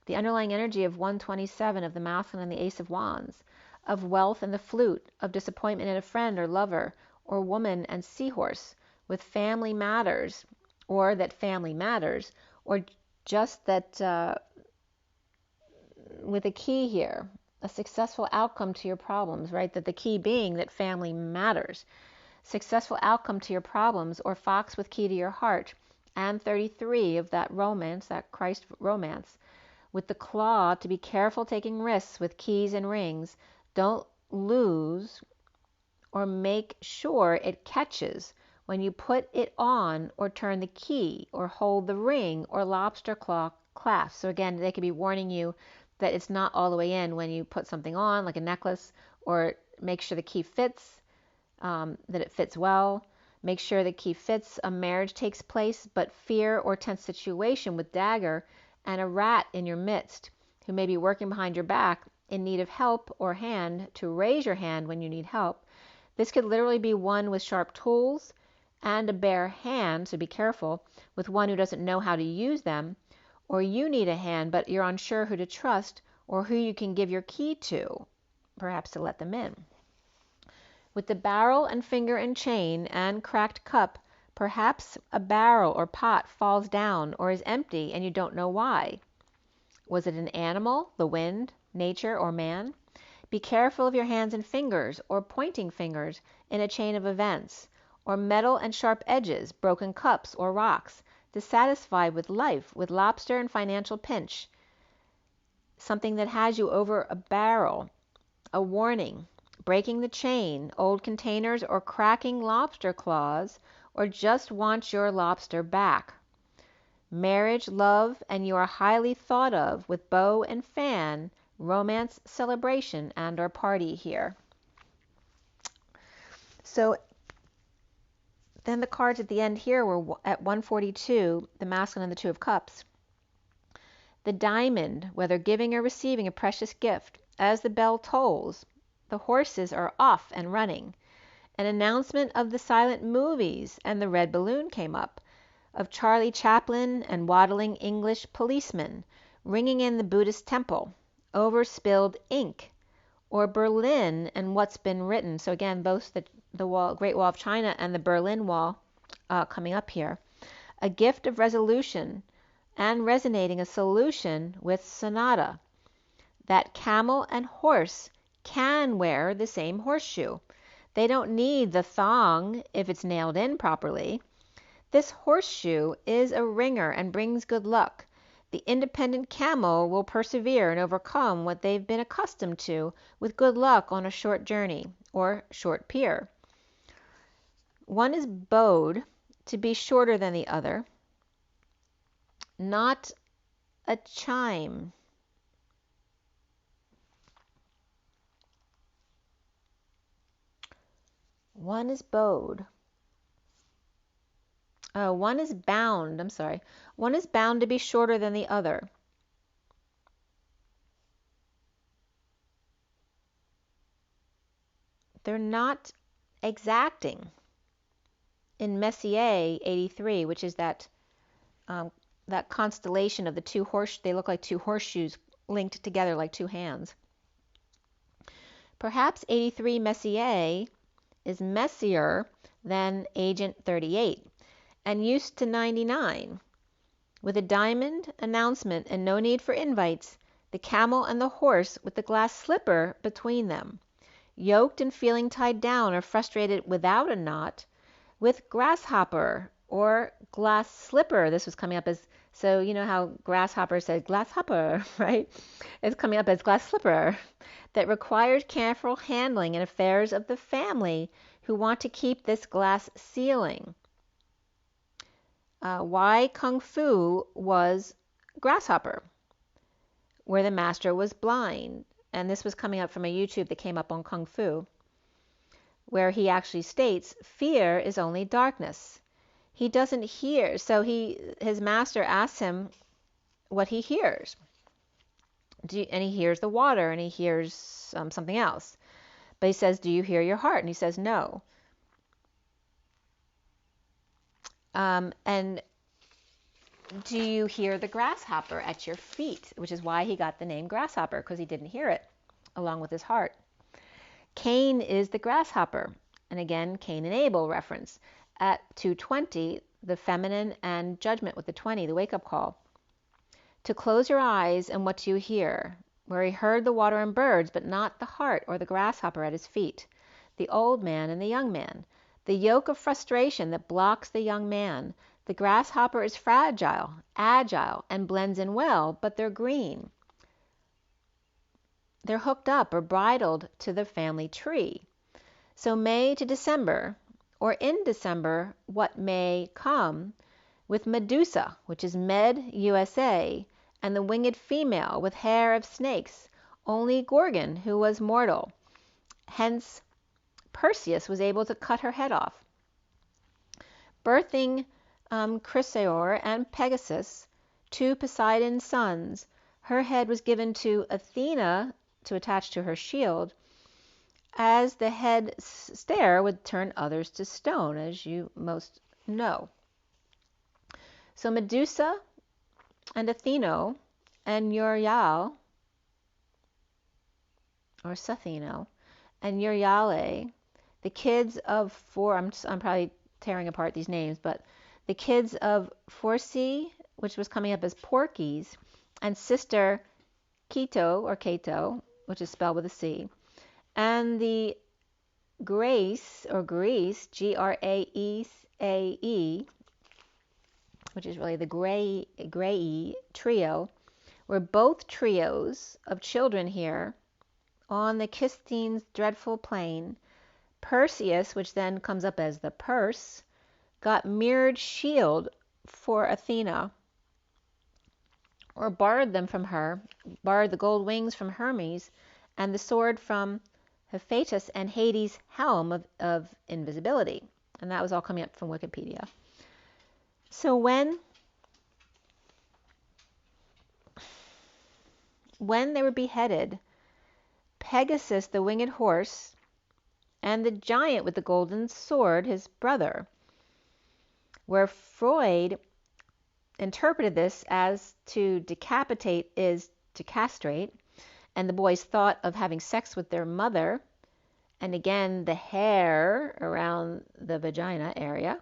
The underlying energy of 127 of the masculine and the Ace of Wands, of wealth and the flute, of disappointment in a friend or lover or woman and seahorse, with family matters, or that family matters, or just that with a key here, a successful outcome to your problems, right? That the key being that family matters. Successful outcome to your problems, or fox with key to your heart. And 33 of that romance, that Christ romance, with the claw, to be careful taking risks with keys and rings. Don't lose or make sure it catches when you put it on or turn the key or hold the ring or lobster claw clasp. So again, they could be warning you that it's not all the way in when you put something on, like a necklace, or make sure the key fits, that it fits well. Make sure the key fits. A marriage takes place, but fear or tense situation with dagger and a rat in your midst who may be working behind your back in need of help or hand to raise your hand when you need help. This could literally be one with sharp tools and a bare hand, so be careful, with one who doesn't know how to use them, or you need a hand but you're unsure who to trust or who you can give your key to, perhaps to let them in. With the barrel and finger and chain and cracked cup, perhaps a barrel or pot falls down or is empty and you don't know why. Was it an animal, the wind, nature, or man? Be careful of your hands and fingers or pointing fingers in a chain of events, or metal and sharp edges, broken cups or rocks, dissatisfied with life, with lobster and financial pinch. Something that has you over a barrel, a warning, breaking the chain, old containers or cracking lobster claws, or just want your lobster back. Marriage, love, and you are highly thought of with bow and fan, romance, celebration, and or party here. So then the cards at the end here were at 142, the masculine and the Two of Cups. The diamond, whether giving or receiving a precious gift, as the bell tolls, the horses are off and running. An announcement of the silent movies, and the red balloon came up, of Charlie Chaplin and waddling English policemen, ringing in the Buddhist temple, over spilled ink, or Berlin and what's been written. So again, both the wall, Great Wall of China and the Berlin Wall coming up here. A gift of resolution and resonating a solution with sonata. That camel and horse can wear the same horseshoe. They don't need the thong if it's nailed in properly. This horseshoe is a ringer and brings good luck. The independent camel will persevere and overcome what they've been accustomed to with good luck on a short journey or short pier. One is bowed to be shorter than the other, not a chime. One is bowed. One is bound, I'm sorry. One is bound to be shorter than the other. They're not exacting in Messier 83, which is that that constellation of the two they look like two horseshoes linked together like two hands. Perhaps 83 Messier is messier than Agent 38 and used to 99. With a diamond announcement and no need for invites, the camel and the horse with the glass slipper between them, yoked and feeling tied down or frustrated without a knot, with grasshopper or glass slipper. This was coming up as, so you know how grasshopper said grasshopper, right? It's coming up as glass slipper, that required careful handling in affairs of the family who want to keep this glass ceiling. Why Kung Fu was grasshopper, where the master was blind. And this was coming up from a YouTube that came up on Kung Fu, where he actually states, fear is only darkness. He doesn't hear. So his master asks him what he hears. And he hears the water, and he hears something else. But he says, do you hear your heart? And he says, no. And do you hear the grasshopper at your feet? Which is why he got the name grasshopper, because he didn't hear it, along with his heart. Cain is the grasshopper. And again, Cain and Abel reference. At 220, the feminine, and judgment with the 20, the wake-up call. To close your eyes, and what do you hear? Where he heard the water and birds, but not the heart or the grasshopper at his feet. The old man and the young man. The yoke of frustration that blocks the young man. The grasshopper is fragile, agile, and blends in well, but they're green. They're hooked up or bridled to the family tree. So May to December, or in December, what may come, with Medusa, which is Med USA, and the winged female with hair of snakes, only Gorgon, who was mortal. Hence, Perseus was able to cut her head off. Birthing Chrysaor and Pegasus, two Poseidon's sons, her head was given to Athena to attach to her shield, as the head stare would turn others to stone, as you most know. So Medusa and Atheno and Uriel, or Satheno, and Uriale, the kids of I'm probably tearing apart these names, but the kids of Phorcys, which was coming up as Porkies, and sister Keto, or Cato, which is spelled with a C, and the Grace, or Greece, Graeae, which is really the Graeae trio, were both trios of children here on the Kistine's dreadful plain. Perseus, which then comes up as the purse, got mirrored shield for Athena, or borrowed them from her, borrowed the gold wings from Hermes, and the sword from Hephaestus, and Hades' helm of invisibility. And that was all coming up from Wikipedia. So when they were beheaded, Pegasus, the winged horse, and the giant with the golden sword, his brother, where Freud interpreted this as to decapitate is to castrate, and the boys thought of having sex with their mother, and again the hair around the vagina area.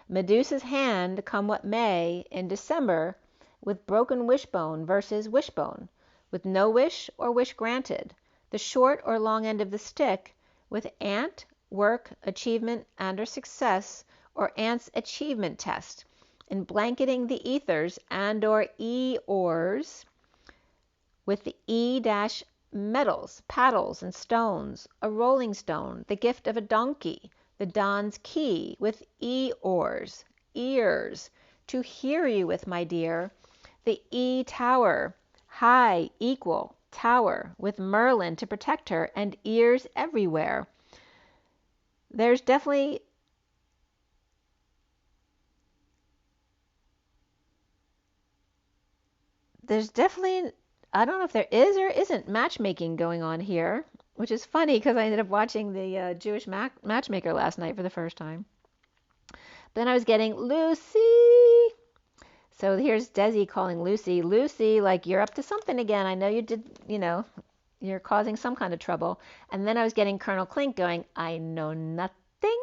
Medusa's hand, come what may, in December, with broken wishbone versus wishbone, with no wish or wish granted, the short or long end of the stick, with ant, work, achievement, and or success, or ant's achievement test, in blanketing the ethers and or e-ors, with the e-metals, paddles, and stones, a rolling stone, the gift of a donkey, the Don's key, with e-ors, ears, to hear you with, my dear, the e-tower, high, equal, tower, with Merlin to protect her, and ears everywhere. There's definitely I don't know if there is or isn't matchmaking going on here, which is funny because I ended up watching the Jewish matchmaker last night for the first time. Then I was getting Lucy. So here's Desi calling Lucy. Lucy, like, you're up to something again. I know you did, you're causing some kind of trouble. And then I was getting Colonel Klink going, I know nothing.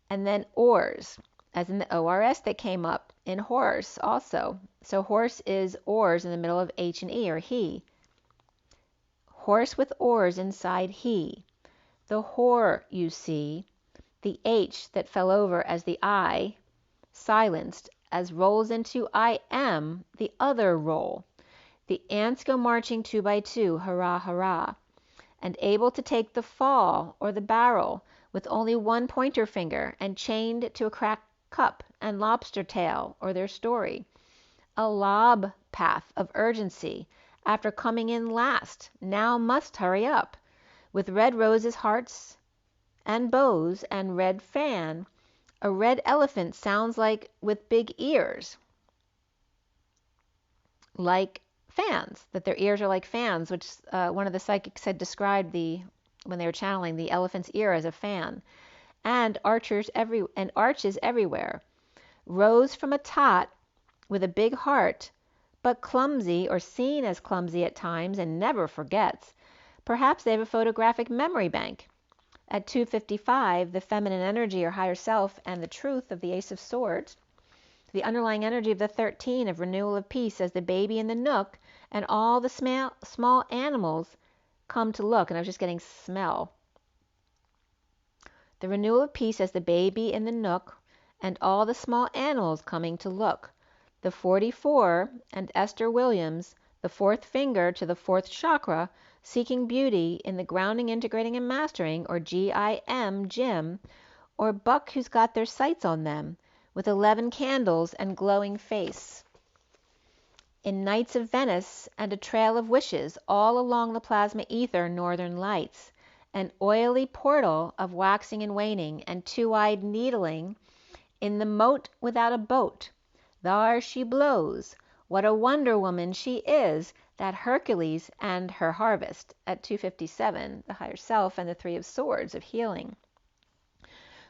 And then oars, as in the ORS that came up in horse also. So horse is oars in the middle of H and E, or he. Horse with oars inside he. The whore, you see. The H that fell over as the I, silenced, as rolls into I am, the other roll. The ants go marching 2 by 2, hurrah, hurrah, and able to take the fall or the barrel with only one pointer finger and chained to a cracked cup and lobster tail or their story. A lob path of urgency after coming in last, now must hurry up, with red roses, hearts, and bows, and red fan. A red elephant sounds like with big ears, like fans, that their ears are like fans, which one of the psychics had described when they were channeling the elephant's ear as a fan. And arches everywhere. Rose from a tot with a big heart, but clumsy, or seen as clumsy at times, and never forgets. Perhaps they have a photographic memory bank. At 255, the feminine energy or higher self and the truth of the Ace of Swords, the underlying energy of the 13 of renewal of peace as the baby in the nook and all the small animals come to look. And I was just getting smell. The renewal of peace as the baby in the nook and all the small animals coming to look. The 44 and Esther Williams, the fourth finger to the fourth chakra, seeking beauty in the grounding, integrating, and mastering, or GIM, Jim, or Buck who's got their sights on them, with 11 candles and glowing face. In nights of Venice and a trail of wishes all along the plasma ether, northern lights, an oily portal of waxing and waning, and two-eyed needling in the moat without a boat. Thar she blows. What a wonder woman she is, that Hercules, and her harvest. At 257, the higher self and the 3 of swords of healing.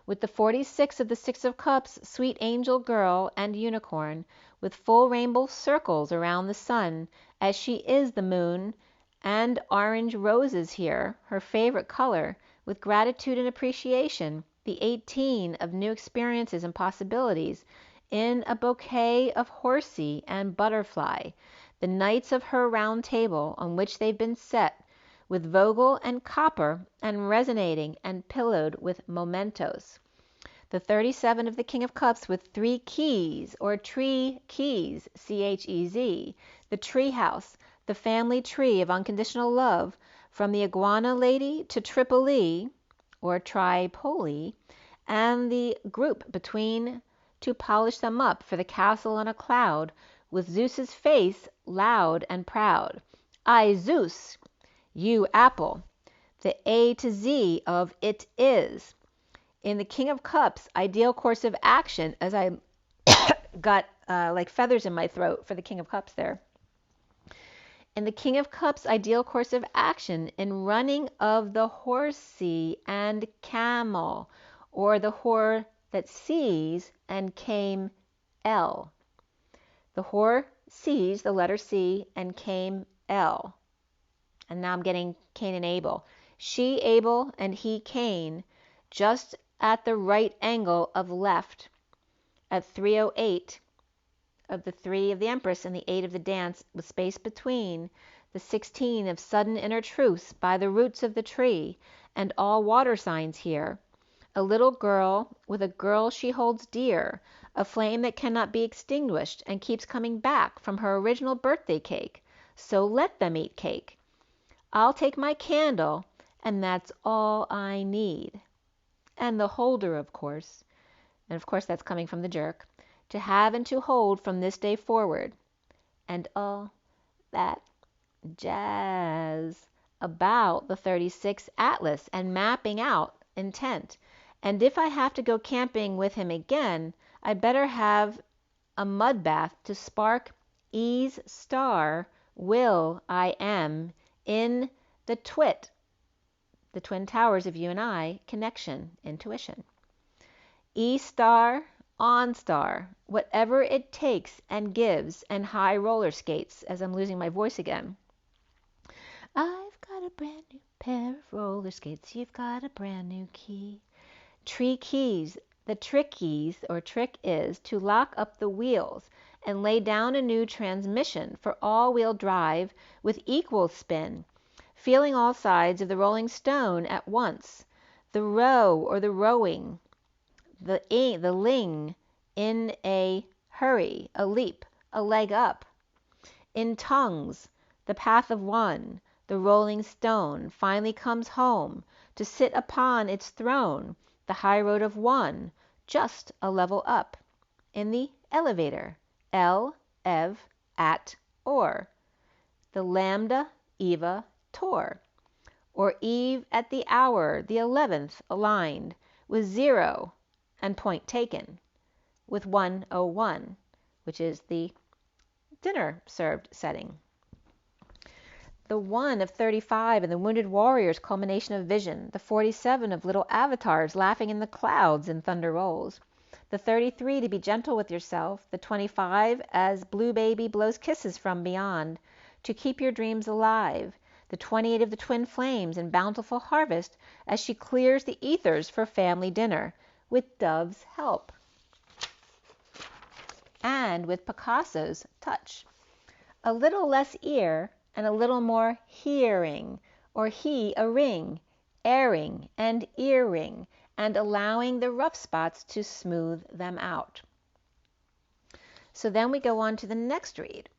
With the 46 of the 6 of cups, sweet angel girl and unicorn, with full rainbow circles around the sun, as she is the moon, and orange roses here, her favorite color, with gratitude and appreciation, the 18 of new experiences and possibilities, in a bouquet of horsey and butterfly, the knights of her round table on which they've been set, with Vogel and copper, and resonating and pillowed with mementos. The 37 of the King of Cups with 3 keys, or tree keys, CHEZ, the tree house, the family tree of unconditional love, from the iguana lady to Tripoli, or tripoli, and the group between to polish them up for the castle on a cloud, with Zeus's face loud and proud. I, Zeus, you, apple, the A to Z of it is. In the King of Cups, ideal course of action, as I got like feathers in my throat for the King of Cups there. In the King of Cups, ideal course of action in running of the horsey and camel, or the whore that sees and came L. The whore sees, the letter C, and came L. And now I'm getting Cain and Abel. She, Abel, and he, Cain, just at the right angle of left, at 308 of the 3 of the Empress and the 8 of the dance, with space between, the 16 of sudden inner truths by the roots of the tree, and all water signs here. A little girl with a girl she holds dear, a flame that cannot be extinguished and keeps coming back from her original birthday cake. So let them eat cake. I'll take my candle, and that's all I need. And the holder, of course, and of course that's coming from the jerk, to have and to hold from this day forward, and all that jazz about the 36 Atlas and mapping out intent. And if I have to go camping with him again, I'd better have a mud bath to spark E's star will I am in the twit, the twin towers of you and I, connection, intuition. E star, on star, whatever it takes and gives, and high roller skates, as I'm losing my voice again. I've got a brand new pair of roller skates, you've got a brand new key. Tree keys, the trick keys, or trick is to lock up the wheels and lay down a new transmission for all-wheel drive with equal spin, feeling all sides of the rolling stone at once. The row or the rowing, the ling, in a hurry, a leap, a leg up. In tongues, the path of one, the rolling stone, finally comes home to sit upon its throne, the high road of one, just a level up. In the elevator, L, ev, at, or. The lambda, Eva, tor. Or eve at the hour, the 11th, aligned, with 0 and point taken, with 101, which is the dinner served setting. The 1 of 35 and the wounded warrior's culmination of vision, the 47 of little avatars laughing in the clouds and thunder rolls, the 33 to be gentle with yourself, the 25 as blue baby blows kisses from beyond, to keep your dreams alive, the 28 of the twin flames and bountiful harvest as she clears the ethers for family dinner, with Dove's help, and with Picasso's touch. A little less ear and a little more hearing, or he a ring, airing and earring, and allowing the rough spots to smooth them out. So then we go on to the next read,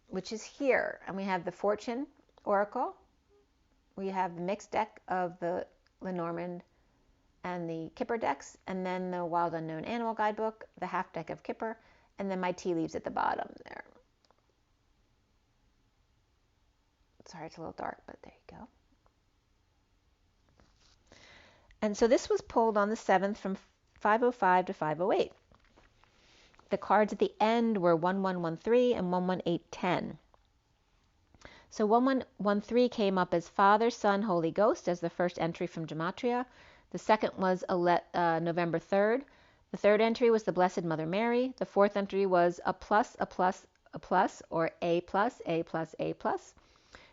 which is here, and we have the Fortune Oracle, we have the mixed deck of the Lenormand and the Kipper decks, and then the Wild Unknown Animal Guidebook, the half deck of Kipper, and then my tea leaves at the bottom there. Sorry, it's a little dark, but there you go. And so this was pulled on the 7th from 505 to 508. The cards at the end were 1113 and 11810. So 1113 came up as Father, Son, Holy Ghost as the first entry from Gematria. The second was November 3rd. The third entry was the Blessed Mother Mary. The fourth entry was a plus, or A plus, A plus, A plus.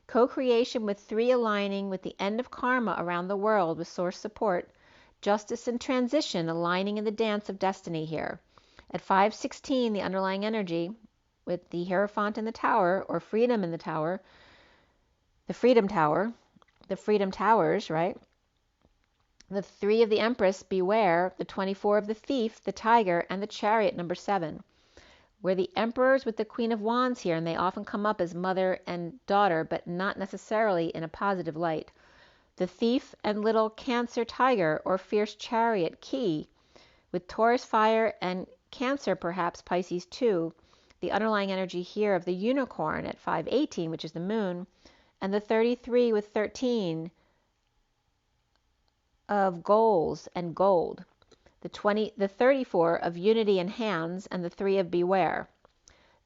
Co-creation with 3 aligning with the end of karma around the world with source support. Justice and transition aligning in the dance of destiny here. At 516, the underlying energy with the Hierophant in the tower, or freedom in the tower, the Freedom Tower, the Freedom Towers, right? The 3 of the Empress, beware, the 24 of the Thief, the Tiger, and the Chariot, number 7. We're the Emperors with the Queen of Wands here, and they often come up as mother and daughter, but not necessarily in a positive light. The Thief and little Cancer Tiger, or Fierce Chariot, key, with Taurus fire and Cancer, perhaps Pisces too. The underlying energy here of the Unicorn at 518, which is the moon, and the 33 with 13 of goals and gold. The 34 of unity and hands, and the 3 of beware.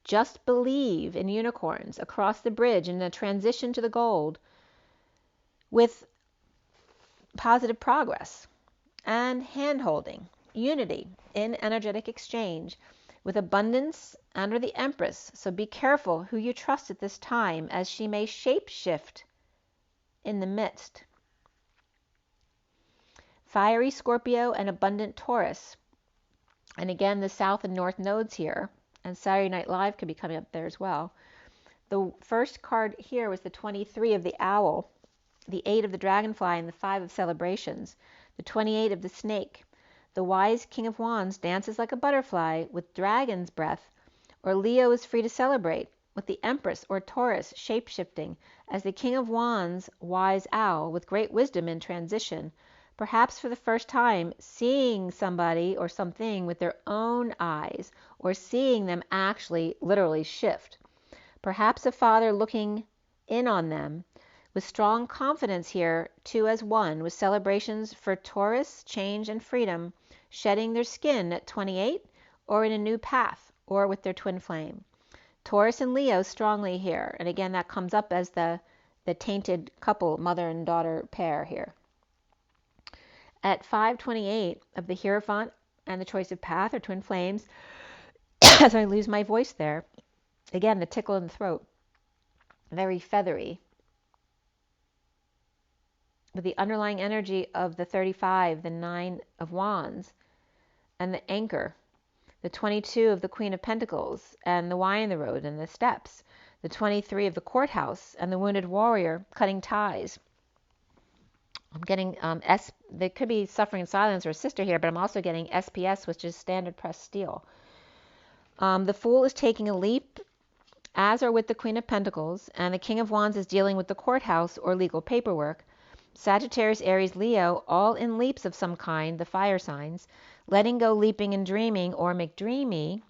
Just believe in unicorns across the bridge in a transition to the gold with positive progress and hand-holding, unity in energetic exchange with abundance under the Empress. So be careful who you trust at this time, as she may shape-shift in the midst. Fiery Scorpio and abundant Taurus. And again, the South and North nodes here. And Saturday Night Live could be coming up there as well. The first card here was the 23 of the Owl, the 8 of the Dragonfly, and the 5 of Celebrations. The 28 of the Snake. The wise King of Wands dances like a butterfly with dragon's breath, or Leo is free to celebrate with the Empress or Taurus shape-shifting as the King of Wands, wise owl with great wisdom in transition, perhaps for the first time seeing somebody or something with their own eyes, or seeing them actually literally shift. Perhaps a father looking in on them with strong confidence here, 2 as 1, with celebrations for Taurus, change and freedom, shedding their skin at 28, or in a new path, or with their twin flame. Taurus and Leo strongly here, and again that comes up as the tainted couple, mother and daughter pair here. At 528 of the Hierophant, and the choice of path or twin flames. As I lose my voice there, again, the tickle in the throat, very feathery. With the underlying energy of the 35, the 9 of Wands, and the anchor, the 22 of the Queen of Pentacles, and the Y in the road, and the steps, the 23 of the courthouse, and the wounded warrior cutting ties. I'm getting, there could be suffering in silence or a sister here, but I'm also getting SPS, which is standard pressed steel. The Fool is taking a leap, as are with the Queen of Pentacles, and the King of Wands is dealing with the courthouse or legal paperwork. Sagittarius, Aries, Leo, all in leaps of some kind, the fire signs, letting go, leaping, and dreaming, or McDreamy,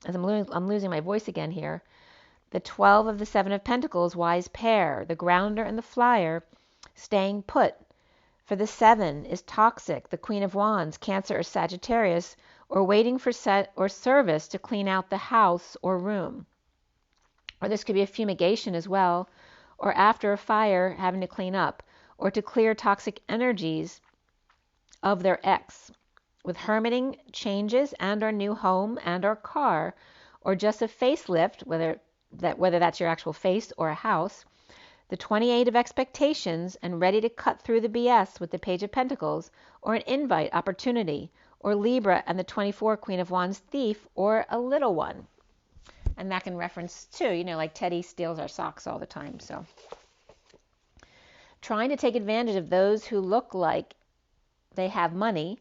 as I'm losing my voice again here. The 12 of the 7 of Pentacles, wise pair, the grounder and the flyer, staying put. For the 7 is toxic, the Queen of Wands, Cancer or Sagittarius, or waiting for set or service to clean out the house or room. Or this could be a fumigation as well, or after a fire having to clean up, or to clear toxic energies of their ex. With hermiting, changes, and our new home and our car, or just a facelift, whether that's your actual face or a house. The 28 of expectations and ready to cut through the BS with the Page of Pentacles, or an invite, opportunity, or Libra and the 24 Queen of Wands, thief, or a little one. And that can reference too, like Teddy steals our socks all the time. So trying to take advantage of those who look like they have money,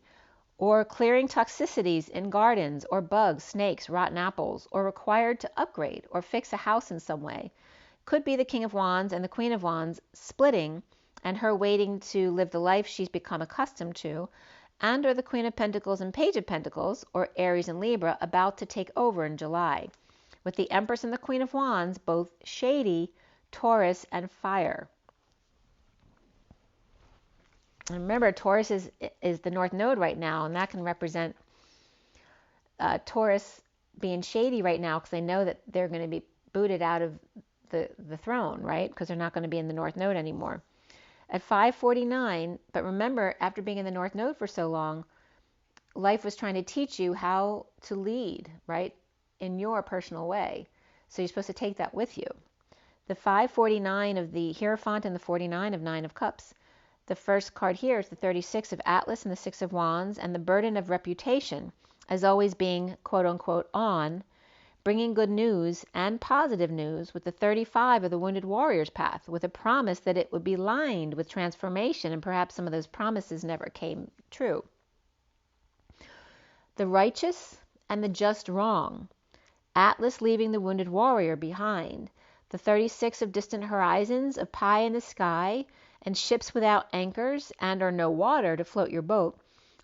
or clearing toxicities in gardens, or bugs, snakes, rotten apples, or required to upgrade or fix a house in some way. Could be the King of Wands and the Queen of Wands splitting and her waiting to live the life she's become accustomed to, and or the Queen of Pentacles and Page of Pentacles, or Aries and Libra, about to take over in July. With the Empress and the Queen of Wands, both shady, Taurus, and fire. And remember, Taurus is the North Node right now, and that can represent Taurus being shady right now because they know that they're going to be booted out of the throne, right? Because they're not going to be in the North Node anymore. At 549, but remember, after being in the North Node for so long, life was trying to teach you how to lead, right? In your personal way. So you're supposed to take that with you. The 549 of the Hierophant and the 49 of 9 of Cups. The first card here is the 36 of Atlas and the 6 of Wands, and the burden of reputation as always being quote unquote on, bringing good news and positive news with the 35 of the Wounded Warrior's path, with a promise that it would be lined with transformation, and perhaps some of those promises never came true. The righteous and the just wrong. Atlas leaving the Wounded Warrior behind. The 36 of distant horizons, of pie in the sky, and ships without anchors and or no water to float your boat,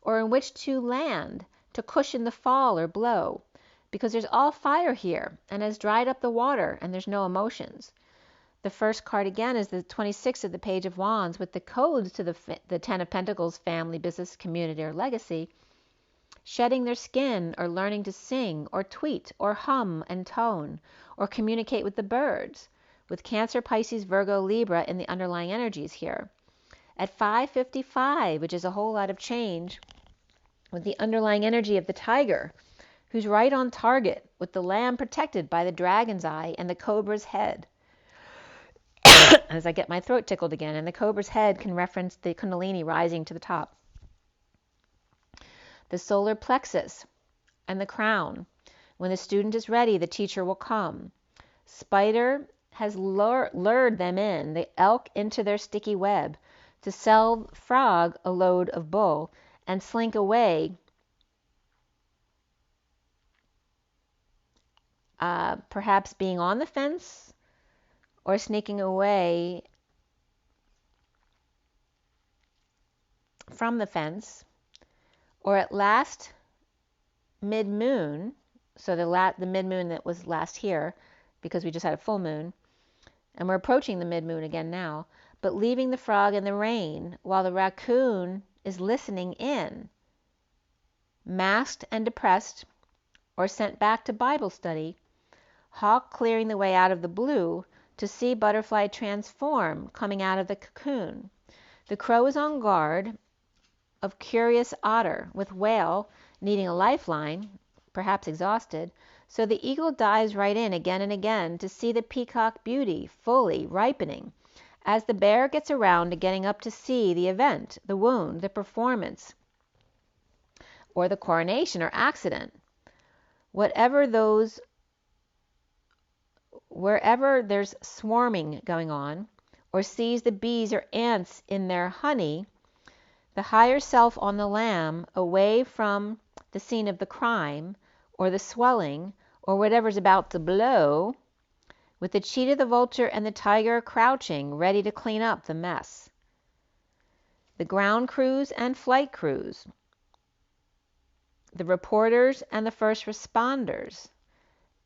or in which to land to cushion the fall or blow, because there's all fire here and has dried up the water and there's no emotions. The first card again is the 26 of the Page of Wands with the codes to the 10 of Pentacles, family, business, community, or legacy. Shedding their skin, or learning to sing or tweet or hum and tone or communicate with the birds, with Cancer, Pisces, Virgo, Libra in the underlying energies here. At 555, which is a whole lot of change, with the underlying energy of the tiger, who's right on target, with the lamb protected by the dragon's eye and the cobra's head. As I get my throat tickled again, and the cobra's head can reference the kundalini rising to the top. The solar plexus and the crown. When the student is ready, the teacher will come. Spider has lured them in, the elk into their sticky web, to sell frog a load of bull, and slink away, perhaps being on the fence or sneaking away from the fence, or at last mid-moon, so the mid-moon that was last here, because we just had a full moon, and we're approaching the mid-moon again now, but leaving the frog in the rain while the raccoon is listening in, masked and depressed, or sent back to Bible study, hawk clearing the way out of the blue to see butterfly transform coming out of the cocoon. The crow is on guard of curious otter, with whale needing a lifeline, perhaps exhausted. So the eagle dives right in again and again to see the peacock beauty fully ripening, as the bear gets around to getting up to see the event, the wound, the performance, or the coronation or accident. Wherever there's swarming going on, or sees the bees or ants in their honey, the higher self on the lamb, away from the scene of the crime, or the swelling, or whatever's about to blow, with the cheetah, the vulture, and the tiger crouching, ready to clean up the mess. The ground crews and flight crews, the reporters and the first responders,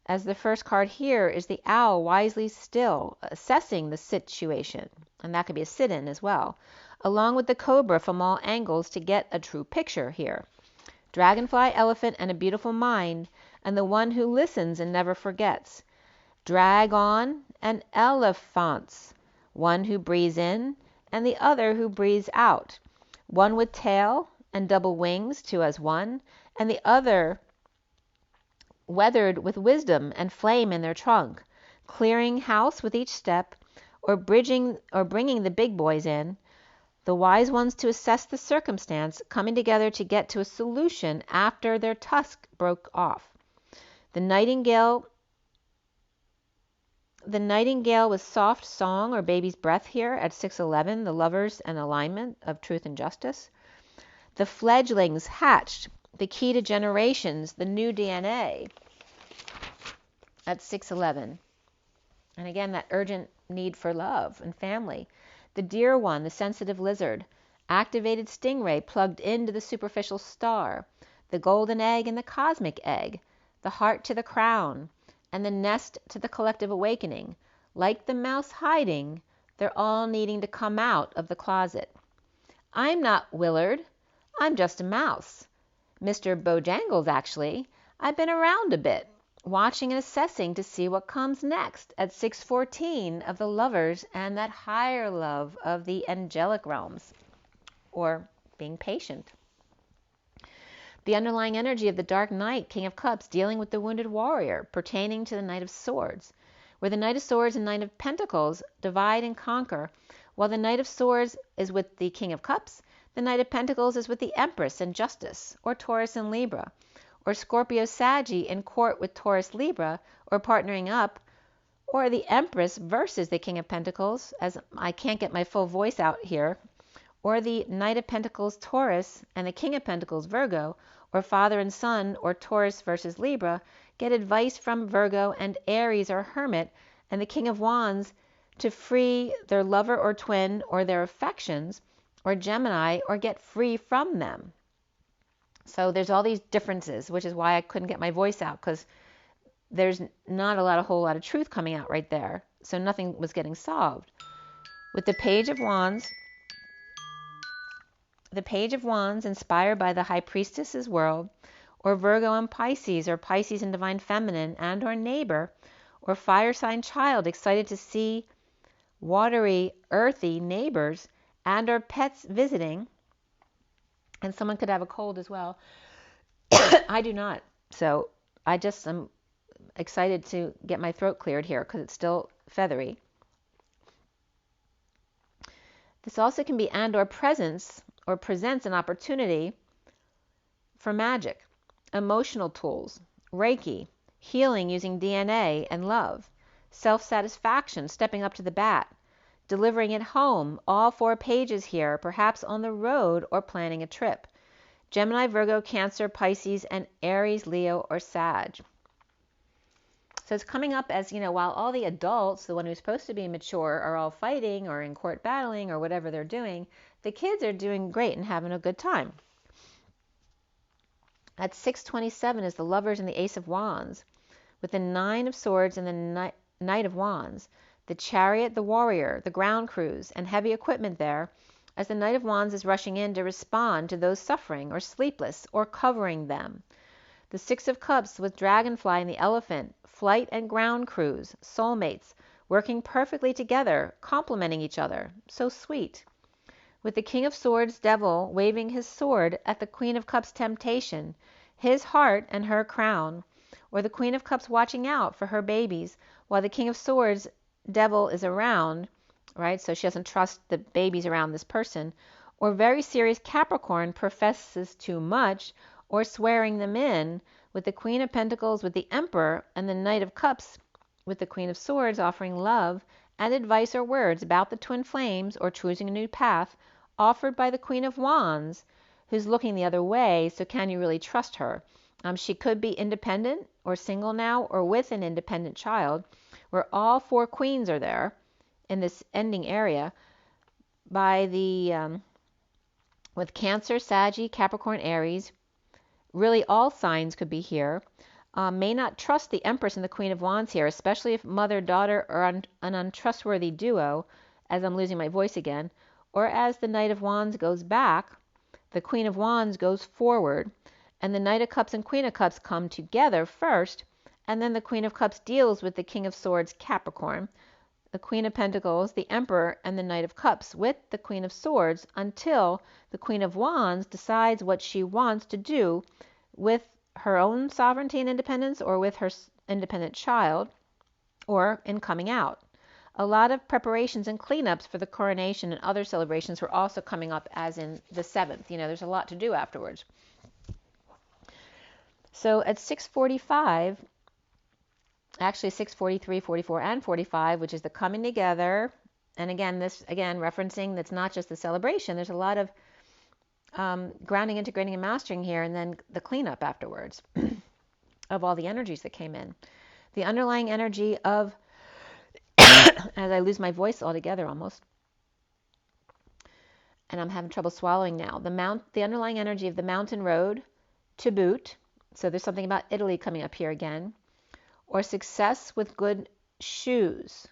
as the first card here is the owl wisely still, assessing the situation, and that could be a sit-in as well, along with the cobra from all angles to get a true picture here. Dragonfly, elephant, and a beautiful mind, and the one who listens and never forgets. Dragon and elephants, one who breathes in and the other who breathes out, one with tail and double wings, two as one, and the other weathered with wisdom and flame in their trunk, clearing house with each step, or bringing the big boys in, the wise ones to assess the circumstance, coming together to get to a solution after their tusk broke off. The nightingale with soft song or baby's breath here at 6:11, the lovers and alignment of truth and justice. The fledglings hatched, the key to generations, the new DNA at 6:11. And again, that urgent need for love and family. The dear one, the sensitive lizard, activated stingray plugged into the superficial star, the golden egg and the cosmic egg, the heart to the crown, and the nest to the collective awakening. Like the mouse hiding, they're all needing to come out of the closet. I'm not Willard. I'm just a mouse. Mr. Bojangles, actually. I've been around a bit, watching and assessing to see what comes next at 6:14 of the lovers and that higher love of the angelic realms, or being patient. The underlying energy of the Dark Knight, King of Cups, dealing with the wounded warrior, pertaining to the Knight of Swords, where the Knight of Swords and Knight of Pentacles divide and conquer, while the Knight of Swords is with the King of Cups, the Knight of Pentacles is with the Empress and Justice, or Taurus and Libra, or Scorpio Saggy in court with Taurus Libra, or partnering up, or the Empress versus the King of Pentacles, as I can't get my full voice out here, or the Knight of Pentacles Taurus and the King of Pentacles Virgo, or father and son, or Taurus versus Libra, get advice from Virgo and Aries or Hermit, and the King of Wands to free their lover or twin or their affections, or Gemini, or get free from them. So there's all these differences, which is why I couldn't get my voice out, because there's not a whole lot of truth coming out right there. So nothing was getting solved. With the Page of Wands, inspired by the High Priestess's world, or Virgo and Pisces, or Pisces and Divine Feminine, and or neighbor, or fire sign child excited to see watery, earthy neighbors, and or pets visiting. And someone could have a cold as well. I do not. So I just am excited to get my throat cleared here because it's still feathery. This also can be and or presents or presents an opportunity for magic, emotional tools, Reiki, healing using DNA and love, self-satisfaction, stepping up to the bat, delivering at home, all 4 pages here, perhaps on the road or planning a trip. Gemini, Virgo, Cancer, Pisces, and Aries, Leo, or Sag. So it's coming up as, while all the adults, the one who's supposed to be mature, are all fighting or in court battling or whatever they're doing, the kids are doing great and having a good time. At 6:27 is the Lovers and the Ace of Wands, with the 9 of Swords and the Knight of Wands, the Chariot, the Warrior, the ground crews, and heavy equipment there, as the Knight of Wands is rushing in to respond to those suffering or sleepless or covering them. The 6 of Cups with Dragonfly and the Elephant, flight and ground crews, soulmates, working perfectly together, complementing each other. So sweet. With the King of Swords, Devil, waving his sword at the Queen of Cups, temptation, his heart and her crown. Or the Queen of Cups watching out for her babies while the King of Swords, devil, is around, right? So she doesn't trust the babies around this person. Or very serious Capricorn professes too much or swearing them in, with the Queen of Pentacles with the Emperor and the Knight of Cups with the Queen of Swords offering love and advice or words about the twin flames or choosing a new path offered by the Queen of Wands, who's looking the other way. So can you really trust her? She could be independent or single now or with an independent child, where all four queens are there in this ending area by the with Cancer, Saggy, Capricorn, Aries. Really all signs could be here. May not trust the Empress and the Queen of Wands here, especially if mother-daughter are an untrustworthy duo, as I'm losing my voice again, or as the Knight of Wands goes back, the Queen of Wands goes forward, and the Knight of Cups and Queen of Cups come together first, and then the Queen of Cups deals with the King of Swords, Capricorn, the Queen of Pentacles, the Emperor, and the Knight of Cups with the Queen of Swords until the Queen of Wands decides what she wants to do with her own sovereignty and independence or with her independent child or in coming out. A lot of preparations and cleanups for the coronation and other celebrations were also coming up as in the 7th. There's a lot to do afterwards. So at 6:45, actually 6:43, 44, and 45, which is the coming together. And again, this, referencing that's not just the celebration. There's a lot of grounding, integrating, and mastering here, and then the cleanup afterwards of all the energies that came in. The underlying energy of, as I lose my voice altogether almost, and I'm having trouble swallowing now, the underlying energy of the mountain road to boot. So there's something about Italy coming up here again. Or success with good shoes.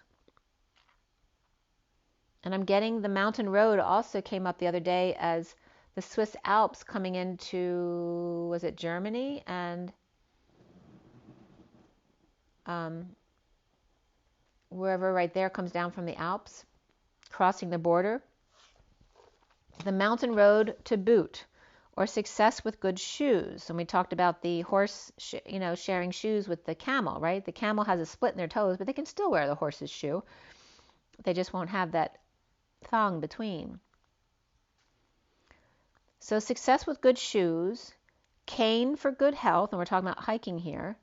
And I'm getting the mountain road also came up the other day as the Swiss Alps coming into, was it Germany? And wherever right there comes down from the Alps, crossing the border. The mountain road to boot, or success with good shoes. And we talked about the horse, sharing shoes with the camel, right? The camel has a split in their toes, but they can still wear the horse's shoe. They just won't have that thong between. So success with good shoes, cane for good health, and we're talking about hiking here,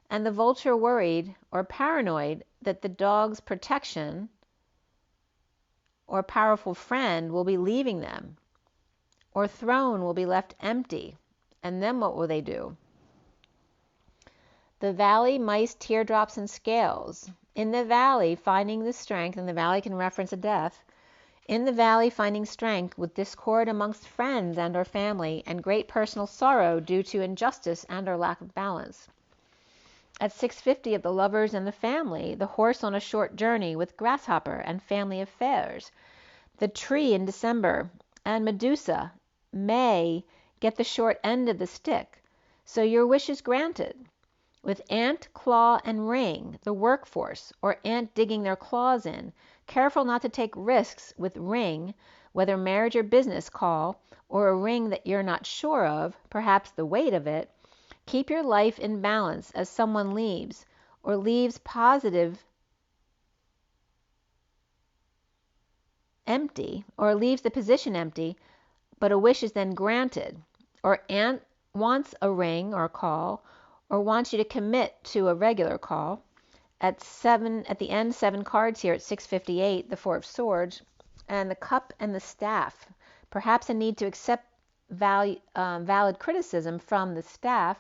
and the vulture worried or paranoid that the dog's protection or powerful friend will be leaving them, or throne will be left empty. And then what will they do? The valley, mice, teardrops, and scales. In the valley, finding the strength, and the valley can reference a death. In the valley, finding strength with discord amongst friends and or family, and great personal sorrow due to injustice and or lack of balance. At 6:50 of the lovers and the family, the horse on a short journey with grasshopper and family affairs. The tree in December, and Medusa may get the short end of the stick, so your wish is granted. With ant, claw, and ring, the workforce, or ant digging their claws in, careful not to take risks with ring, whether marriage or business call, or a ring that you're not sure of, perhaps the weight of it. Keep your life in balance as someone leaves, or leaves positive empty, or leaves the position empty, but a wish is then granted. Or ant wants a ring or a call, or wants you to commit to a regular call. At the end, 7 cards here at 6:58, the 4 of Swords, and the cup and the staff. Perhaps a need to accept valid criticism from the staff.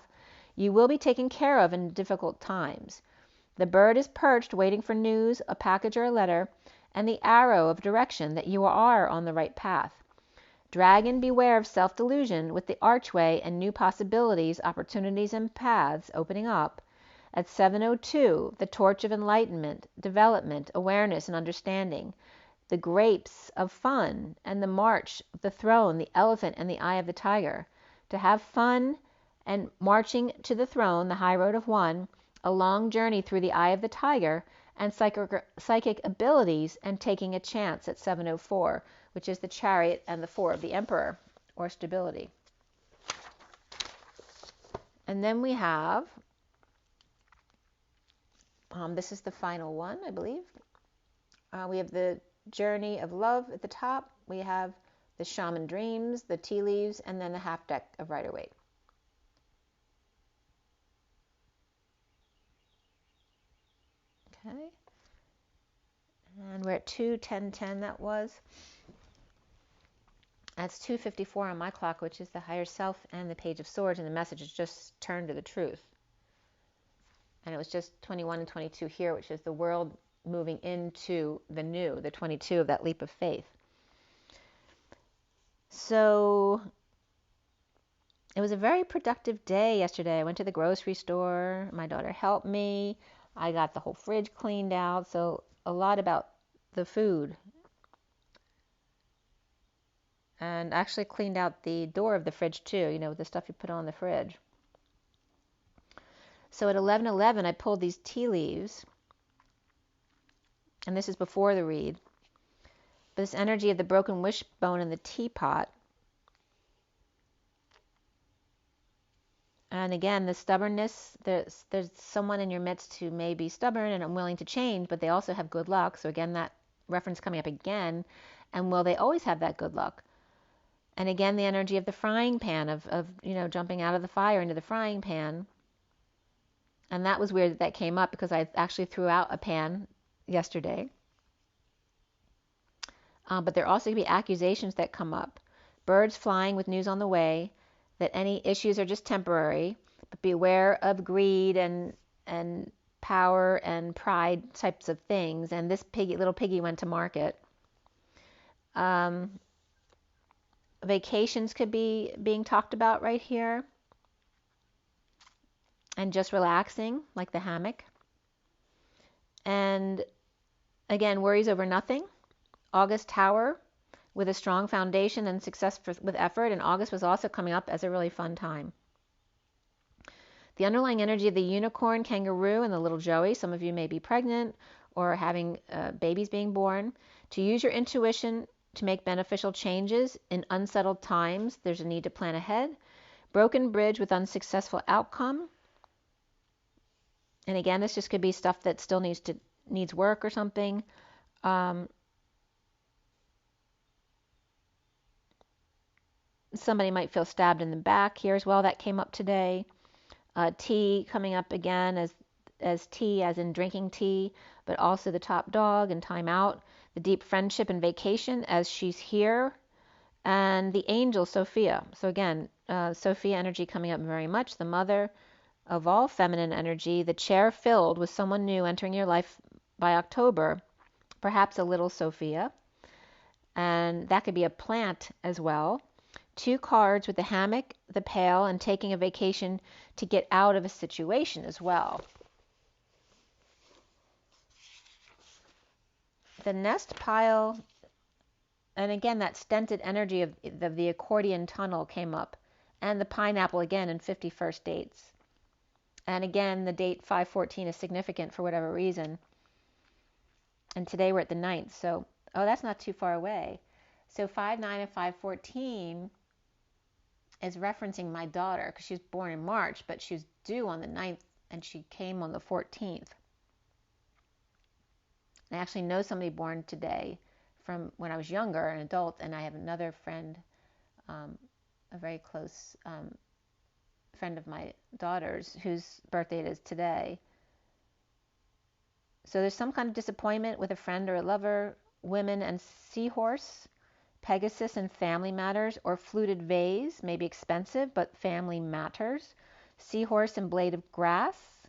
You will be taken care of in difficult times. The bird is perched, waiting for news, a package or a letter, and the arrow of direction that you are on the right path. Dragon, beware of self-delusion with the archway and new possibilities, opportunities, and paths opening up. At 7:02, the torch of enlightenment, development, awareness, and understanding. The grapes of fun and the march of the throne, the elephant, and the eye of the tiger. To have fun and marching to the throne, the high road of one, a long journey through the eye of the tiger, and psychic abilities, and taking a chance at 7:04, which is the chariot and the 4 of the emperor, or stability. And then we have, this is the final one, I believe. We have the Journey of Love at the top. We have the Shaman Dreams, the Tea Leaves, and then the half deck of Rider-Waite. Okay. And we're at 2:10:10 that was. That's 2:54 on my clock, which is the Higher Self and the Page of Swords, and the message is just turn to the truth. And it was just 21 and 22 here, which is the world moving into the new, the 22 of that leap of faith. So it was a very productive day yesterday. I went to the grocery store. My daughter helped me. I got the whole fridge cleaned out. So a lot about the food. And actually cleaned out the door of the fridge too, you know, the stuff you put on the fridge. So at 11:11, I pulled these tea leaves. And this is before the read. This energy of the broken wishbone in the teapot. And again, the stubbornness, there's someone in your midst who may be stubborn and unwilling to change, but they also have good luck. So again, that reference coming up again. And will they always have that good luck? And again, the energy of the frying pan, of you know, jumping out of the fire into the frying pan. And that was weird that came up because I actually threw out a pan yesterday. But there also could be accusations that come up. Birds flying with news on the way, that any issues are just temporary, but beware of greed and power and pride types of things. And this little piggy went to market. Vacations could be being talked about right here. And just relaxing, like the hammock. And again, worries over nothing. August Tower with a strong foundation and success with effort. And August was also coming up as a really fun time. The underlying energy of the unicorn, kangaroo, and the little Joey. Some of you may be pregnant or having babies being born. To use your intuition to make beneficial changes in unsettled times. There's a need to plan ahead. Broken bridge with unsuccessful outcome. And again, this just could be stuff that still needs work or something. Somebody might feel stabbed in the back here as well. That came up today. Tea coming up again as tea, as in drinking tea, but also the top dog and time out. The deep friendship and vacation as she's here. And the angel, Sophia. So again, Sophia energy coming up very much. The mother of all feminine energy, the chair filled with someone new entering your life by October, perhaps a little Sophia. And that could be a plant as well. 2 cards with the hammock, the pail, and taking a vacation to get out of a situation as well. The nest pile, and again, that stented energy of the accordion tunnel came up. And the pineapple again in 51st dates. And again, the date 5/14 is significant for whatever reason. And today we're at the 9th. So, that's not too far away. So 5/9 and 5/14 is referencing my daughter because she was born in March, but she was due on the 9th and she came on the 14th. I actually know somebody born today from when I was younger, an adult, and I have another friend, a very close friend of my daughter's whose birthday it is today. So there's some kind of disappointment with a friend or a lover. Women and seahorse, Pegasus and family matters, or fluted vase, may be expensive, but family matters. Seahorse and blade of grass.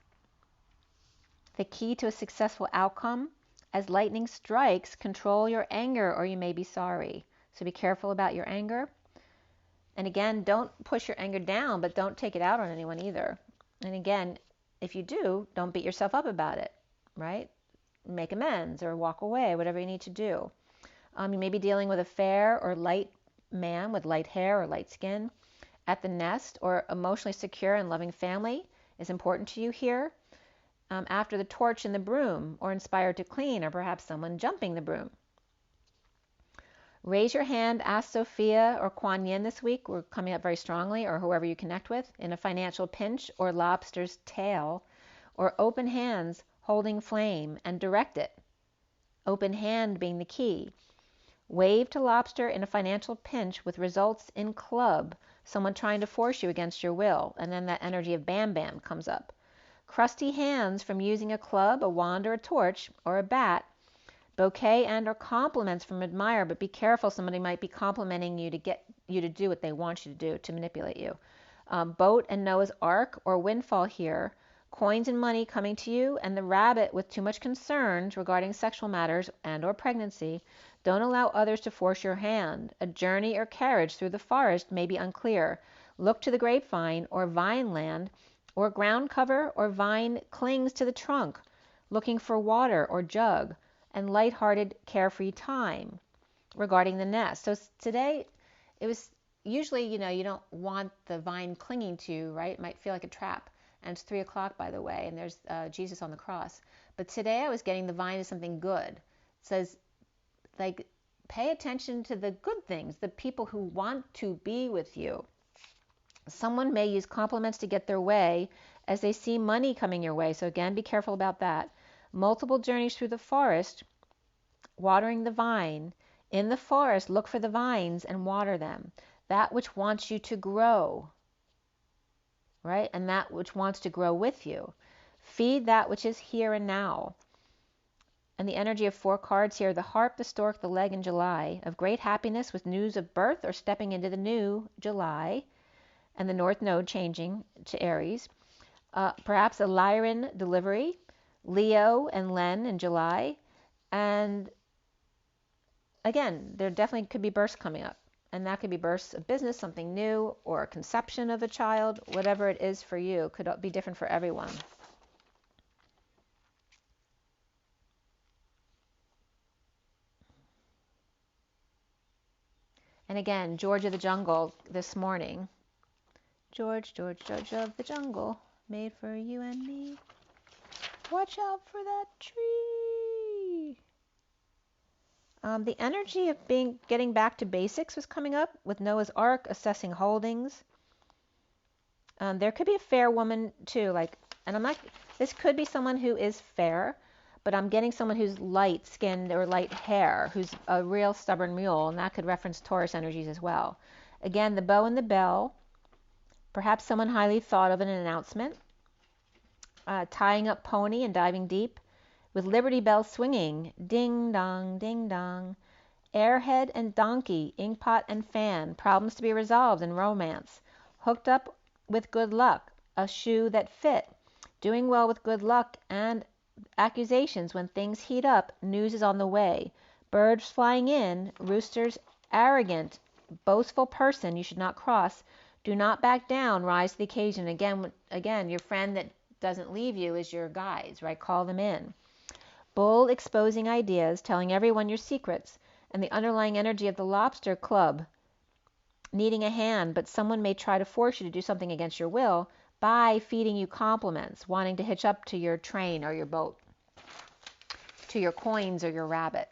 The key to a successful outcome. As lightning strikes, control your anger or you may be sorry. So be careful about your anger. And again, don't push your anger down, but don't take it out on anyone either. And again, if you do, don't beat yourself up about it, right? Make amends or walk away, whatever you need to do. You may be dealing with a fair or light man with light hair or light skin at the nest, or emotionally secure and loving family is important to you here. After the torch and the broom, or inspired to clean, or perhaps someone jumping the broom. Raise your hand, ask Sophia or Kuan Yin this week. We're coming up very strongly, or whoever you connect with, in a financial pinch or lobster's tail, or open hands holding flame and direct it. Open hand being the key. Wave to lobster in a financial pinch with results in club, someone trying to force you against your will, and then that energy of bam bam comes up. Crusty hands from using a club, a wand, or a torch, or a bat. Bouquet and or compliments from admire, but be careful, somebody might be complimenting you to get you to do what they want you to do, to manipulate you. Boat and Noah's Ark or windfall here. Coins and money coming to you, and the rabbit with too much concerns regarding sexual matters and or pregnancy. Don't allow others to force your hand. A journey or carriage through the forest may be unclear. Look to the grapevine or vine land, or ground cover or vine clings to the trunk, looking for water or jug, and lighthearted, carefree time regarding the nest. So today, it was usually, you don't want the vine clinging to you, right? It might feel like a trap. And it's 3 o'clock, by the way, and there's Jesus on the cross. But today I was getting the vine is something good. It says, like, pay attention to the good things, the people who want to be with you. Someone may use compliments to get their way as they see money coming your way. So again, be careful about that. Multiple journeys through the forest, watering the vine. In the forest, look for the vines and water them. That which wants you to grow, right? And that which wants to grow with you. Feed that which is here and now. And the energy of 4 cards here, the harp, the stork, the leg in July, of great happiness with news of birth or stepping into the new July, and the North Node changing to Aries. Perhaps a Lyran delivery, Leo and Len in July. And again, there definitely could be births coming up. And that could be births of business, something new, or a conception of a child, whatever it is for you. Could be different for everyone. And again, George of the Jungle this morning. George, George, George of the Jungle, made for you and me. Watch out for that tree. The energy of getting back to basics was coming up with Noah's Ark, assessing holdings. There could be a fair woman too, this could be someone who is fair, but I'm getting someone who's light-skinned or light hair, who's a real stubborn mule, and that could reference Taurus energies as well. Again, the bow and the bell, perhaps someone highly thought of in an announcement, tying up pony and diving deep, with Liberty Bell swinging, ding dong, airhead and donkey, inkpot and fan, problems to be resolved in romance, hooked up with good luck, a shoe that fit, doing well with good luck and accusations when things heat up, news is on the way, birds flying in, roosters arrogant, boastful person you should not cross, do not back down, rise to the occasion. Again, your friend that doesn't leave you is your guides, right? Call them in. Bull exposing ideas, telling everyone your secrets, and the underlying energy of the lobster club, needing a hand, but someone may try to force you to do something against your will by feeding you compliments, wanting to hitch up to your train or your boat, to your coins or your rabbit.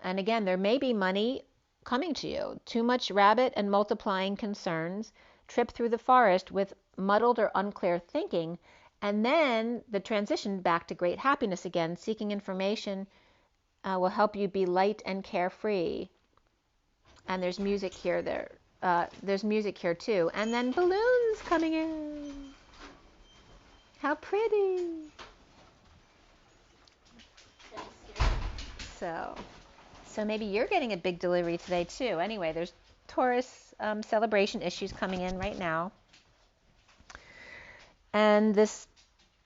And again, there may be money coming to you. Too much rabbit and multiplying concerns, trip through the forest with muddled or unclear thinking, and then the transition back to great happiness again. Seeking information will help you be light and carefree. And there's music here. There's music here too. And then balloons coming in. How pretty. So maybe you're getting a big delivery today too. Anyway, there's Taurus celebration issues coming in right now. And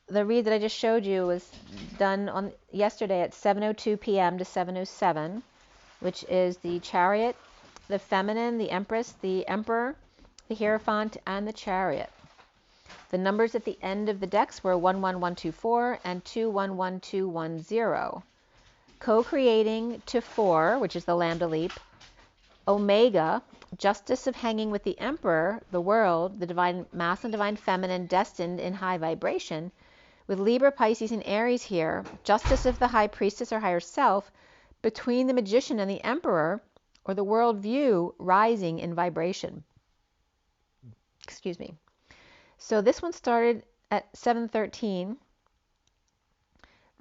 the read that I just showed you was done on yesterday at 7:02 p.m. to 7:07, which is the Chariot, the Feminine, the Empress, the Emperor, the Hierophant, and the Chariot. The numbers at the end of the decks were 11124 and 211210. Co-creating to 4, which is the Lambda Leap. Omega, justice of hanging with the Emperor, the world, the divine masculine, divine feminine, destined in high vibration, with Libra, Pisces, and Aries here, justice of the high priestess or higher self, between the magician and the emperor, or the world view rising in vibration. Excuse me. So this one started at 713.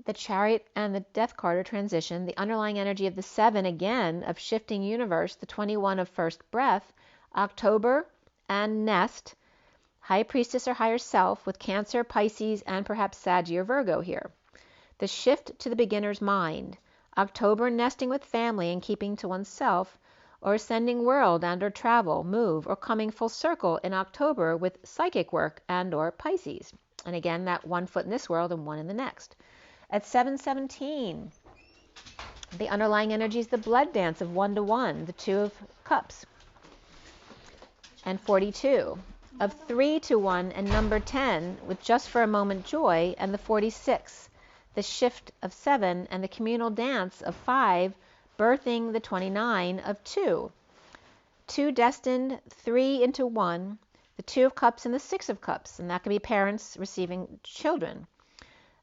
The Chariot and the Death card are transition. The underlying energy of the 7 again of shifting universe, the 21 of first breath, October and Nest, High Priestess or higher self with Cancer, Pisces, and perhaps Saggy or Virgo here. The shift to the beginner's mind, October nesting with family and keeping to oneself, or ascending world and or travel, move, or coming full circle in October with psychic work and or Pisces. And again, that 1 foot in this world and 1 in the next. At 717, the underlying energy is the blood dance of 1 to 1, the 2 of cups, and 42. Of 3 to 1 and number 10 with just for a moment joy, and the 46. The shift of 7 and the communal dance of 5, birthing the 29 of 2. 2 destined, 3 into 1, the 2 of cups and the 6 of cups, and that can be parents receiving children.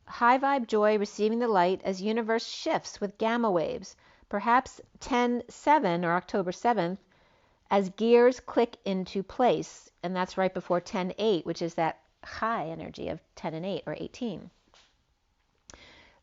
High vibe joy receiving the light as universe shifts with gamma waves, perhaps 10-7 or October 7th, as gears click into place, and that's right before 10-8, which is that high energy of 10 and 8 or 18.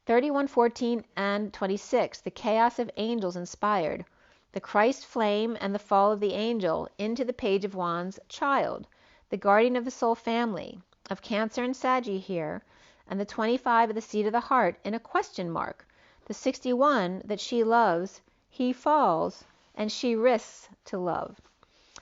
31, 14, and 26, the chaos of angels inspired, the Christ flame and the fall of the angel into the Page of Wands child, the guardian of the soul family, of Cancer and Saggy here, and the 25 of the seed of the heart in a question mark, the 61 that she loves, he falls, and she risks to love.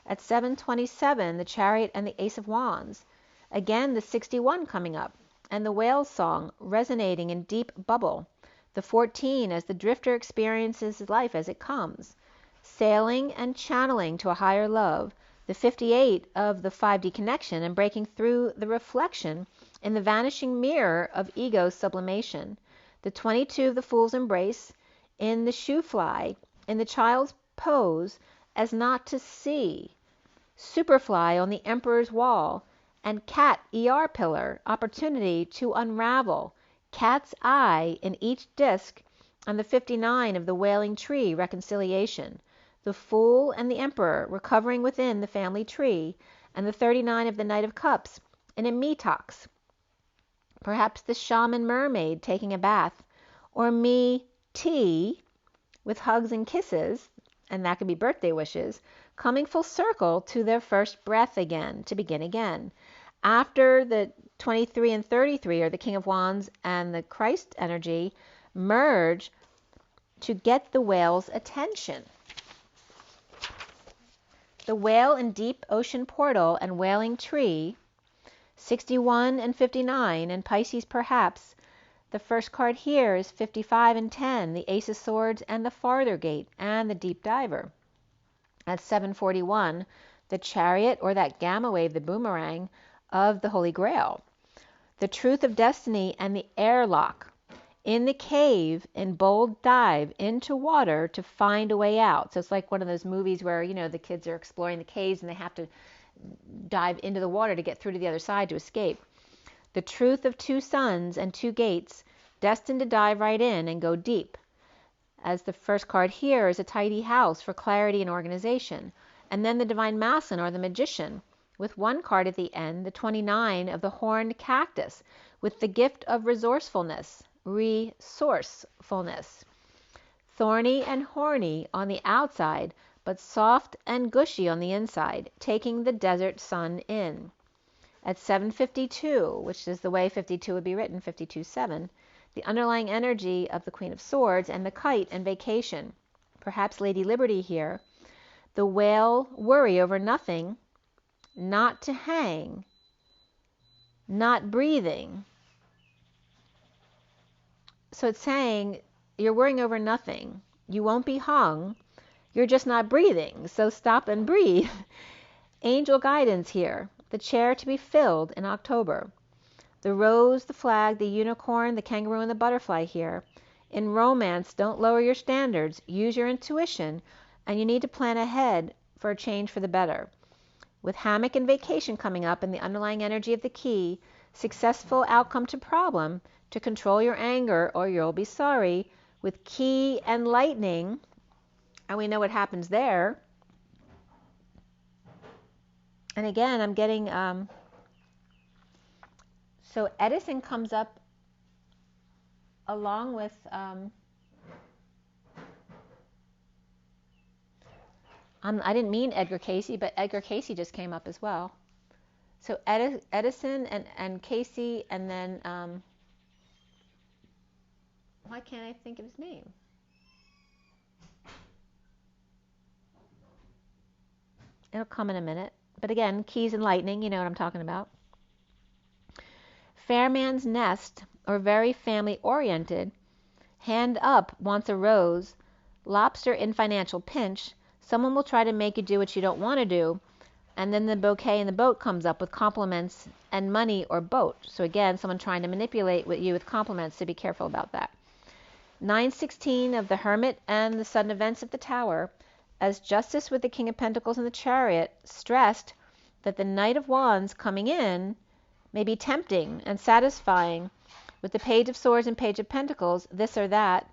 At 727, the Chariot and the Ace of Wands, again the 61 coming up, and the whale song resonating in deep bubble, the 14 as the drifter experiences life as it comes, sailing and channeling to a higher love, the 58 of the 5D connection and breaking through the reflection in the vanishing mirror of ego sublimation, the 22 of the Fool's embrace, in the shoe fly, in the child's pose as not to see, Superfly on the Emperor's wall, and Cat ER pillar, opportunity to unravel, cat's eye in each disc, and the 59 of the Wailing Tree, reconciliation, the Fool and the Emperor recovering within the family tree, and the 39 of the Knight of Cups in a me-tox, perhaps the Shaman Mermaid taking a bath, or me-tea with hugs and kisses, and that could be birthday wishes, coming full circle to their first breath again, to begin again. After the 23 and 33 are the King of Wands and the Christ energy merge to get the whale's attention. The whale in deep ocean portal and Wailing Tree, 61 and 59, and Pisces perhaps. The first card here is 55 and 10, the Ace of Swords and the Farther Gate and the Deep Diver. At 741, the Chariot or that gamma wave, the boomerang of the Holy Grail. The Truth of Destiny and the Airlock. In the cave, in bold dive into water to find a way out. So it's like one of those movies where, you know, the kids are exploring the caves and they have to dive into the water to get through to the other side to escape. The truth of 2 suns and 2 gates, destined to dive right in and go deep. As the first card here is a tidy house for clarity and organization. And then the Divine Masculine or the Magician, with 1 card at the end, the 29 of the Horned Cactus, with the gift of resourcefulness, thorny and horny on the outside, but soft and gushy on the inside, taking the desert sun in. At 752, which is the way 52 would be written, 52-7, the underlying energy of the Queen of Swords and the Kite and vacation, perhaps Lady Liberty here, the whale worry over nothing, not to hang, not breathing. So it's saying you're worrying over nothing. You won't be hung. You're just not breathing. So stop and breathe. Angel guidance here. The chair to be filled in October. The rose, the flag, the unicorn, the kangaroo, and the butterfly here. In romance, don't lower your standards. Use your intuition. And you need to plan ahead for a change for the better. With hammock and vacation coming up and the underlying energy of the key, successful outcome to problem, to control your anger or you'll be sorry, with key and lightning And we know what happens there. And again, I'm getting, so Edison comes up along with, I didn't mean Edgar Cayce, but Edgar Cayce just came up as well. So Edison and Cayce, and then, why can't I think of his name? It'll come in a minute. But again, keys and lightning, you know what I'm talking about. Fairman's Nest, or very family-oriented. Hand up wants a rose. Lobster in financial pinch. Someone will try to make you do what you don't want to do. And then the bouquet in the boat comes up with compliments and money or boat. So again, someone trying to manipulate you with compliments, so be careful about that. 916 of the Hermit and the sudden events of the Tower. As Justice with the King of Pentacles and the Chariot stressed that the Knight of Wands coming in may be tempting and satisfying with the Page of Swords and Page of Pentacles, this or that,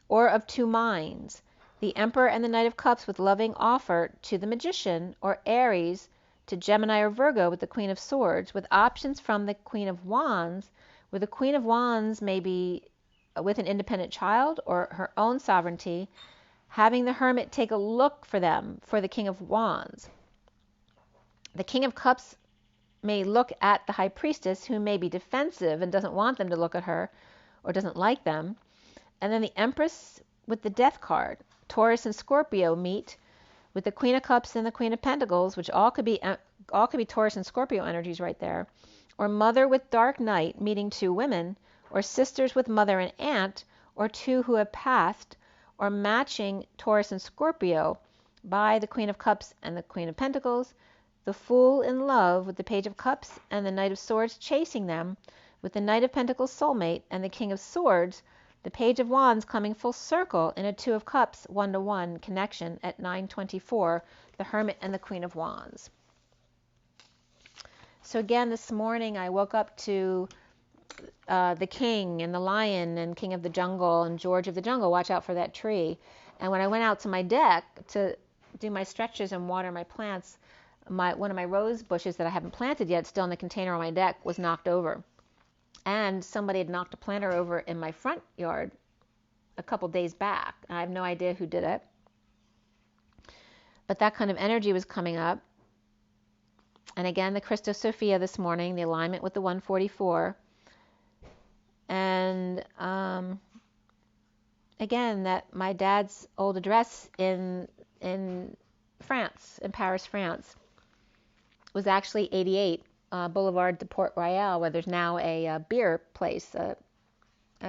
or of two minds. The Emperor and the Knight of Cups with loving offer to the Magician, or Aries to Gemini or Virgo with the Queen of Swords, with options from the Queen of Wands, where the Queen of Wands may be with an independent child or her own sovereignty, having the Hermit take a look for them for the King of Wands. The King of Cups may look at the High Priestess, who may be defensive and doesn't want them to look at her or doesn't like them. And then the Empress with the Death card. Taurus and Scorpio meet with the Queen of Cups and the Queen of Pentacles, which all could be Taurus and Scorpio energies right there. Or Mother with Dark Knight meeting two women, or sisters with mother and aunt, or two who have passed, or matching Taurus and Scorpio by the Queen of Cups and the Queen of Pentacles. The Fool in love with the Page of Cups and the Knight of Swords chasing them, with the Knight of Pentacles soulmate and the King of Swords, the Page of Wands coming full circle in a Two of Cups 1-to-1 connection at 924, the Hermit and the Queen of Wands. So again, this morning I woke up to the King and the Lion and King of the Jungle and George of the Jungle, watch out for that tree. And when I went out to my deck to do my stretches and water my plants, one of my rose bushes that I haven't planted yet, still in the container on my deck, was knocked over. And somebody had knocked a planter over in my front yard a couple days back. I have no idea who did it. But that kind of energy was coming up. And again, the ChristoSophia this morning, the alignment with the 144. And again, that my dad's old address in France, in Paris, France, was actually 88 Boulevard de Port Royal, where there's now a beer place, a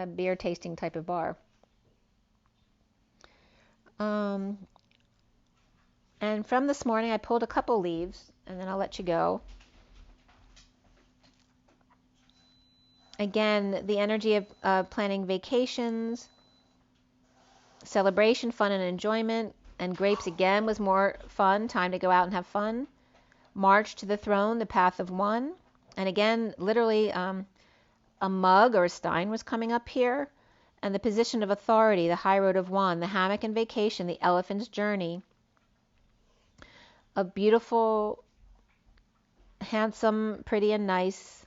beer tasting type of bar. And from this morning, I pulled a couple leaves, and then I'll let you go. Again, the energy of planning vacations, celebration, fun, and enjoyment. And grapes again was more fun, time to go out and have fun. March to the throne, the path of one. And again, literally a mug or a stein was coming up here. And the position of authority, the high road of one, the hammock and vacation, the elephant's journey. A beautiful, handsome, pretty and nice.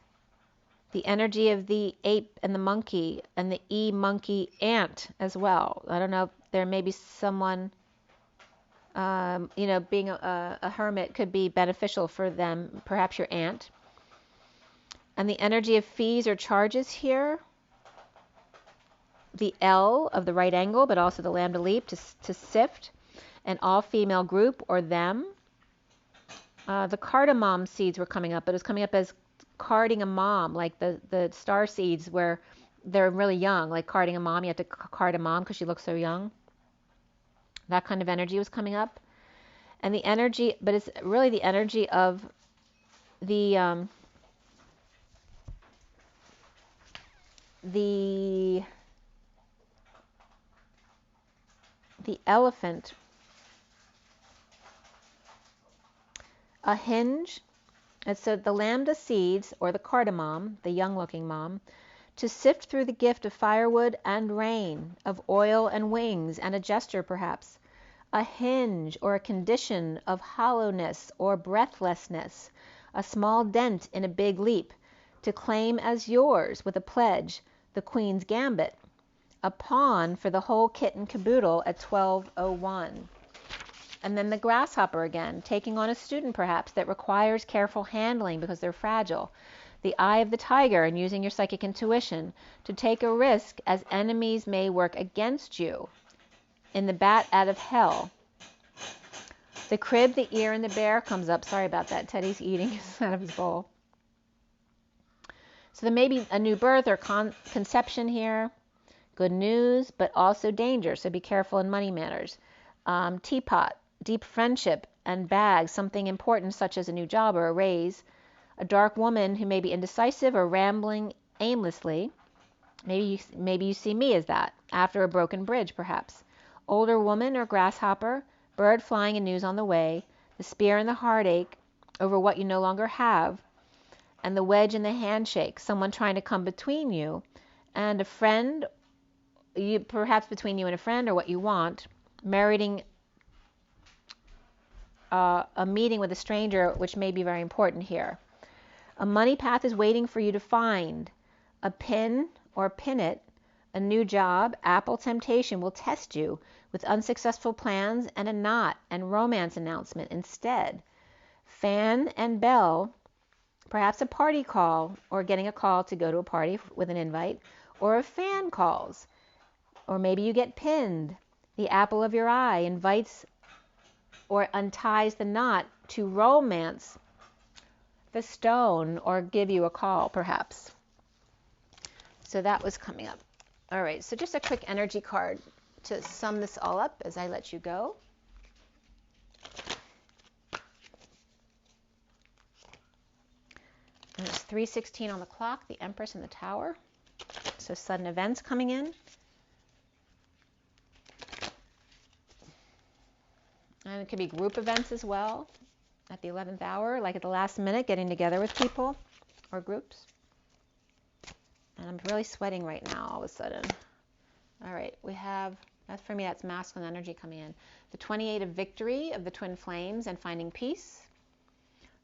The energy of the ape and the monkey, and the monkey ant as well. I don't know if there may be someone, being a hermit could be beneficial for them, perhaps your aunt. And the energy of fees or charges here. The L of the right angle, but also the lambda leap to sift. An all-female group or them. The cardamom seeds were coming up, but it was coming up as carding a mom, like the star seeds where they're really young, like carding a mom. You have to card a mom because she looks so young. That kind of energy was coming up. And the energy, but it's really the energy of the elephant. A hinge. And so the lambda seeds, or the cardamom, the young-looking mom, to sift through the gift of firewood and rain, of oil and wings, and a gesture perhaps, a hinge or a condition of hollowness or breathlessness, a small dent in a big leap, to claim as yours with a pledge the Queen's Gambit, a pawn for the whole kit and caboodle at 12:01. And then the grasshopper again, taking on a student perhaps that requires careful handling because they're fragile. The eye of the tiger and using your psychic intuition to take a risk as enemies may work against you. In the bat out of hell. The crib, the ear, and the bear comes up. Sorry about that. Teddy's eating out of his bowl. So there may be a new birth or conception here. Good news, but also danger. So be careful in money matters. Teapot, deep friendship and bags, something important such as a new job or a raise. A dark woman who may be indecisive or rambling aimlessly. Maybe you see me as that, after a broken bridge perhaps. Older woman or grasshopper, bird flying and news on the way, the spear and the heartache over what you no longer have, and the wedge and the handshake, someone trying to come between you and a friend, perhaps between you and a friend or what you want, meriting a meeting with a stranger, which may be very important here. A money path is waiting for you to find. A pin or pin it, a new job, apple temptation will test you with unsuccessful plans and a knot and romance announcement instead. Fan and bell, perhaps a party call or getting a call to go to a party with an invite, or a fan calls. Or maybe you get pinned. The apple of your eye invites or unties the knot to romance the stone or give you a call perhaps. So that was coming up. All right, so just a quick energy card to sum this all up as I let you go. And it's 3:16 on the clock, the Empress in the Tower. So sudden events coming in. And it could be group events as well at the 11th hour, like at the last minute, getting together with people or groups. And I'm really sweating right now all of a sudden. All right, we have, for me, that's masculine energy coming in. The 28 of victory of the twin flames and finding peace.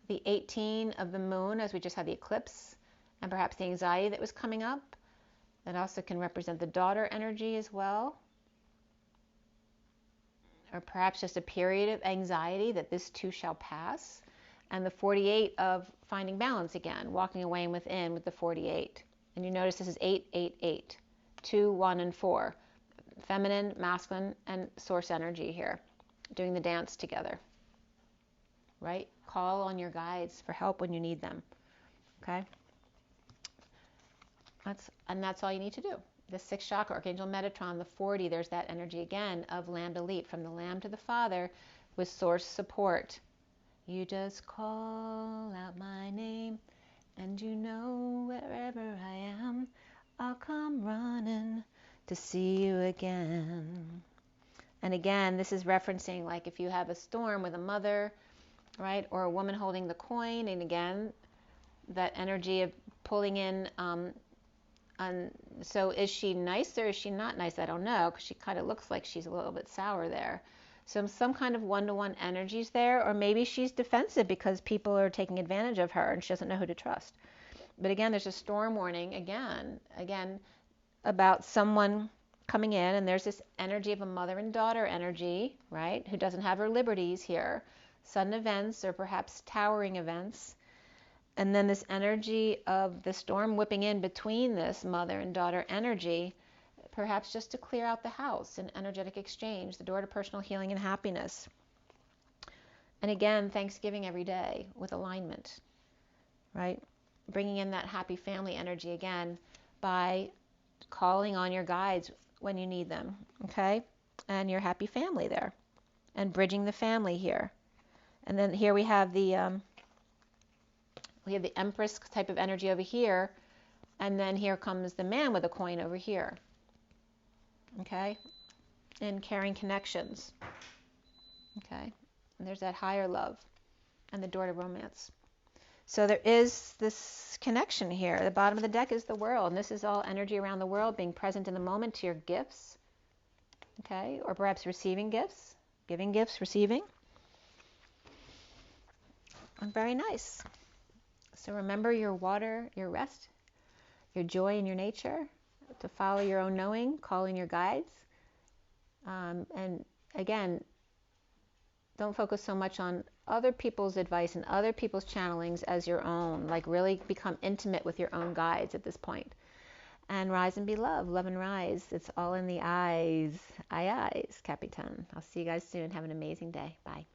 The 18 of the moon, as we just had the eclipse, and perhaps the anxiety that was coming up. That also can represent the daughter energy as well. Or perhaps just a period of anxiety that this too shall pass. And the 48 of finding balance again, walking away and within with the 48. And you notice this is 8, 8, 8, 2, 1, and 4. Feminine, masculine, and source energy here, doing the dance together. Right? Call on your guides for help when you need them. Okay? That's all you need to do. The 6th chakra, Archangel Metatron, the 40, there's that energy again of lamb to leap, from the lamb to the father with source support. You just call out my name, and you know wherever I am, I'll come running to see you again. And again, this is referencing like if you have a storm with a mother, right, or a woman holding the coin, and again, that energy of pulling in. So is she nice or is she not nice? I don't know, because she kind of looks like she's a little bit sour there. So some kind of one-to-one energies there, or maybe she's defensive because people are taking advantage of her and she doesn't know who to trust. But again, there's a storm warning again about someone coming in, and there's this energy of a mother and daughter energy, right, who doesn't have her liberties here. Sudden events or perhaps towering events. And then this energy of the storm whipping in between this mother and daughter energy, perhaps just to clear out the house, an energetic exchange, the door to personal healing and happiness. And again, Thanksgiving every day with alignment, right? Bringing in that happy family energy again by calling on your guides when you need them, okay? And your happy family there, and bridging the family here. And then here we have the Empress type of energy over here, and then here comes the man with a coin over here, okay, and caring connections, okay, and there's that higher love and the door to romance. So there is this connection here. The bottom of the deck is the world, and this is all energy around the world, being present in the moment to your gifts, okay, or perhaps receiving gifts, Giving gifts, receiving. And very nice. So remember your water, your rest, your joy in your nature, to follow your own knowing, call in your guides. And again, don't focus so much on other people's advice and other people's channelings as your own. Like really become intimate with your own guides at this point. And rise and be love. Love and rise. It's all in the eyes. Eyes, Capitan. I'll see you guys soon. Have an amazing day. Bye.